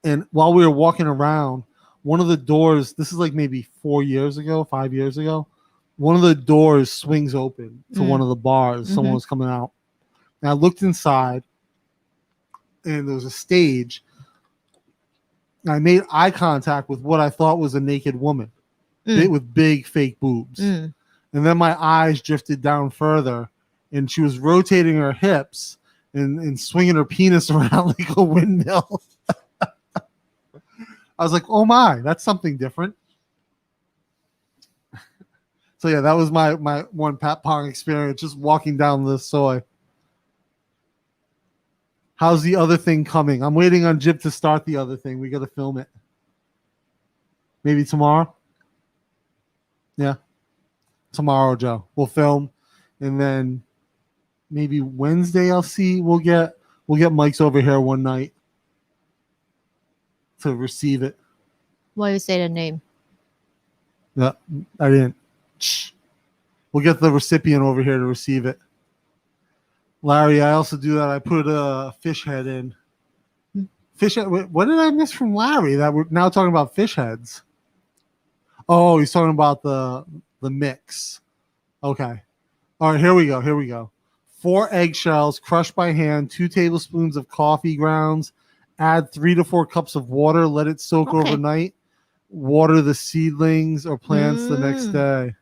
and while we were walking around, one of the doors, this is like maybe 5 years ago, one of the doors swings open to one of the bars. Someone was coming out. And I looked inside, and there was a stage. And I made eye contact with what I thought was a naked woman with big fake boobs. And then my eyes drifted down further, and she was rotating her hips and swinging her penis around like a windmill. I was like, oh my, that's something different. So yeah, that was my one Pat Pong experience, just walking down the soy. How's the other thing coming? I'm waiting on Jib to start the other thing. We got to film it. Maybe tomorrow? Yeah. Tomorrow, Joe. We'll film, and then maybe Wednesday I'll see. We'll get Mike's over here one night to receive it. Why you say the name? Yeah, I didn't. Shh. We'll get the recipient over here to receive it. Larry, I also do that. I put a fish head in. Fish head. What did I miss from Larry? That we're now talking about fish heads. Oh, he's talking about the mix. Okay. All right, here we go. 4 eggshells crushed by hand, 2 tablespoons of coffee grounds, add 3 to 4 cups of water, let it soak overnight, water the seedlings or plants the next day.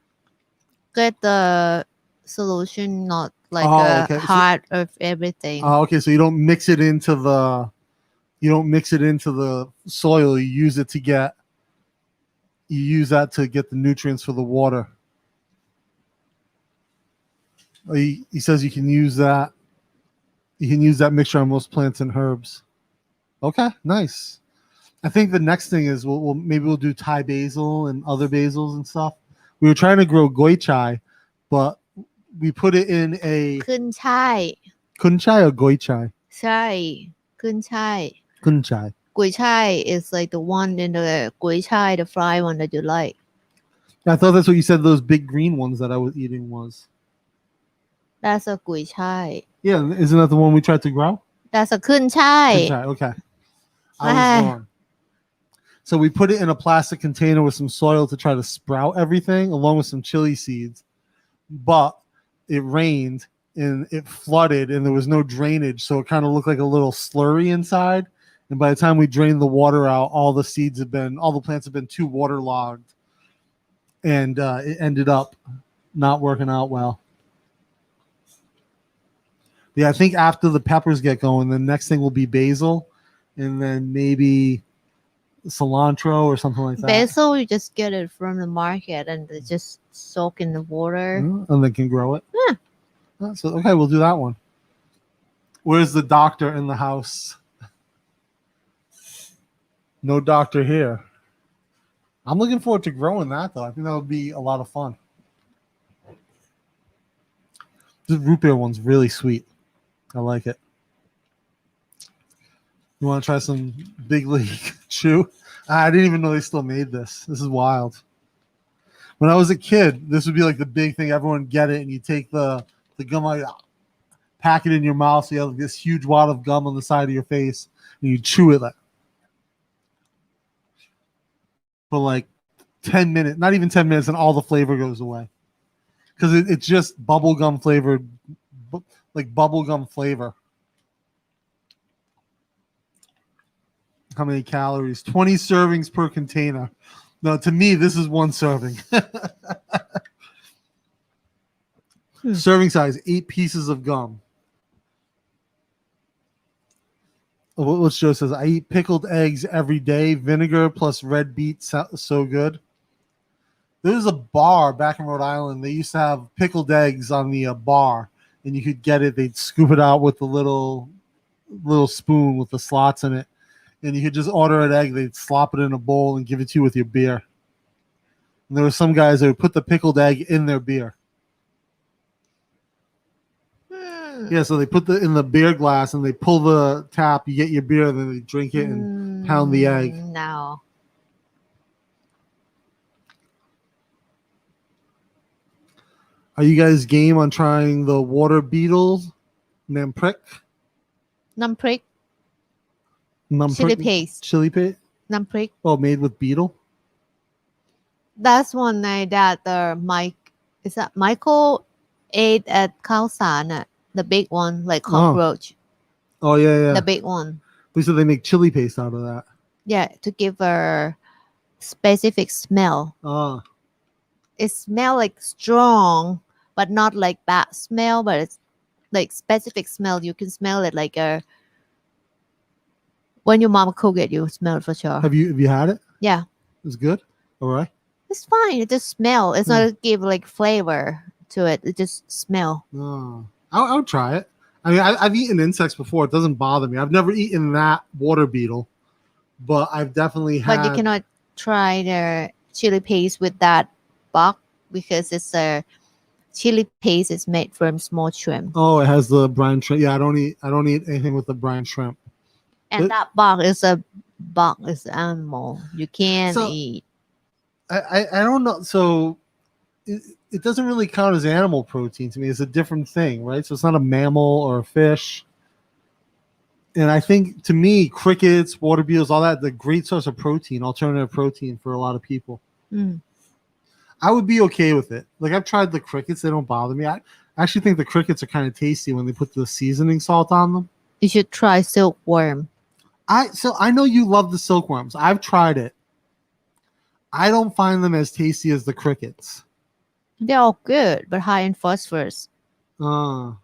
Get the solution, not like heart of everything. Oh, okay. So you don't mix it into the soil. You use that to get the nutrients for the water. He says you can use that. You can use that mixture on most plants and herbs. Okay, nice. I think the next thing is we'll do Thai basil and other basils and stuff. We were trying to grow goi chai, but we put it in a Kun chai. Kun chai or goi chai? Chai. Kun chai. Kun chai. Gui chai is like the one in the gui chai, the fried one that you like. I thought that's what you said. Those big green ones that I was eating was. That's a gui chai. Yeah, isn't that the one we tried to grow? That's a kun chai. Kun chai. Okay. I was wrong. So we put it in a plastic container with some soil to try to sprout everything, along with some chili seeds. But it rained and it flooded, and there was no drainage, so it kind of looked like a little slurry inside. And by the time we drained the water out, all the plants have been too waterlogged, and it ended up not working out well. Yeah, I think after the peppers get going, the next thing will be basil, and then maybe cilantro or something like that. Basil, you just get it from the market and they just soak in the water. And they can grow it. Yeah. So okay, we'll do that one. Where's the doctor in the house? No doctor here. I'm looking forward to growing that though. I think that would be a lot of fun. This root beer one's really sweet. I like it. You want to try some Big League Chew? I didn't even know they still made this. This is wild. When I was a kid, this would be like the big thing. Everyone get it, and you take the gum out, pack it in your mouth, so you have this huge wad of gum on the side of your face, and you chew it for like 10 minutes, not even 10 minutes, and all the flavor goes away. Because it's just bubblegum flavored, like bubblegum flavor. How many calories? 20 servings per container. No, to me, this is one serving. Serving size, 8 pieces of gum. What Joe says, I eat pickled eggs every day. Vinegar plus red beet, so good. There was a bar back in Rhode Island. They used to have pickled eggs on the bar, and you could get it. They'd scoop it out with the little spoon with the slots in it. And you could just order an egg. They'd slop it in a bowl and give it to you with your beer. And there were some guys that would put the pickled egg in their beer. Yeah, so they put in the beer glass and they pull the tap. You get your beer, and then they drink it and pound the egg. No. Are you guys game on trying the water beetle, Namprick? Chili paste. Chili paste? Namprick. Oh, made with beetle? That's one night that Michael ate at Khao San, the big one, like cockroach. Oh, yeah. The big one. So they make chili paste out of that. Yeah, to give a specific smell. Oh. It smells like strong, but not like bad smell, but it's like specific smell. You can smell it like when your mom cook it, you smell it for sure. Have you had it? Yeah. It's good? All right. It's fine. It just smell. It's not give like flavor to it. It just smell. Oh. I would try it. I mean, I've eaten insects before. It doesn't bother me. I've never eaten that water beetle, but I've definitely had. But you cannot try the chili paste with that bug because it's a chili paste is made from small shrimp. Oh, it has the brine shrimp. Yeah, I don't eat anything with the brine shrimp. And that bug is an animal. You can't eat. I don't know. So it doesn't really count as animal protein to me. It's a different thing, right? So it's not a mammal or a fish. And I think, to me, crickets, water beetles, all that, the great source of protein, alternative protein for a lot of people. I would be okay with it. Like, I've tried the crickets. They don't bother me. I actually think the crickets are kind of tasty when they put the seasoning salt on them. You should try silkworm. I know you love the silkworms. I've tried it. I don't find them as tasty as the crickets. They're all good, but high in phosphorus. But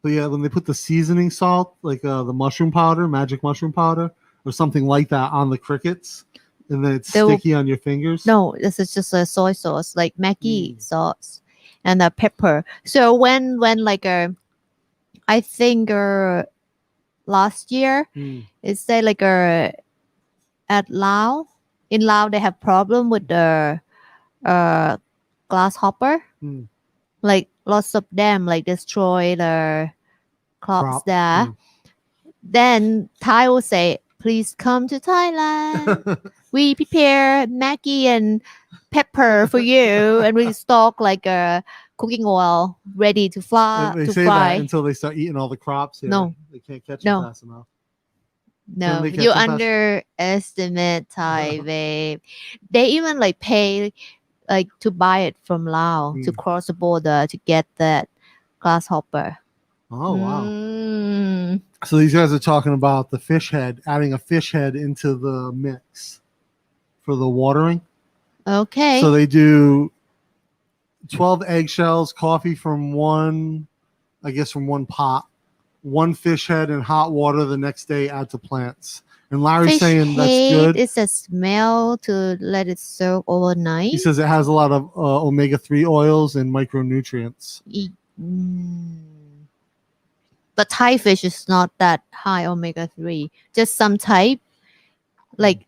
yeah, when they put the seasoning salt, like the mushroom powder, magic mushroom powder, or something like that on the crickets, and then it's sticky on your fingers. No, this is just a soy sauce, like Maggi sauce, and a pepper. So when like I think last year, it said like at Laos. In Laos, they have problem with the grasshopper. Like lots of them like destroy the crops there. Then Thai will say, please come to Thailand. We prepare Maggi and pepper for you, and we stock like a cooking oil ready to fry. They say fry. that until they start eating all the crops here. No. They can't catch them fast enough. No, they you catch 'em fast? underestimate Thai, babe. They even like pay like to buy it from Laos to Mm. cross the border to get that grasshopper. Oh wow. Mm, So these guys are talking about the fish head, adding a fish head into the mix for the watering. okay. So they do 12 eggshells, coffee from one, I guess from one pot, one fish head in hot water the next day, add to plants. And Larry's Fish saying that's head good. is a smell to let it soak overnight. He says it has a lot of omega-3 oils and micronutrients. Mm. But Thai fish is not that high omega-3. Just some type, like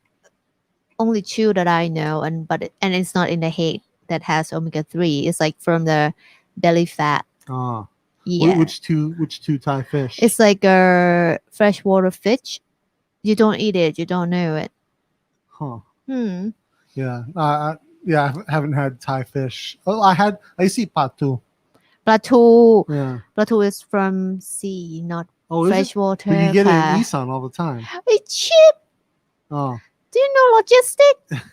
only two that I know, and it's not in the head that has omega-3. It's like from the belly fat. Ah, Yeah, which two Thai fish? it's like a freshwater fish. You don't eat it, you don't know it. Huh. Hmm. Yeah. Yeah, I haven't had Thai fish. Oh, I see patu. Plateau. Yeah. Plateau is from sea, not Oh, is it? freshwater. But you get it in pa. Isan all the time. It's cheap. Oh, Do you know logistics?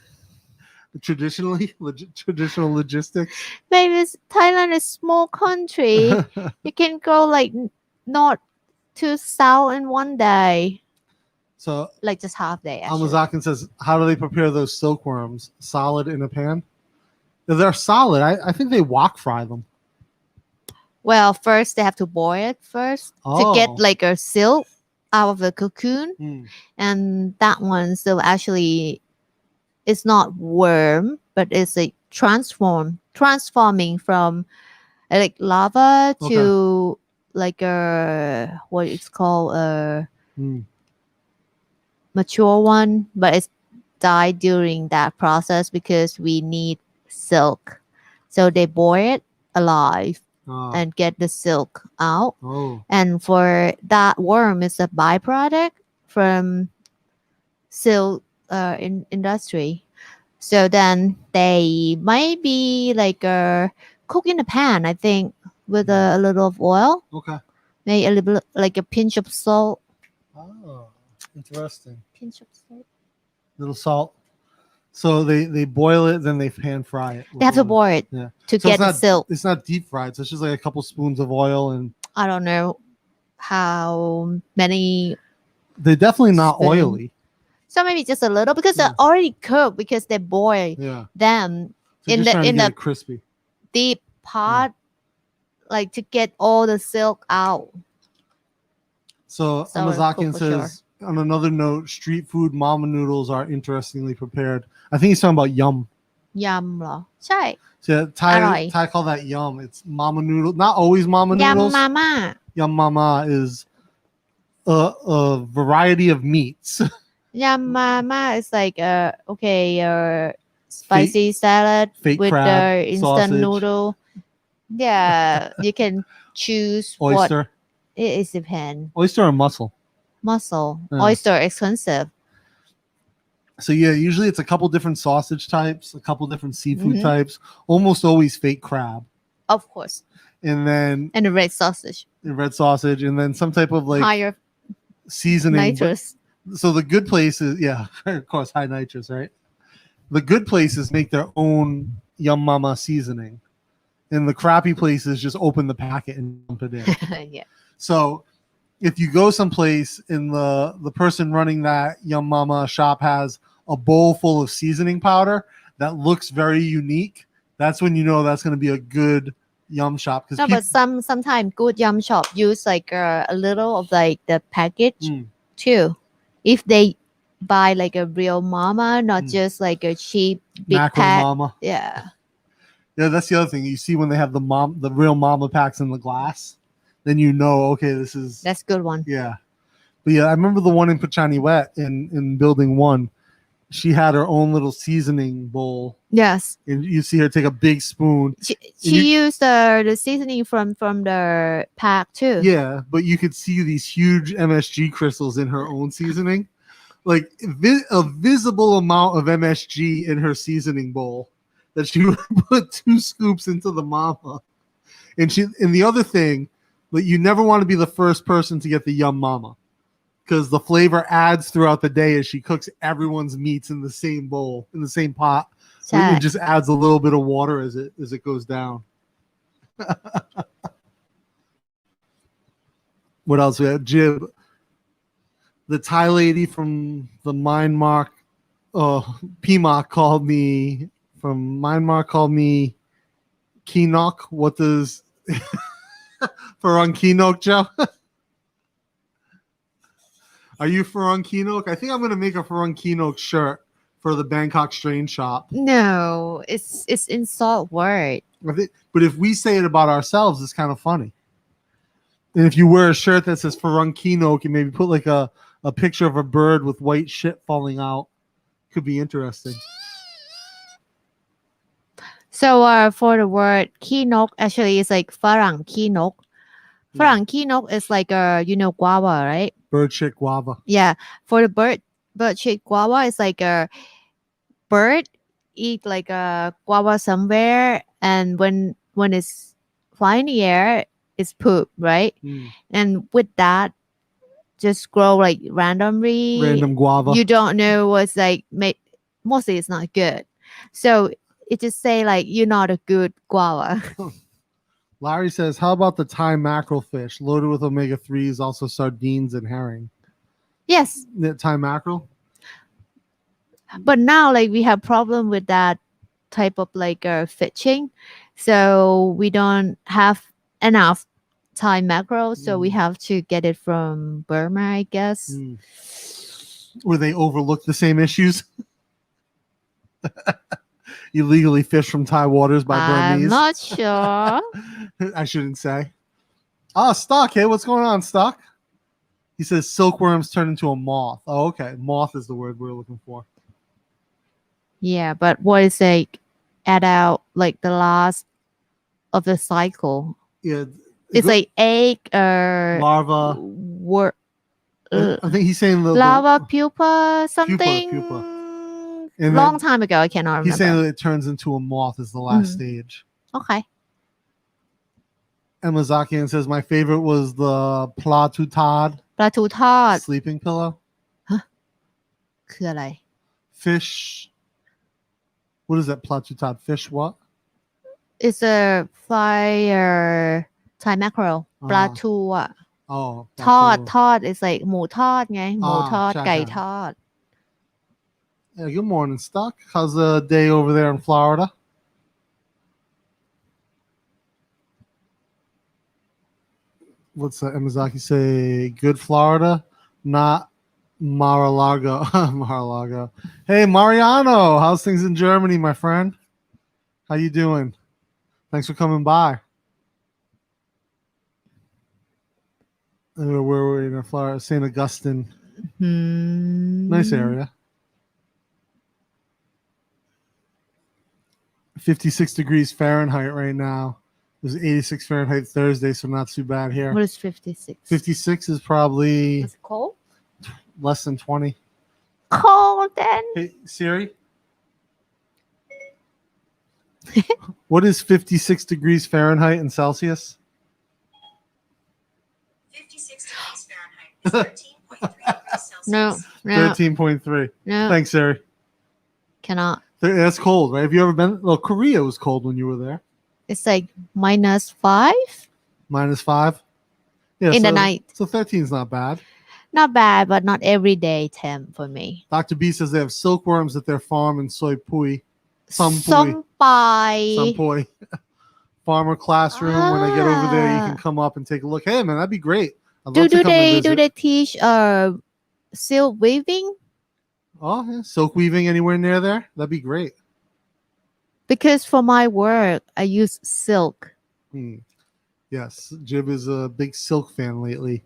traditional logistics. Maybe Thailand is small country. You can go like north to south in one day, So like just half day. Actually. Amazakin says, how do they prepare those silkworms? Solid in a pan? They're solid. I think they wok fry them. Well, first they have to boil it first to get Oh. like a silk out of the cocoon, Mm. and that one still actually it's not worm, but it's like transforming from like lava to like a what it's called a Mm. mature one, but it's died during that process because we need silk. So they boil it alive Ah. and get the silk out. Oh. And for that worm is a byproduct from silk industry. So then they might be like cook in a pan, I think, with a little of oil, Okay. maybe a little like a pinch of salt. Oh, interesting. Pinch of salt. Little salt. So they boil it, then they pan fry it. They have to boil it Yeah. to So get the silk. it's not deep fried. So it's just like a couple spoons of oil, and I don't know how many. they're definitely not Spoon. oily. So maybe just a little because Yeah. they're already cooked because they boil Yeah. them So in just trying to the get it crispy. deep pot, like to get all the silk out. So So Amazakin for says, on another note, street food mama noodles are interestingly prepared. I think he's talking about yum. ยำเหรอ ใช่ So yeah, Alright. Thai call that yum. It's mama noodle. Not always mama ยำ noodles. มาม่า Yum mama is a variety of meats. ยำมาม่า is like spicy salad fake with crab, the instant sausage. noodle. Yeah, you can choose what Oyster. it is depend. Oyster or mussel. Mussel. Yeah. Oyster expensive. So yeah, usually it's a couple different sausage types, a couple different seafood Mhm. types, almost always fake crab. Of course. And then And the red sausage. the red sausage, and then some type of like Higher seasoning. nitrous. So the good places, yeah, of course, high nitrous, right? The good places make their own yum mama seasoning, and the crappy places just open the packet and dump it in. Yeah. So if you go someplace and the person running that yum mama shop has a bowl full of seasoning powder that looks very unique, that's when you know that's going to be a good yum shop. Because No, but sometimes good yum shop use like a little of like the package too. If they buy like a real mama, not just like a cheap big macro pack. mama. Yeah. Yeah, that's the other thing. You see when they have the real mama packs in the glass, then you know, okay, this is That's a good one. yeah. But yeah, I remember the one in Pachani Wet in building 1. She had her own little seasoning bowl, Yes. and you see her take a big spoon. She used the seasoning from the pack too. Yeah, but you could see these huge MSG crystals in her own seasoning, like a visible amount of MSG in her seasoning bowl that she would put 2 scoops into the mama. And the other thing, but you never want to be the first person to get the yum mama. because the flavor adds throughout the day as she cooks everyone's meats in the same bowl, in the same pot. ใช่ It just adds a little bit of water as it goes down. What else we have? Jib, the Thai lady from the Myanmar, PMOC called me from Myanmar called me Kinok. What does Farang Kinok, Joe? Are you Farang Kinok? I think I'm gonna make a Farang Kinok shirt for the Bangkok Strain Shop. No, it's insult word. But if we say it about ourselves, it's kind of funny. And if you wear a shirt that says Farang Kinok and maybe put like a picture of a bird with white shit falling out, could be interesting. So for the word kinok, actually it's like ฝรั่งขี้นก ฝรั่งขี้นก is like guava, right? Bird shit guava. Yeah, for the bird shit guava is like a bird eat like a guava somewhere, and when it's flying in the air, it's poop, right? And with that, just grow like randomly. Random guava. You don't know what's like mostly it's not good. So it just say like you're not a good guava. Larry says, how about the Thai mackerel fish loaded with omega-3s, also sardines and herring? Yes. The Thai mackerel? But now like we have problem with that type of like fishing. So we don't have enough Thai mackerel, so we have to get it from Burma, I guess. Where they overlook the same issues? Illegally fish from Thai waters by Burmese. I'm not sure. I shouldn't say. Stock. Hey, what's going on, Stock? He says silkworms turn into a moth. Oh, okay. Moth is the word we're looking for. Yeah, but what is like add out like the last of the cycle? Yeah. It's like egg or larva. I think he's saying the larva pupa something. Pupa. Long time ago, I cannot remember. He's saying that it turns into a moth is the last stage. Okay. Emma Zakian says my favorite was the platutad. ปลาทูทอด Sleeping pillow. คืออะไร Fish. What is that platutad? Fish what? It's a fire Thai mackerel ปลาทูอ่ะ ทอด is like หมูทอดไง หมูทอด ไก่ทอด Yeah, good morning, Stock. How's the day over there in Florida? What's Emazaki say? Good Florida, not Mar-a-Lago. Mar-a-Lago. Hey, Mariano. How's things in Germany, my friend? How you doing? Thanks for coming by. Where were we in Florida? St. Augustine. Nice area. 56 degrees Fahrenheit right now. It was 86 Fahrenheit Thursday, so not too bad here. What is 56? 56 is probably Is it cold? less than 20. Cold then. Hey, Siri. What is 56 degrees Fahrenheit in Celsius? 56 degrees Fahrenheit is 13.3 degrees Celsius. No. 13.3. No. Thanks, Siri. Cannot. That's cold, right? Have you ever been? Well, Korea was cold when you were there. It's like -5 -5? Yeah, in the night. So 13 is not bad. Not bad, but not everyday temp for me. Dr. B says they have silkworms at their farm in Soi Pui. Sompai. Sompoi. Farmer classroom. When I get over there, you can come up and take a look. Hey, man, that'd be great. I'd love to come and Do visit. they teach silk weaving? Oh, yeah. Silk weaving anywhere near there? That'd be great. Because for my work, I use silk. Yes, Jib is a big silk fan lately.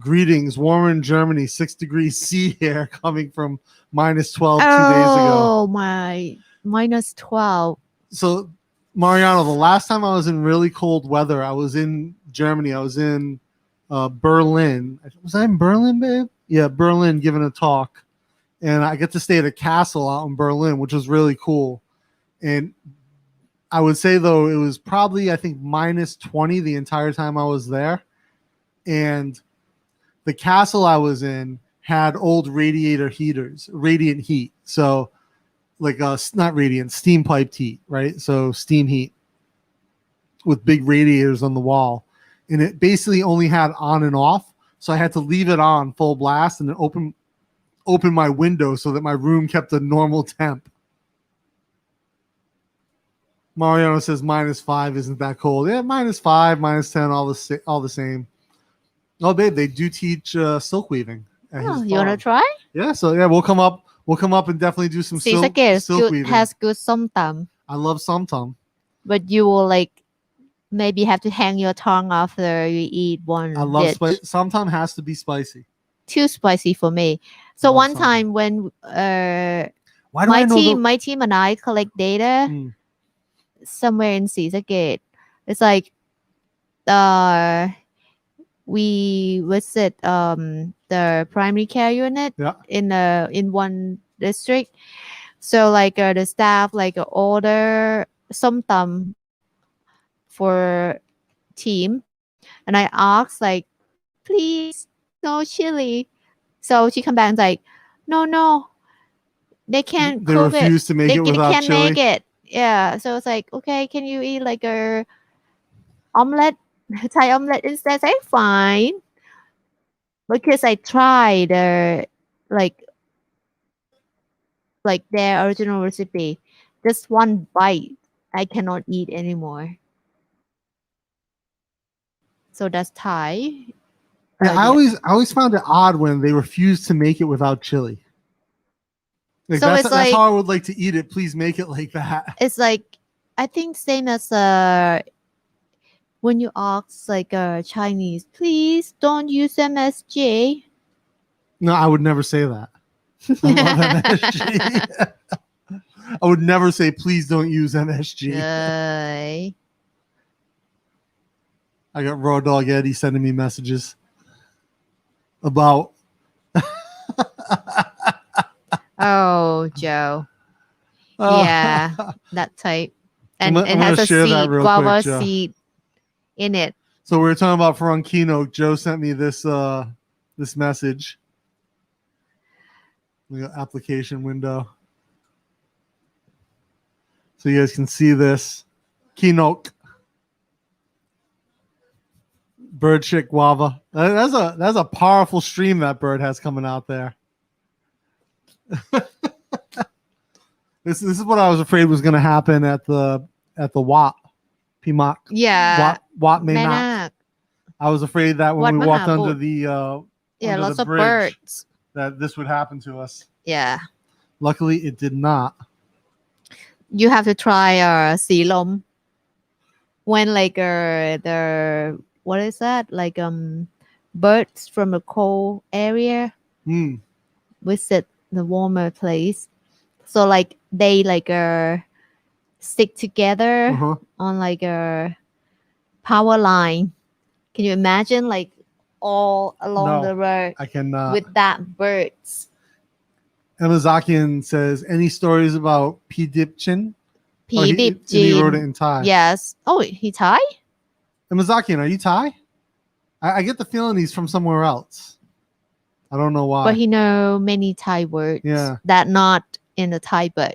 Greetings, warmer in Germany, 6 degrees C here, coming from -12 2 days ago. Oh my, -12. So, Mariano, the last time I was in really cold weather, I was in Germany. I was in Berlin. Was I in Berlin, babe? Yeah, Berlin, giving a talk. And I get to stay at a castle out in Berlin, which was really cool. And I would say, though, it was probably, I think, -20 the entire time I was there. And the castle I was in had old radiator heaters, radiant heat. So like not radiant, steam piped heat, right? So steam heat with big radiators on the wall. And it basically only had on and off. So I had to leave it on full blast and then open my window so that my room kept a normal temp. Mariano says -5 isn't that cold. Yeah, -5, -10, all the same. Oh, babe, they do teach silk weaving. At his You wanna farm. try? Yeah, so yeah, we'll come up and definitely do some silk weaving. Has good somtam, I love somtam. but you will like maybe have to hang your tongue after you eat one I love dish. spice. Somtam has to be spicy. Too spicy for me. So love one somtam. time when Why do I know my team and I collect data Mm. somewhere in Sisagate, it's like we visit the primary care unit Yeah. in one district. So like the staff like order somtam for team, and I asked like, please no chili. So she come back and like, no, they can't They cook refuse to make They it without can't chili. make it. Yeah. So it's like, okay, can you eat like a omelette, Thai omelette instead? I say fine, because I tried like their original recipe, just one bite, I cannot eat anymore. So that's Thai. Yeah, I always found it odd when they refused to make it without chili. Like, So that's it's like- how I would like to eat it. Please make it like that. It's like, I think same as when you ask like Chinese, please don't use MSG. No, I would never say that. I love MSG. I would never say, please don't use MSG. I got Raw Dog Eddie sending me messages about. Oh, Joe. Oh. Yeah, that type. And I'm it gonna has a share that seed, real guava quick, Joe. seed in it. So we were talking about Franquino. Joe sent me this this message. We got application window. So you guys can see this. Keynote. Bird shit guava. That's a powerful stream that bird has coming out there. This is what I was afraid was going to happen at the Wat Pimak. Yeah. Wat Maynak. Manak. I was afraid that when Wat we walked Mahabut. under the Yeah, under lots the of bridge, birds. that this would happen to us. Yeah. Luckily, it did not. You have to try silom. When like the what is that? Like birds from a cold area visit the warmer place. So like they like stick together on like a power line. Can you imagine like all along No, the road I cannot. with that birds? Emazakian says, any stories about P. Dipchin? Oh, he wrote it in Thai. Yes. Oh, he Thai? Emazakian, are you Thai? I get the feeling he's from somewhere else. I don't know why. But he know many Thai words that not in the Thai book.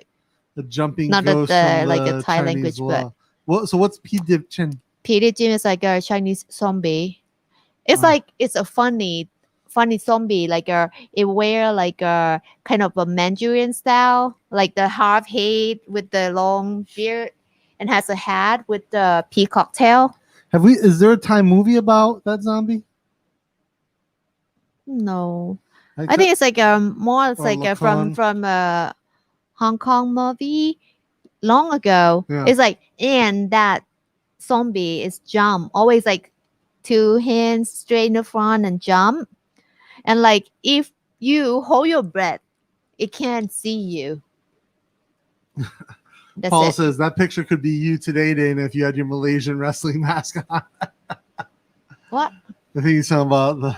The jumping Not ghost from like the a Thai Chinese language law. book. Well, so what's P. Dipchin? Peter Jim is like a Chinese zombie. It's like it's a funny zombie. Like it wear like a kind of a Manchurian style, like the half head with the long beard, and has a hat with the peacock tail. Is there a Thai movie about that zombie? No, I think it's like more. It's like from Hong Kong movie long ago. Yeah. It's like, and that zombie is jump, always like 2 hands straight in the front and jump, and like if you hold your breath, it can't see you. Paul says that picture could be you today, Dana, if you had your Malaysian wrestling mask on. What? I think he's talking about the.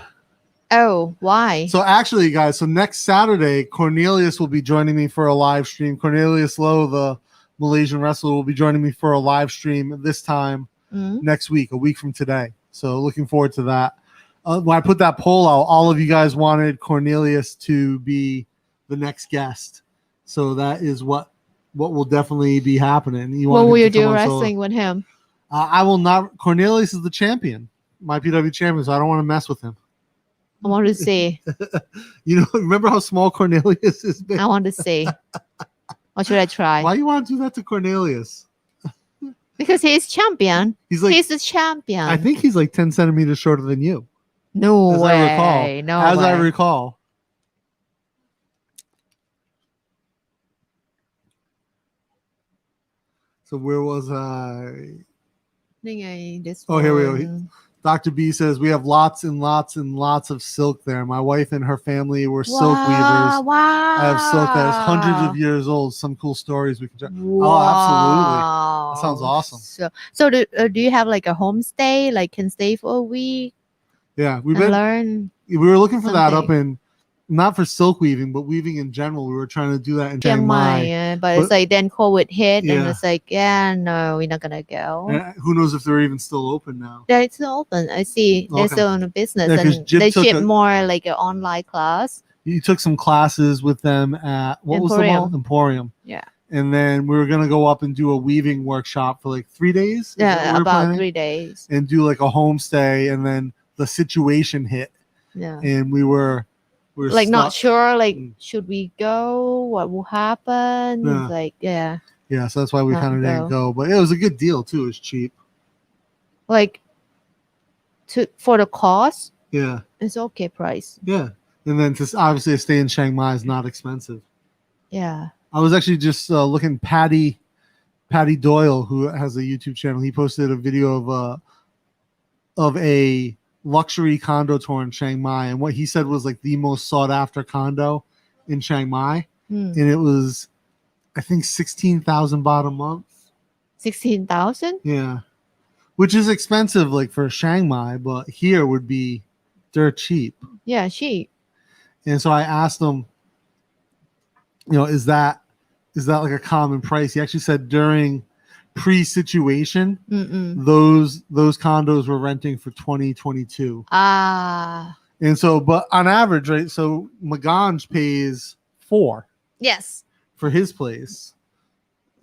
Oh, why? So actually, guys, so next Saturday, Cornelius will be joining me for a live stream. Cornelius Lowe, the Malaysian wrestler, will be joining me for a live stream this time next week, a week from today. So looking forward to that. when I put that poll out, all of you guys wanted Cornelius to be the next guest. So that is what will definitely be happening. What him will to you come do on wrestling solo. with him? I will not. Cornelius is the champion, my PW champion, so I don't want to mess with him. I want to see. Remember how small Cornelius is? Big? I want to see. Or should I try? Why you want to do that to Cornelius? Because he's champion. He's like, He's the champion. I think he's like 10 centimeters shorter than you. No as way. I recall. No as way. I recall. So where was I? This Oh, here we go. one. Dr. B says we have lots and lots and lots of silk there. My wife and her family were silk weavers. Wow. I have silk that is hundreds of years old. Some cool stories we can check. Wow. Oh, absolutely. That sounds awesome. So do you have like a homestay? Like can stay for a week Yeah, and learn we were looking for that something. up in, not for silk weaving, but weaving in general. We were trying to do that in Chiang Chiang Mai, Mai. but it's like then COVID hit, and Yeah. it's like, yeah, no, we're not gonna go. And who knows if they're even still open now? They're still open. I see. They're Okay. still in the business, Yeah, 'cause and Jib they took ship a- more like an online class. You took some classes with them at, what was the mall? Emporium. Yeah. And then we were going to go up and do a weaving workshop for like 3 days. Is that what Yeah, we're about planning? 3 days. And do like a homestay. And then the situation hit. Yeah. And we were Like not stuck. sure, like Mm. should we go? What will happen? Yeah. It's like, yeah. Yeah, so that's why we Not kind of didn't go. go. But it was a good deal too. It was cheap. Like for the cost, Yeah. it's okay price. Yeah. And then obviously a stay in Chiang Mai is not expensive. Yeah. I was actually just looking, Patty Doyle, who has a YouTube channel. He posted a video of a luxury condo tour in Chiang Mai, and what he said was like the most sought after condo in Chiang Mai, Hmm. and it was, I think, 16,000 baht a month. 16,000? Yeah, which is expensive, like for Chiang Mai, but here would be dirt cheap. Yeah, cheap. And so I asked him, is that like a common price? He actually said during pre-situation, Mm-mm. those condos were renting for 2022. Ah. And so, but on average, right? So Maganj pays 4 Yes. for his place.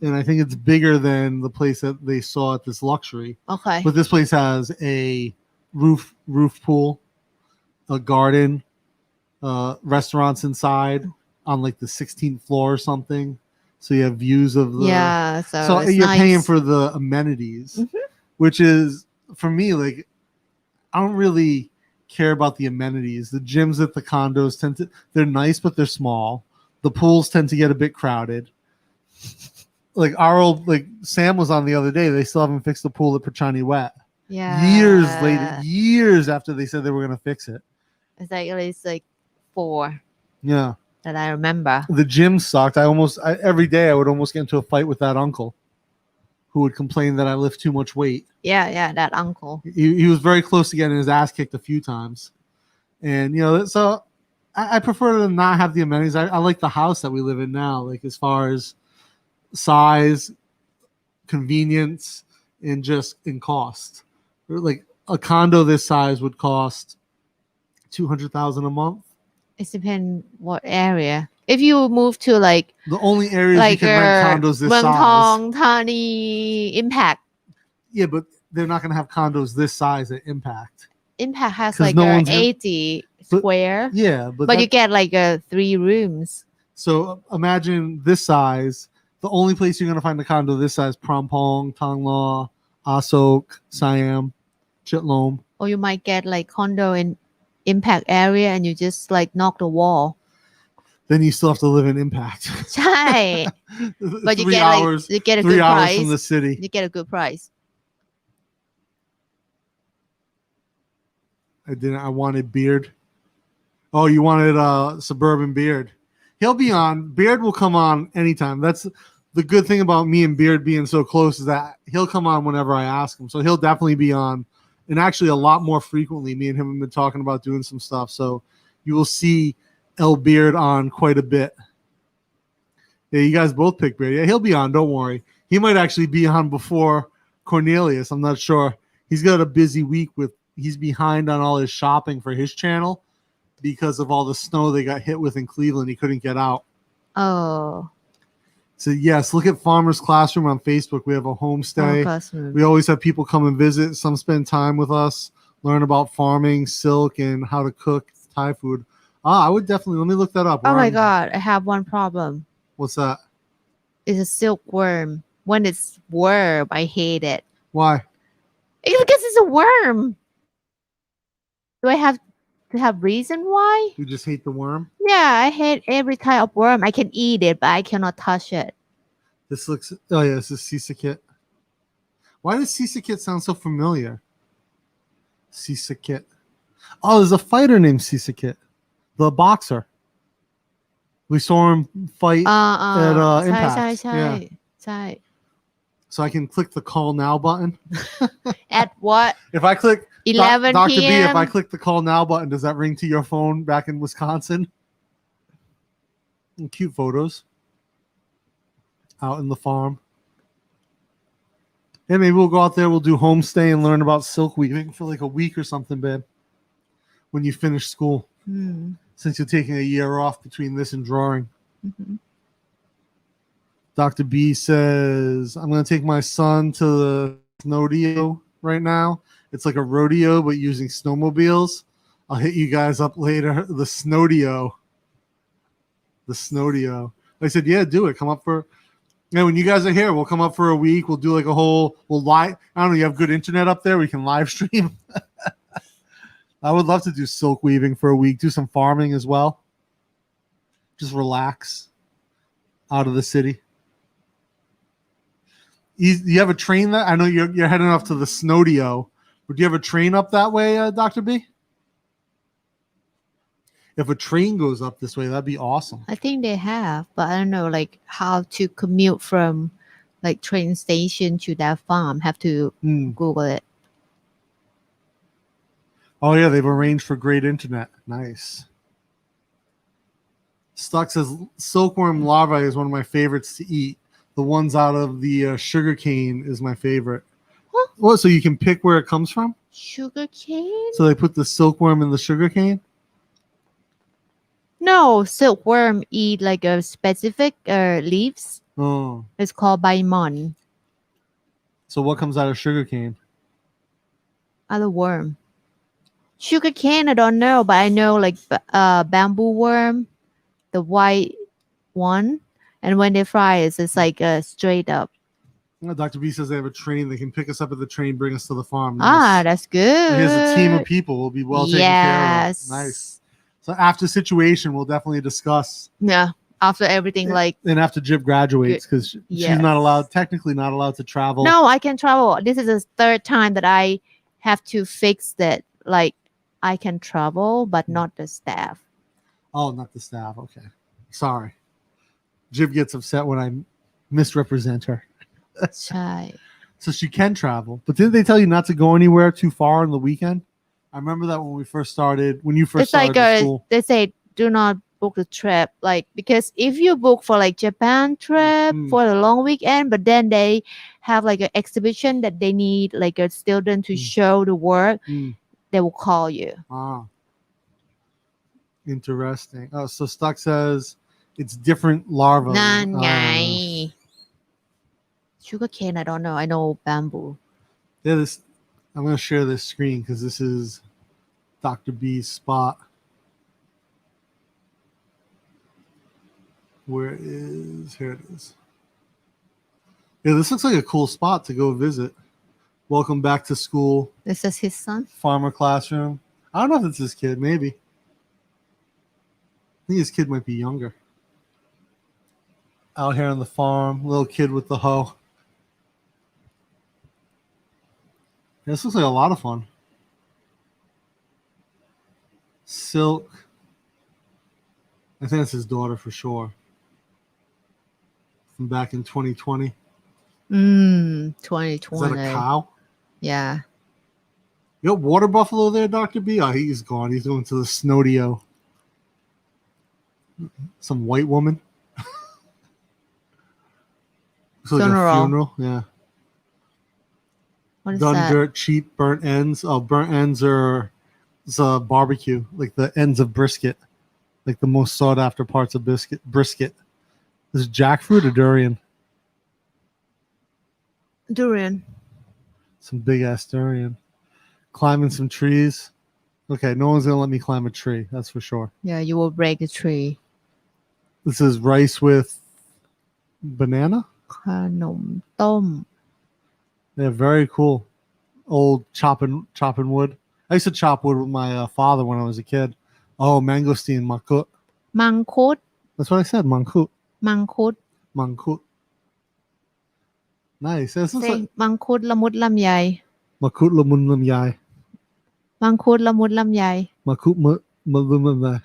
And I think it's bigger than the place that they saw at this luxury. Okay. But this place has a roof pool, a garden, restaurants inside on like the 16th floor or something. So you have views of the Yeah. So it's you're nice. paying for the amenities, Mhm. which is, for me, like, I don't really care about the amenities. The gyms at the condos they're nice, but they're small. The pools tend to get a bit crowded. Like Sam was on the other day, they still haven't fixed the pool at Pachani Wet. Yeah. Years later, years after they said they were going to fix it. It's like at least like 4 Yeah. that I remember. The gym sucked. Every day I would almost get into a fight with that uncle who would complain that I lift too much weight. Yeah, that uncle. He was very close to getting his ass kicked a few times. And, so I prefer to not have the amenities. I like the house that we live in now, like as far as size, convenience, and just in cost. Like a condo this size would cost 200,000 a month. It depends what area. If you move to like The only areas you can rent condos this Muang size. Thong, Thani, Impact. Yeah, but they're not going to have condos this size at Impact. Impact has 'Cause like no one's 80 But- square, Yeah, but you get like 3 rooms. So imagine this size. The only place you're going to find a condo this size: Prampong, Tonglaw, Asok, Siam, Chitlom. Or you might get like condo in Impact area and you just like knock the wall. Then you still have to live in Impact. ใช่ But you 3 get hours, like you get a 3 good hours price. from the city. You get a good price. I wanted Beard. Oh, you wanted Suburban Beard. He'll be on. Beard will come on anytime. That's the good thing about me and Beard being so close, is that he'll come on whenever I ask him. So he'll definitely be on, and actually a lot more frequently. Me and him have been talking about doing some stuff. So you will see El Beard on quite a bit. Yeah, you guys both pick Beard. Yeah, he'll be on. Don't worry. He might actually be on before Cornelius. I'm not sure. He's got a busy week with he's behind on all his shopping for his channel because of all the snow they got hit with in Cleveland. He couldn't get out. Oh, So yes, look at Farmer's Classroom on Facebook. We have a homestay. classroom. We always have people come and visit. Some spend time with us, learn about farming, silk, and how to cook Thai food. I would definitely, let me look that up. Oh We're my on- god, I have one problem. What's that? It's a silkworm. When it's worm, I hate it. Why? It's because it's a worm. Do I have to have reason why? You just hate the worm? Yeah, I hate every type of worm. I can eat it, but I cannot touch it. This looks, oh yeah, this is Sisakit. Why does Sisakit sound so familiar? Sisakit. Oh, there's a fighter named Sisakit, the boxer. We saw him fight at ใช่ Impact. ใช่ Yeah. ใช่ So I can click the call now button. At what? If I click 11 Dr. B, p.m. if I click the call now button, does that ring to your phone back in Wisconsin? And cute photos out in the farm. Yeah, maybe we'll go out there. We'll do homestay and learn about silk weaving for like a week or something, babe. When you finish school, since you're taking a year off between this and drawing. Mhm. Dr. B says, I'm going to take my son to the snowdeo right now. It's like a rodeo, but using snowmobiles. I'll hit you guys up later. The snowdeo. The snowdeo. I said, yeah, do it. Come up for, when you guys are here, we'll come up for a week. We'll do like a whole, we'll live. I don't know, you have good internet up there? We can live stream. I would love to do silk weaving for a week, do some farming as well. Just relax out of the city. You have a train that I know you're heading off to the snowdeo, but do you have a train up that way, Dr. B? If a train goes up this way, that'd be awesome. I think they have, but I don't know like how to commute from like train station to that farm. Have to Google it. Oh yeah, they've arranged for great internet. Nice. Stuck says silkworm larvae is one of my favorites to eat. The ones out of the sugar cane is my favorite. Huh? What? So you can pick where it comes from? Sugar cane? So they put the silkworm in the sugar cane? No, silkworm eat like a specific leaves. Oh. It's called baimon. So what comes out of sugar cane? Other worm. Sugar cane, I don't know, but I know like bamboo worm, the white one, and when they fry it, it's like straight up. Dr. B says they have a train. They can pick us up at the train, bring us to the farm. That's good. Here's a team of people. We'll be well taken care of. Yes. Nice. So after situation, we'll definitely discuss. Yeah. After everything, like and after Jib graduates, because she's Yes. not allowed, technically not allowed to travel. no, I can travel. This is the third time that I have to fix that. Like I can travel, but not the staff. Oh, not the staff. Okay. Sorry. Jib gets upset when I misrepresent her. ใช่ So she can travel. But didn't they tell you not to go anywhere too far on the weekend? I remember that when we first started, when you first It's like started school. they say do not book the trip, like because if you book for like Japan trip for a long weekend, but then they have like an exhibition that they need like a student to show the work, they will call you. Ah. Interesting. Oh, so Stuck says it's different larvae. นั่นไง Sugar cane, I don't know. I know bamboo. Yeah, this. I'm going to share this screen because this is Dr. B's spot. Where is, here it is. Yeah, this looks like a cool spot to go visit. Welcome back to school. This is his son. Farmer classroom. I don't know if it's his kid, maybe. I think his kid might be younger. Out here on the farm, little kid with the hoe. Yeah, this looks like a lot of fun. Silk. I think that's his daughter for sure. From back in 2020. 2020. Is that a cow? Yeah. You got water buffalo there, Dr. B? Oh, he's gone. He's going to the snowdeo. Some white woman. Looks like a Funeral. funeral. Yeah. What is Done that? dirt cheap burnt ends. Oh, burnt ends are it's a barbecue, like the ends of brisket, like the most sought after parts of brisket. This is jackfruit or durian? Durian. Some big ass durian. Climbing some trees. Okay, no one's gonna let me climb a tree, that's for sure. Yeah, you will break the tree. This is rice with banana. ขนมต้ม Yeah, very cool. Old chopping wood. I used to chop wood with my father when I was a kid. Oh, mangosteen, mangkut. มังคุด That's what I said, mangkut. มังคุด Mangkut. Nice. This looks say like มังคุดละมุดลำไย makut lamun lam yai. มังคุดละมุดลำไย Makut malum lam yai.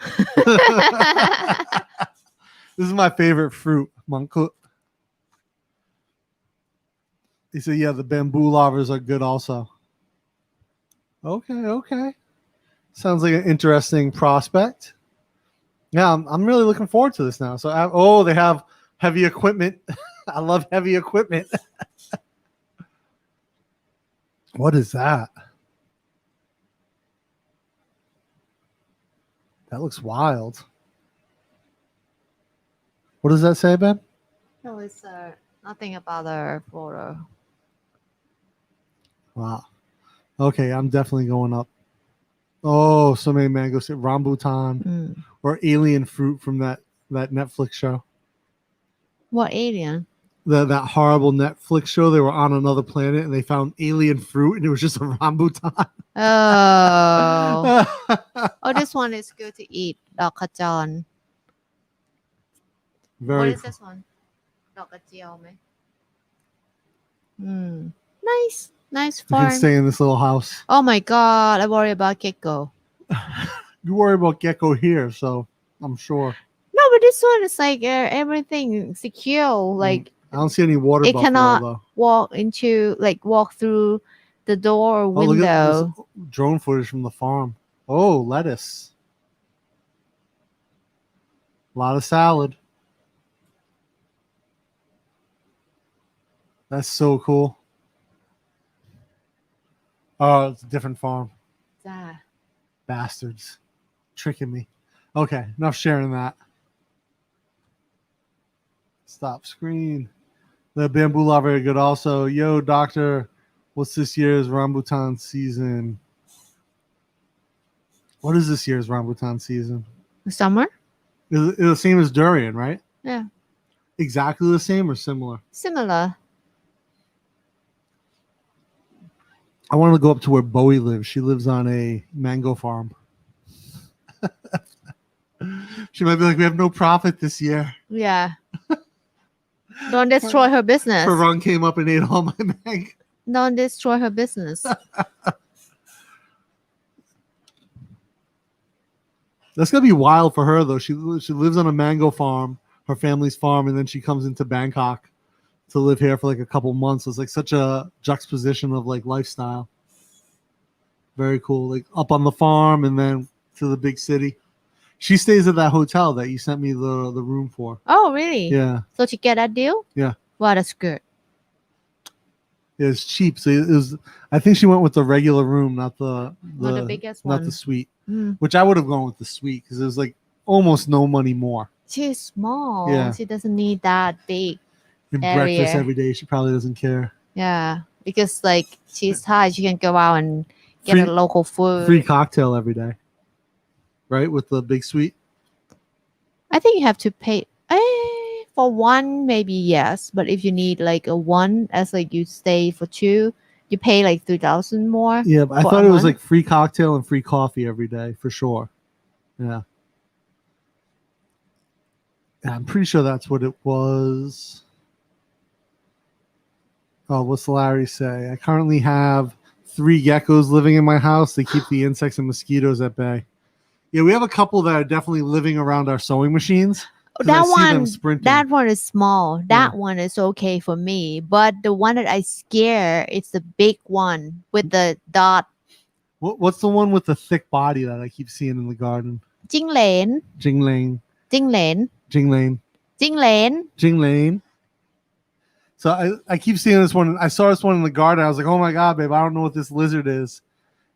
This is my favorite fruit, mangkut. He said, yeah, the bamboo lavers are good also. Okay. Sounds like an interesting prospect. Yeah, I'm really looking forward to this now. So, they have heavy equipment. I love heavy equipment. What is that? That looks wild. What does that say, Ben? No, it's nothing about the photo. Wow. Okay, I'm definitely going up. Oh, so many mangoes. Rambutan อืม or alien fruit from that Netflix show. What alien? That horrible Netflix show. They were on another planet and they found alien fruit and it was just a rambutan. Oh. Oh, this one is good to eat. ดอกขจร What Very is this one? ดอกกระเจียวไหม Nice You can farm. stay in this little house. Oh my god, I worry about gecko. You worry about gecko here, so I'm sure. No, but this one is like everything secure. Like I don't see any water it buffalo cannot though. walk through the door or Oh, look at window. this drone footage from the farm. Oh, lettuce. A lot of salad. That's so cool. Oh, it's a different farm. จ้า Bastards. Tricking me. Okay, enough sharing that. Stop screen. The bamboo lava are good also. Yo, doctor, what's this year's rambutan season? What is this year's rambutan season? Summer? Is it the same as durian, right? Yeah. Exactly the same or similar? Similar. I want to go up to where Bowie lives. She lives on a mango farm. She might be like, we have no profit this year. Yeah. Don't destroy her business. Her run came up and ate all my mango. Don't destroy her business. That's gonna be wild for her though. She lives on a mango farm, her family's farm, and then she comes into Bangkok to live here for like a couple months. It's like such a juxtaposition of like lifestyle. Very cool. Like up on the farm and then to the big city. She stays at that hotel that you sent me the room for. Oh, really? Yeah. So she get that deal? Yeah. Wow, that's good. It was cheap. So it was I think she went with the regular room, not the Not the biggest not one. the suite. Mm. Which I would have gone with the suite because it was like almost no money more. She's small. Yeah. She doesn't need that big. And Area. breakfast every day. She probably doesn't care. Yeah. Because like she's Thai, she can go out and get Free- a local food. Free cocktail every day. Right? With the big suite. I think you have to pay for one, maybe yes. But if you need like a one as like you stay for two, you pay like 3,000 more. Yeah, but I for thought a it was month. like free cocktail and free coffee every day for sure. Yeah. Yeah, I'm pretty sure that's what it was. Oh, what's Larry say? I currently have 3 geckos living in my house. They keep the insects and mosquitoes at bay. Yeah, we have a couple that are definitely living around our sewing machines. 'Cause I That see them one, sprinting. that one is small. That Yeah. one is okay for me. But the one that I scare, it's the big one with the dot. What's the one with the thick body that I keep seeing in the garden? จิ้งเหลน Jingling. Jinglen. Jingling. Jinglen. Jingling. So I keep seeing this one. I saw this one in the garden. I was like, oh my God, babe, I don't know what this lizard is.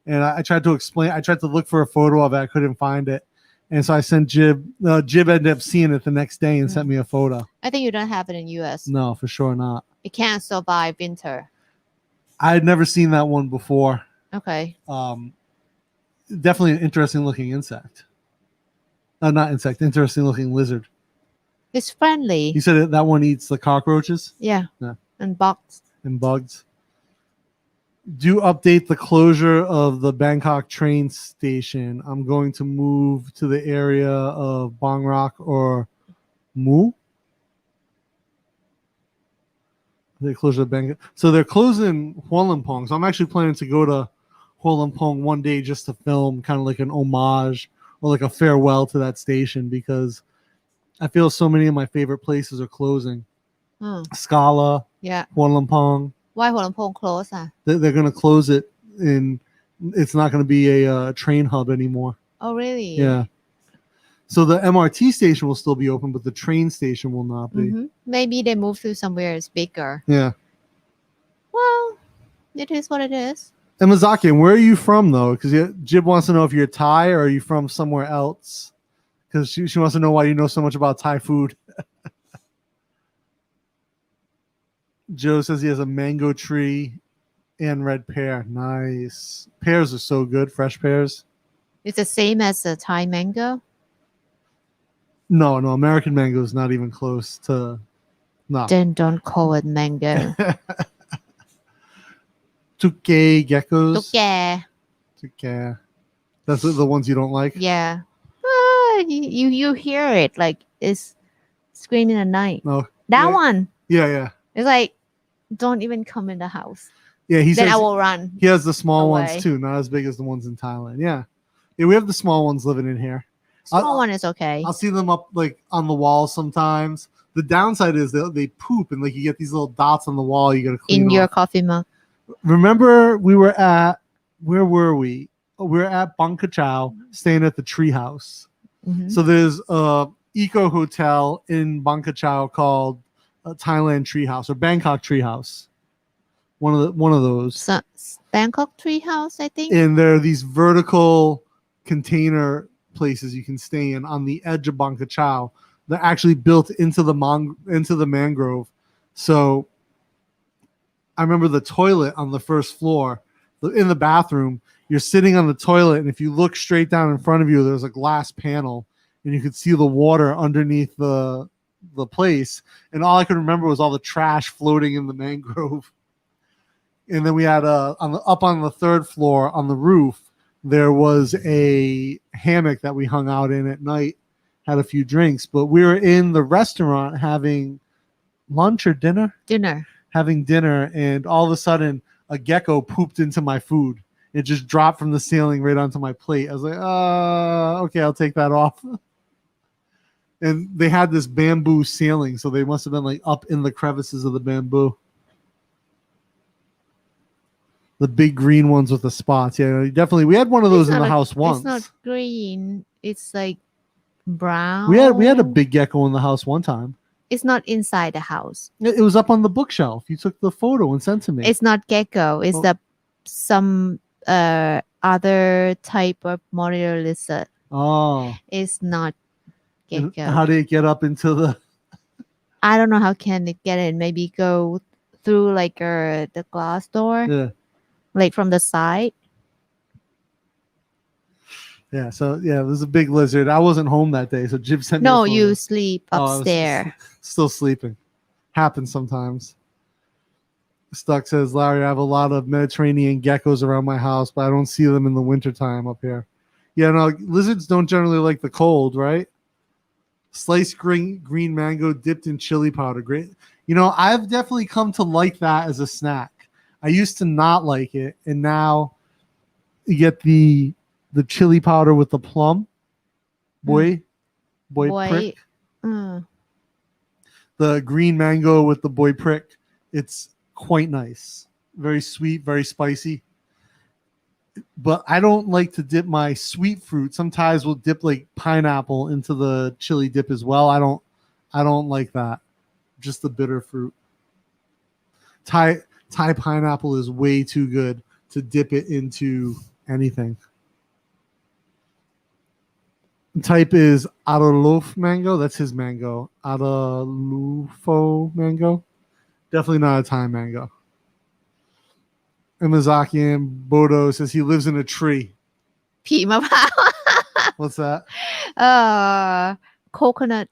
And I tried to explain. I tried to look for a photo of it. I couldn't find it. And so I sent Jib. Jib ended up seeing it the next day and sent me a photo. I think you don't have it in US. No, for sure not. It can't survive winter. I had never seen that one before. Okay. Definitely an interesting looking insect. Not insect, interesting looking lizard. It's friendly. You said that one eats the cockroaches? Yeah. Yeah. And bugs. And bugs. Do update the closure of the Bangkok train station. I'm going to move to the area of Bang Rak or Mu. They closed the Bangkok. So they're closing Hualampong. So I'm actually planning to go to Hualampong one day just to film kind of like an homage or like a farewell to that station, because I feel so many of my favorite places are closing. Scala, Yeah. Hualampong. Why Hualampong close? They're going to close it, and it's not going to be a train hub anymore. Oh, really? Yeah. So the MRT station will still be open, but the train station will not be. Mm-hmm. Maybe they move to somewhere it's bigger. Yeah. Well, it is what it is. And Mazaki, where are you from, though? Because Jib wants to know if you're Thai or are you from somewhere else. Because she wants to know why you know so much about Thai food. Joe says he has a mango tree and red pear. Nice. Pears are so good. Fresh pears. It's the same as the Thai mango. No. American mango is not even close to. No. Then don't call it mango. Tuke geckos. Tuke. That's the ones you don't like? Yeah. You hear it like it's screaming at night. No. That Yeah. one. Yeah. It's like, don't even come in the house. Yeah, he Then says I will run. he has the small away. ones too, not as big as the ones in Thailand. Yeah, we have the small ones living in here. Small one is okay. I'll see them up like on the wall sometimes. The downside is they poop and like you get these little dots on the wall. You got to clean In your off. coffee mug. Remember, we were at where were we? We were at Bang Chow, staying at the treehouse. Mhm. So there's a eco hotel in Bang Chow called Thailand Treehouse or Bangkok Treehouse. One of those. So, Bangkok Treehouse, I think. And there are these vertical container places you can stay in on the edge of Bang Chow. They're actually built into the mangrove. So I remember the toilet on the first floor in the bathroom. You're sitting on the toilet, and if you look straight down in front of you, there's a glass panel, and you could see the water underneath the place. And all I could remember was all the trash floating in the mangrove. And then we had up on the third floor on the roof, there was a hammock that we hung out in at night, had a few drinks, but we were in the restaurant having lunch or dinner, having dinner. And all of a sudden a gecko pooped into my food. It just dropped from the ceiling right onto my plate. I was like, okay, I'll take that off. And they had this bamboo ceiling, so they must have been like up in the crevices of the bamboo. The big green ones with the spots. Yeah, definitely. We had one of those in the house once. It's not green. It's like brown. We had a big gecko in the house one time. It's not inside the house. It was up on the bookshelf. You took the photo and sent to me. It's not gecko. It's some other type of monitor lizard. Oh. It's not gecko. And how did it get up into the? I don't know how can it get in. Maybe go through like the glass door. Yeah. Like from the side. Yeah, so yeah, it was a big lizard. I wasn't home that day, so Jib sent me a No, photo. you sleep Oh, I was upstairs. Still sleeping. Happens sometimes. Stuck says, Larry, I have a lot of Mediterranean geckos around my house, but I don't see them in the wintertime up here. Yeah, no, lizards don't generally like the cold, right? Sliced green mango dipped in chili powder. Great. You know, I've definitely come to like that as a snack. I used to not like it, and now you get the chili powder with the plum. Boy prick. Mm. The green mango with the boy prick. It's quite nice. Very sweet, very spicy. But I don't like to dip my sweet fruit. Some Thais will dip like pineapple into the chili dip as well. I don't like that. Just the bitter fruit. Thai pineapple is way too good to dip it into anything. Type is Adolof mango. That's his mango. Adolufo mango. Definitely not a Thai mango. Imazaki and Bodo says he lives in a tree. ผีมะพร้าว What's that? Coconut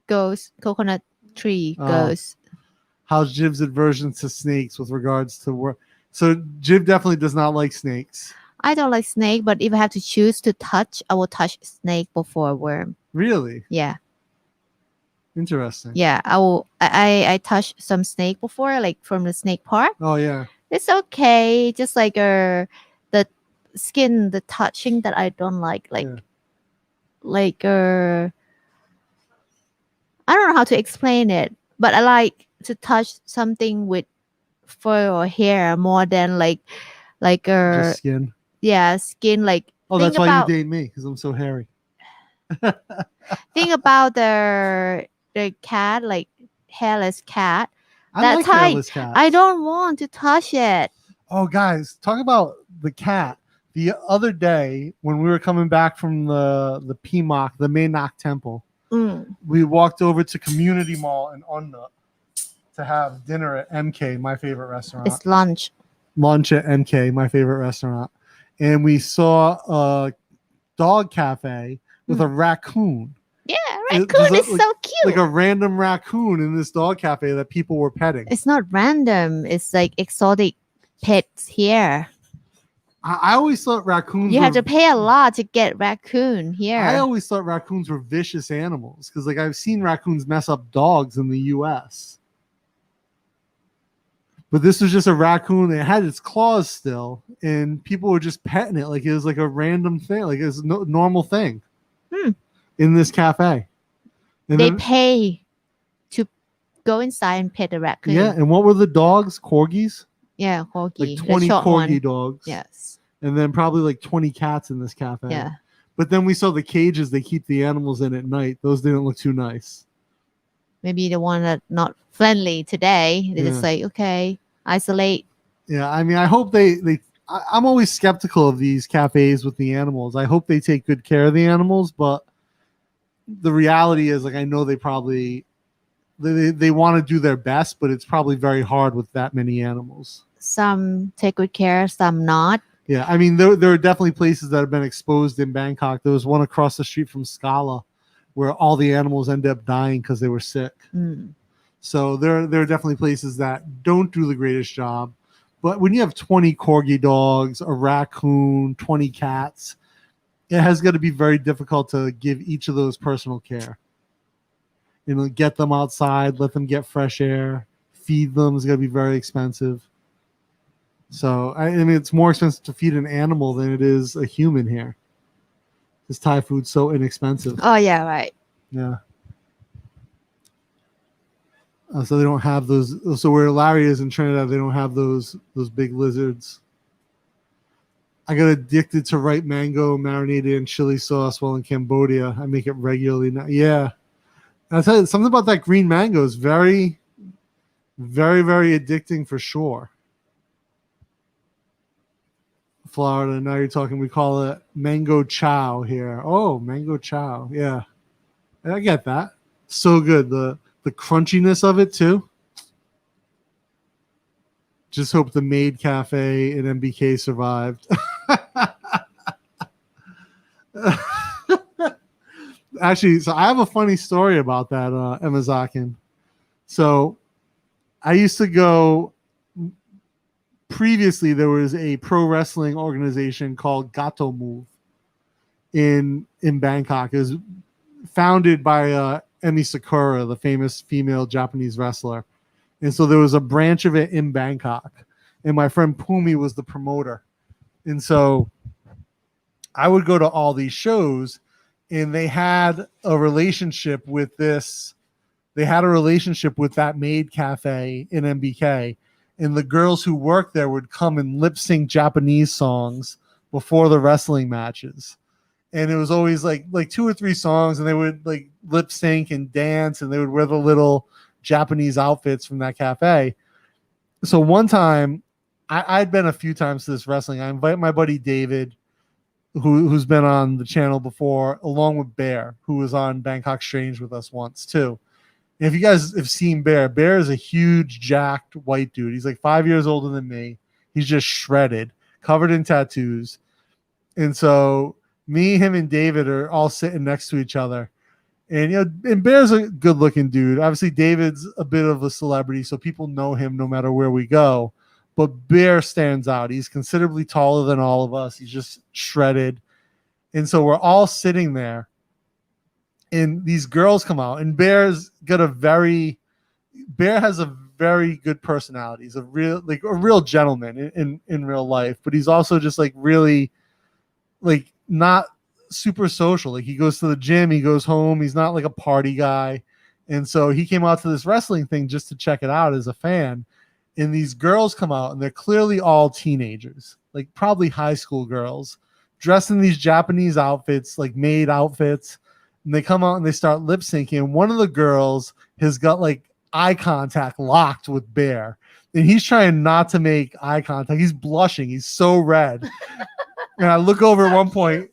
coconut tree Oh. goes. How's Jib's aversion to snakes with regards to work? So Jib definitely does not like snakes. I don't like snake, but if I have to choose to touch, I will touch snake before worm. Really? Yeah. Interesting. Yeah, I touched some snake before, like from the snake park. Oh yeah. It's okay, just like the skin, the touching that I don't like, Yeah. like I don't know how to explain it, but I like to touch something with fur or hair more than like Just skin. yeah, skin. Like Oh, think that's why about you date me, because I'm so hairy. think about the cat, like hairless cat. I That's like how hairless cats. I don't want to touch it. Oh, guys, talk about the cat. The other day when we were coming back from the PMOC, the Mainok Temple, we walked over to Community Mall in Onna to have dinner at MK, my favorite restaurant. It's lunch. Lunch at MK, my favorite restaurant. And we saw a dog cafe with a raccoon. Yeah, It- raccoon there's is a- so cute. Like a random raccoon in this dog cafe that people were petting. It's not random. It's like exotic pets here. I always thought raccoons You were, have to pay a lot to get raccoon here. I always thought raccoons were vicious animals because like I've seen raccoons mess up dogs in the US. But this was just a raccoon. It had its claws still, and people were just petting it like it was like a random thing, like it's no normal thing in this cafe. And They then- pay to go inside and pet the raccoon. yeah, and what were the dogs? Corgis? Yeah, corgi. Like the 20 short corgi one. dogs. Yes. And then probably like 20 cats in this cafe. Yeah. But then we saw the cages they keep the animals in at night. Those didn't look too nice. Maybe the one that not friendly today. They just Yeah. say, okay, isolate. Yeah, I mean, I hope I'm always skeptical of these cafes with the animals. I hope they take good care of the animals, but the reality is, like, I know they probably they want to do their best, but it's probably very hard with that many animals. Some take good care, some not. Yeah, I mean, there are definitely places that have been exposed in Bangkok. There was one across the street from Scala where all the animals ended up dying because they were sick. So there are definitely places that don't do the greatest job. But when you have 20 corgi dogs, a raccoon, 20 cats, it has got to be very difficult to give each of those personal care. You know, get them outside, let them get fresh air, feed them is going to be very expensive. So, I mean, it's more expensive to feed an animal than it is a human here. This Thai food's so inexpensive. Oh, yeah, right. Yeah. So they don't have those. So where Larry is in Trinidad, they don't have those big lizards. I got addicted to ripe mango marinated in chili sauce while in Cambodia. I make it regularly now. Yeah. I tell you, something about that green mango is very, very, very addicting for sure. Florida, now you're talking, we call it mango chow here. Oh, mango chow. Yeah. I get that. So good. The crunchiness of it too. Just hope the Maid Cafe in MBK survived. Actually, so I have a funny story about that, Emazakin. So I used to go, previously there was a pro wrestling organization called Gato Move in Bangkok. It was founded by Emi Sakura, the famous female Japanese wrestler. And so there was a branch of it in Bangkok. And my friend Pumi was the promoter. And so I would go to all these shows, and they had a relationship with this. They had a relationship with that Maid Cafe in MBK. And the girls who worked there would come and lip sync Japanese songs before the wrestling matches. And it was always like 2 or 3 songs, and they would like lip sync and dance, and they would wear the little Japanese outfits from that cafe. So one time, I'd been a few times to this wrestling. I invite my buddy David, who's been on the channel before, along with Bear, who was on Bangkok Strange with us once too. And if you guys have seen Bear, Bear is a huge, jacked white dude. He's like 5 years older than me. He's just shredded, covered in tattoos. And so me, him, and David are all sitting next to each other. And and Bear's a good-looking dude. Obviously, David's a bit of a celebrity, so people know him no matter where we go. But Bear stands out. He's considerably taller than all of us. He's just shredded. And so we're all sitting there, and these girls come out, and Bear has a very good personality. He's a real gentleman in real life, but he's also just like really like not super social. Like he goes to the gym, he goes home, he's not like a party guy. And so he came out to this wrestling thing just to check it out as a fan. And these girls come out, and they're clearly all teenagers, like probably high school girls, dressed in these Japanese outfits, like maid outfits. And they come out and they start lip syncing. And one of the girls has got like eye contact locked with Bear. And he's trying not to make eye contact. He's blushing. He's so red. And I look over at one point,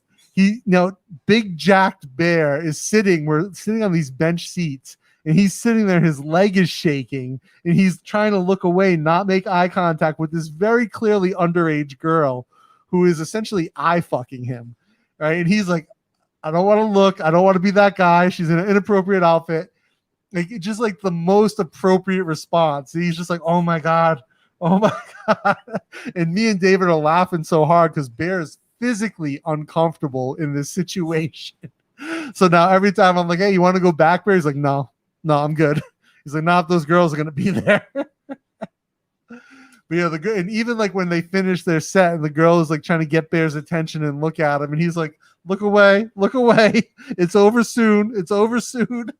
big jacked Bear is we're sitting on these bench seats, and he's sitting there, his leg is shaking, and he's trying to look away, not make eye contact with this very clearly underage girl who is essentially eye fucking him. Right. And he's like, I don't want to look. I don't want to be that guy. She's in an inappropriate outfit. Like, just like the most appropriate response. And he's just like, oh my God. Oh my God. And me and David are laughing so hard because Bear is physically uncomfortable in this situation. So now every time I'm like, hey, you want to go back, Bear? He's like, no, I'm good. He's like, if those girls are going to be there. But and even like when they finish their set and the girl is like trying to get Bear's attention and look at him, and he's like, look away. It's over soon. So cute.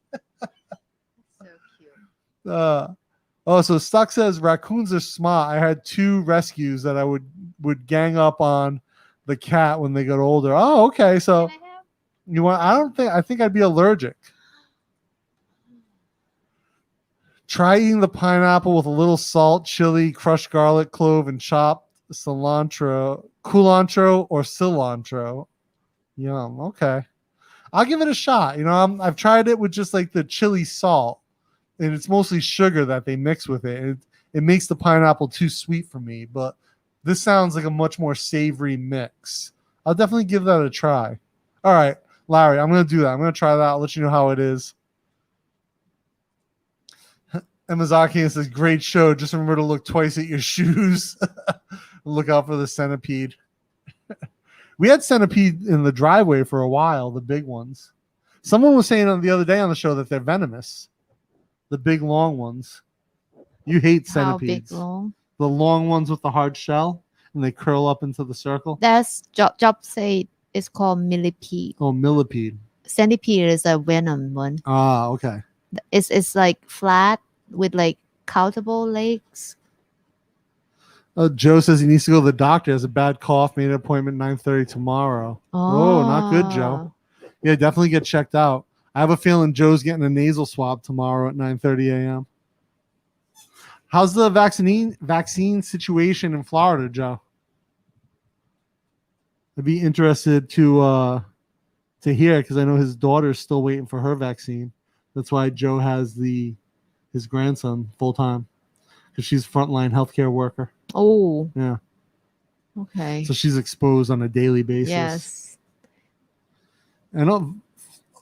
So Stuck says raccoons are smart. I had 2 rescues that I would gang up on the cat when they got older. Oh, okay. So you want? I think I'd be allergic. Try eating the pineapple with a little salt, chili, crushed garlic, clove, and chopped cilantro, or cilantro. Yum. Okay, I'll give it a shot. I've tried it with just like the chili salt, and it's mostly sugar that they mix with it. It makes the pineapple too sweet for me, but this sounds like a much more savory mix. I'll definitely give that a try. All right, Larry, I'm going to do that. I'm going to try that. I'll let you know how it is. Emazaki says, great show. Just remember to look twice at your shoes. Look out for the centipede. We had centipede in the driveway for a while, the big ones. Someone was saying the other day on the show that they're venomous. The big, long ones. You hate centipedes. How big, long? The long ones with the hard shell, and they curl up into the circle. That's Job say it's called millipede. Oh, millipede. Centipede is a venom one. Ah, okay. It's like flat with like countable legs. Joe says he needs to go to the doctor. Has a bad cough. Made an appointment 9:30 tomorrow. Oh, not good, Joe. Yeah, definitely get checked out. I have a feeling Joe's getting a nasal swab tomorrow at 9:30 a.m. How's the vaccine situation in Florida, Joe? I'd be interested to hear, because I know his daughter's still waiting for her vaccine. That's why Joe has his grandson full time, because she's a frontline healthcare worker. Oh, yeah. Okay. So she's exposed on a daily basis. Yes. I know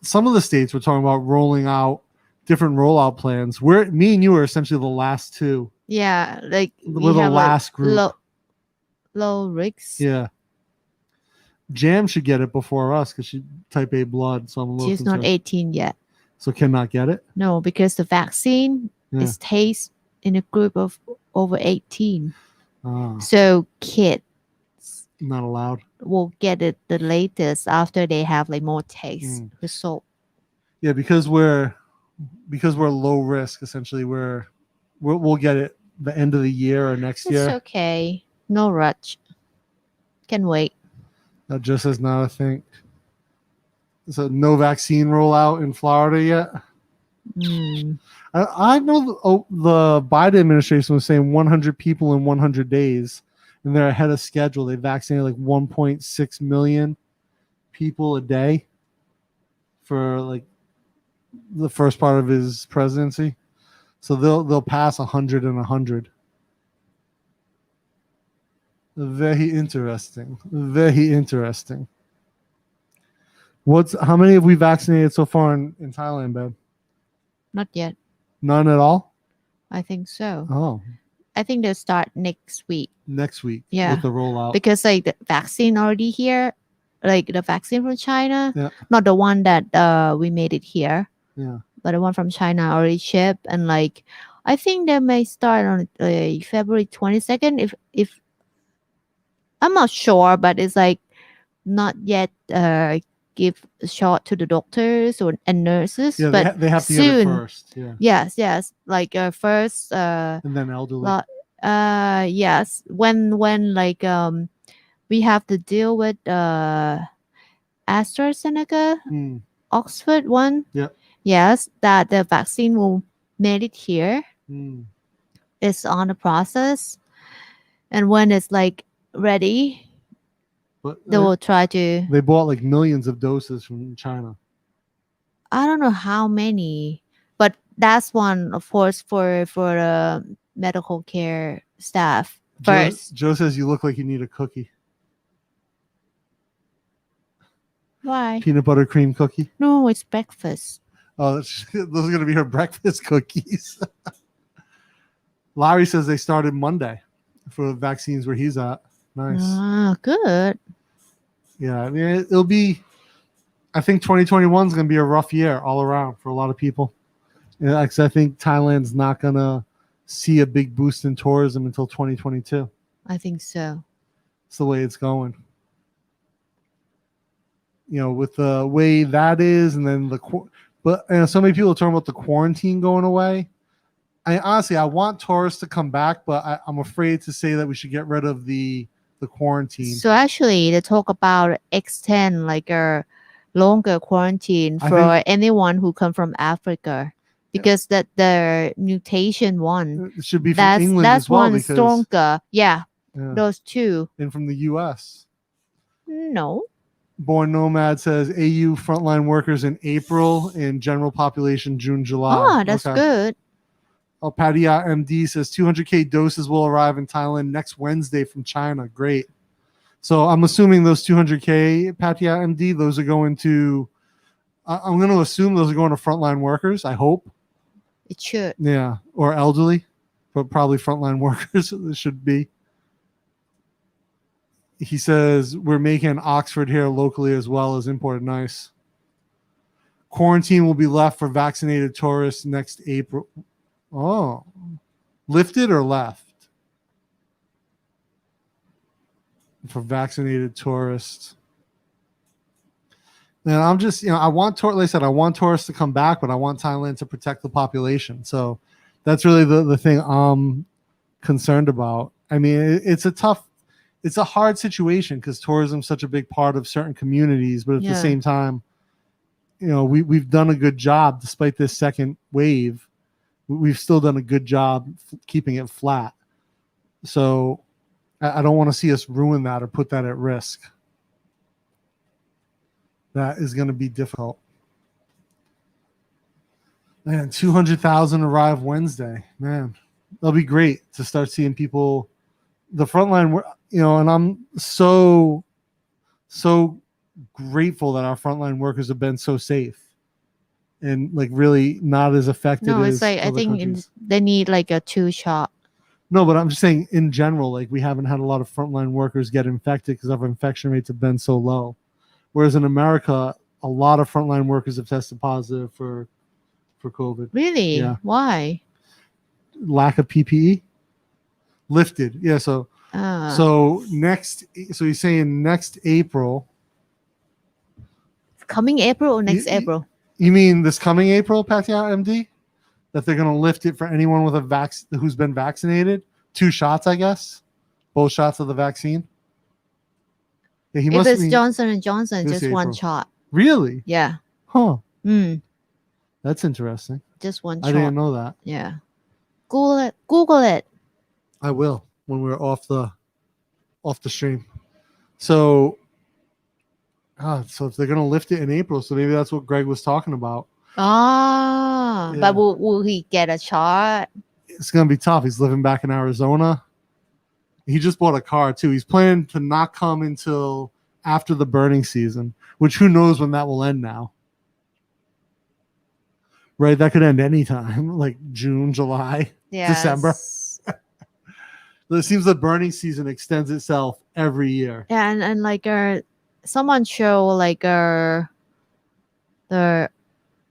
some of the states were talking about rolling out different rollout plans. Me and you are essentially the last 2. Yeah, like we're the last group. Low risks. Yeah. Jam should get it before us because she's type A blood. So I'm a little She's concerned. not 18 yet. So cannot get it? No, because the vaccine is tasted in a group of over 18. So kids not allowed. Will get it the latest after they have like more taste result. Yeah, because we're low risk. Essentially, we'll get it the end of the year or next year. It's okay. No rush. Can wait. That just is not a thing. So no vaccine rollout in Florida yet? Mm. I know the Biden administration was saying 100 people in 100 days, and they're ahead of schedule. They vaccinated like 1.6 million people a day for like the first part of his presidency. So they'll pass 100 and 100. Very interesting. Very interesting. How many have we vaccinated so far in Thailand, babe? Not yet. None at all? I think so. Oh, I think they'll start next week next week Yeah. with the rollout. because like the vaccine already here, like the vaccine from China, Yeah. not the one that we made it here, Yeah. but the one from China already shipped, and like I think they may start on February 22nd. If I'm not sure, but it's like not yet give a shot to the doctors and nurses. Yeah, but they have to get it soon, first. Yeah. yes, like first And then elderly. yes, when like we have to deal with AstraZeneca, Mm. Oxford one. Yeah. Yes, that the vaccine will made it here. Mm. It's on the process, and when it's like ready, But they will try to. they bought like millions of doses from China. I don't know how many, but that's one, of course, for medical care staff first. Joe says you look like you need a cookie. Why? Peanut butter cream cookie. No, it's breakfast. Oh, those are going to be her breakfast cookies. Larry says they started Monday for the vaccines where he's at. Nice. Ah, good. Yeah, I mean, it'll be. I think 2021 is going to be a rough year all around for a lot of people. Yeah, 'cause I think Thailand's not going to see a big boost in tourism until 2022. I think so. It's the way it's going. You know, with the way that is, and then but so many people are talking about the quarantine going away. Honestly, I want tourists to come back, but I'm afraid to say that we should get rid of the quarantine. So actually, they talk about extend like a longer quarantine for anyone who come from Africa, because that the mutation one It should be from England that's as well, one because, stronger. Yeah, yeah, those two. and from the U.S. No. Born Nomad says AU frontline workers in April and general population June, July. Oh, that's good. Padia MD says 200K doses will arrive in Thailand next Wednesday from China. Great. So I'm assuming those 200K, Patia MD, those are going to, I'm going to assume those are going to frontline workers. I hope. It should. Yeah. Or elderly, but probably frontline workers it should be. He says we're making Oxford here locally as well as imported. Nice. Quarantine will be left for vaccinated tourists next April. Oh, lifted or left for vaccinated tourists. And I'm just, I want like I said, I want tourists to come back, but I want Thailand to protect the population. So that's really the thing I'm concerned about. I mean, it's a hard situation because tourism is such a big part of certain communities, but at the same time, we've done a good job despite this second wave. We've still done a good job keeping it flat. So I don't want to see us ruin that or put that at risk. That is going to be difficult. Man, 200,000 arrive Wednesday. Man, that'll be great to start seeing people. The frontline, and I'm so grateful that our frontline workers have been so safe. And like really not as affected. No, as it's like I think they need like a 2-shot. No, but I'm just saying in general, like we haven't had a lot of frontline workers get infected because our infection rates have been so low. Whereas in America, a lot of frontline workers have tested positive for COVID. Really? Yeah. Why? Lack of PPE. Lifted. Yeah. So he's saying next April. Coming April or next April? You mean this coming April, Patia MD? That they're going to lift it for anyone with who's been vaccinated? 2 shots, I guess. Both shots of the vaccine. Yeah, if it's Johnson & Johnson, just April. 1 shot. Really? Yeah. Huh. That's interesting. Just one I shot. didn't know that. Yeah. Google it. I will when we're off the stream. So, so if they're gonna lift it in April, so maybe that's what Greg was talking about. Ah, Yeah. but will he get a shot? It's gonna be tough. He's living back in Arizona. He just bought a car too. He's planning to not come until after the burning season, which who knows when that will end now. Right? That could end anytime, like June, July, December. It seems the burning season extends itself every year. Yeah, and like someone show like the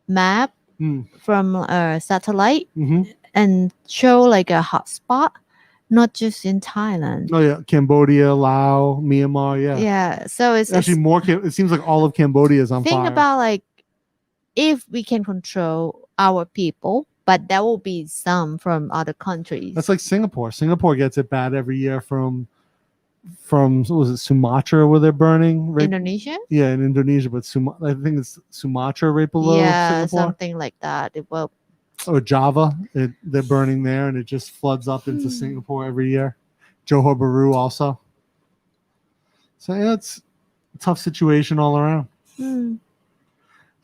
map from a satellite and show like a hotspot, not just in Thailand. Oh yeah, Cambodia, Laos, Myanmar. Yeah. Yeah, so it's Actually more. It seems like all of Cambodia is on fire. Think about like if we can control our people, but there will be some from other countries. That's like Singapore. Singapore gets it bad every year from what was it, Sumatra, where they're burning? Right? Indonesia? Yeah, in Indonesia, but I think it's Sumatra right below Singapore. Something like that. Or Java, they're burning there, and it just floods up into Singapore every year. Johor Bahru also. So yeah, it's a tough situation all around.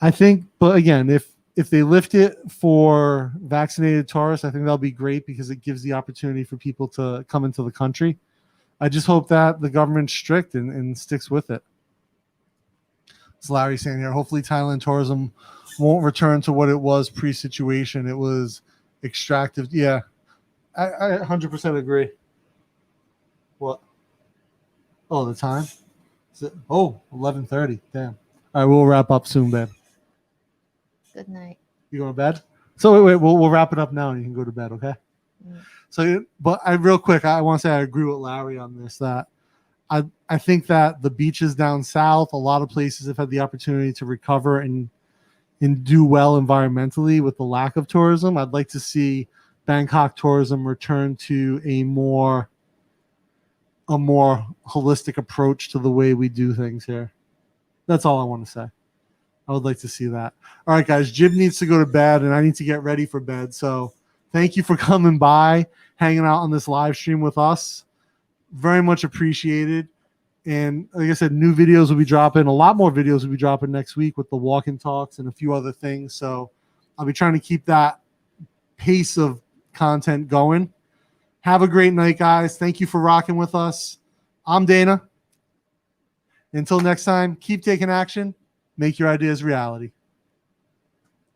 I think, but again, if they lift it for vaccinated tourists, I think that'll be great because it gives the opportunity for people to come into the country. I just hope that the government's strict and sticks with it. It's Larry saying here, hopefully Thailand tourism won't return to what it was pre-situation. It was extractive. Yeah, I 100% agree. What? Oh, the time? 11:30. Damn. All right, we'll wrap up soon, babe. Good night. You going to bed? So wait, we'll wrap it up now and you can go to bed, okay? So, but real quick, I want to say I agree with Larry on this, that I think that the beaches down south, a lot of places have had the opportunity to recover and do well environmentally with the lack of tourism. I'd like to see Bangkok tourism return to a more holistic approach to the way we do things here. That's all I want to say. I would like to see that. All right, guys, Jib needs to go to bed and I need to get ready for bed. So thank you for coming by, hanging out on this live stream with us. Very much appreciated. And like I said, new videos will be dropping. A lot more videos will be dropping next week with the walk-in talks and a few other things. So I'll be trying to keep that pace of content going. Have a great night, guys. Thank you for rocking with us. I'm Dana. Until next time, keep taking action. Make your ideas reality.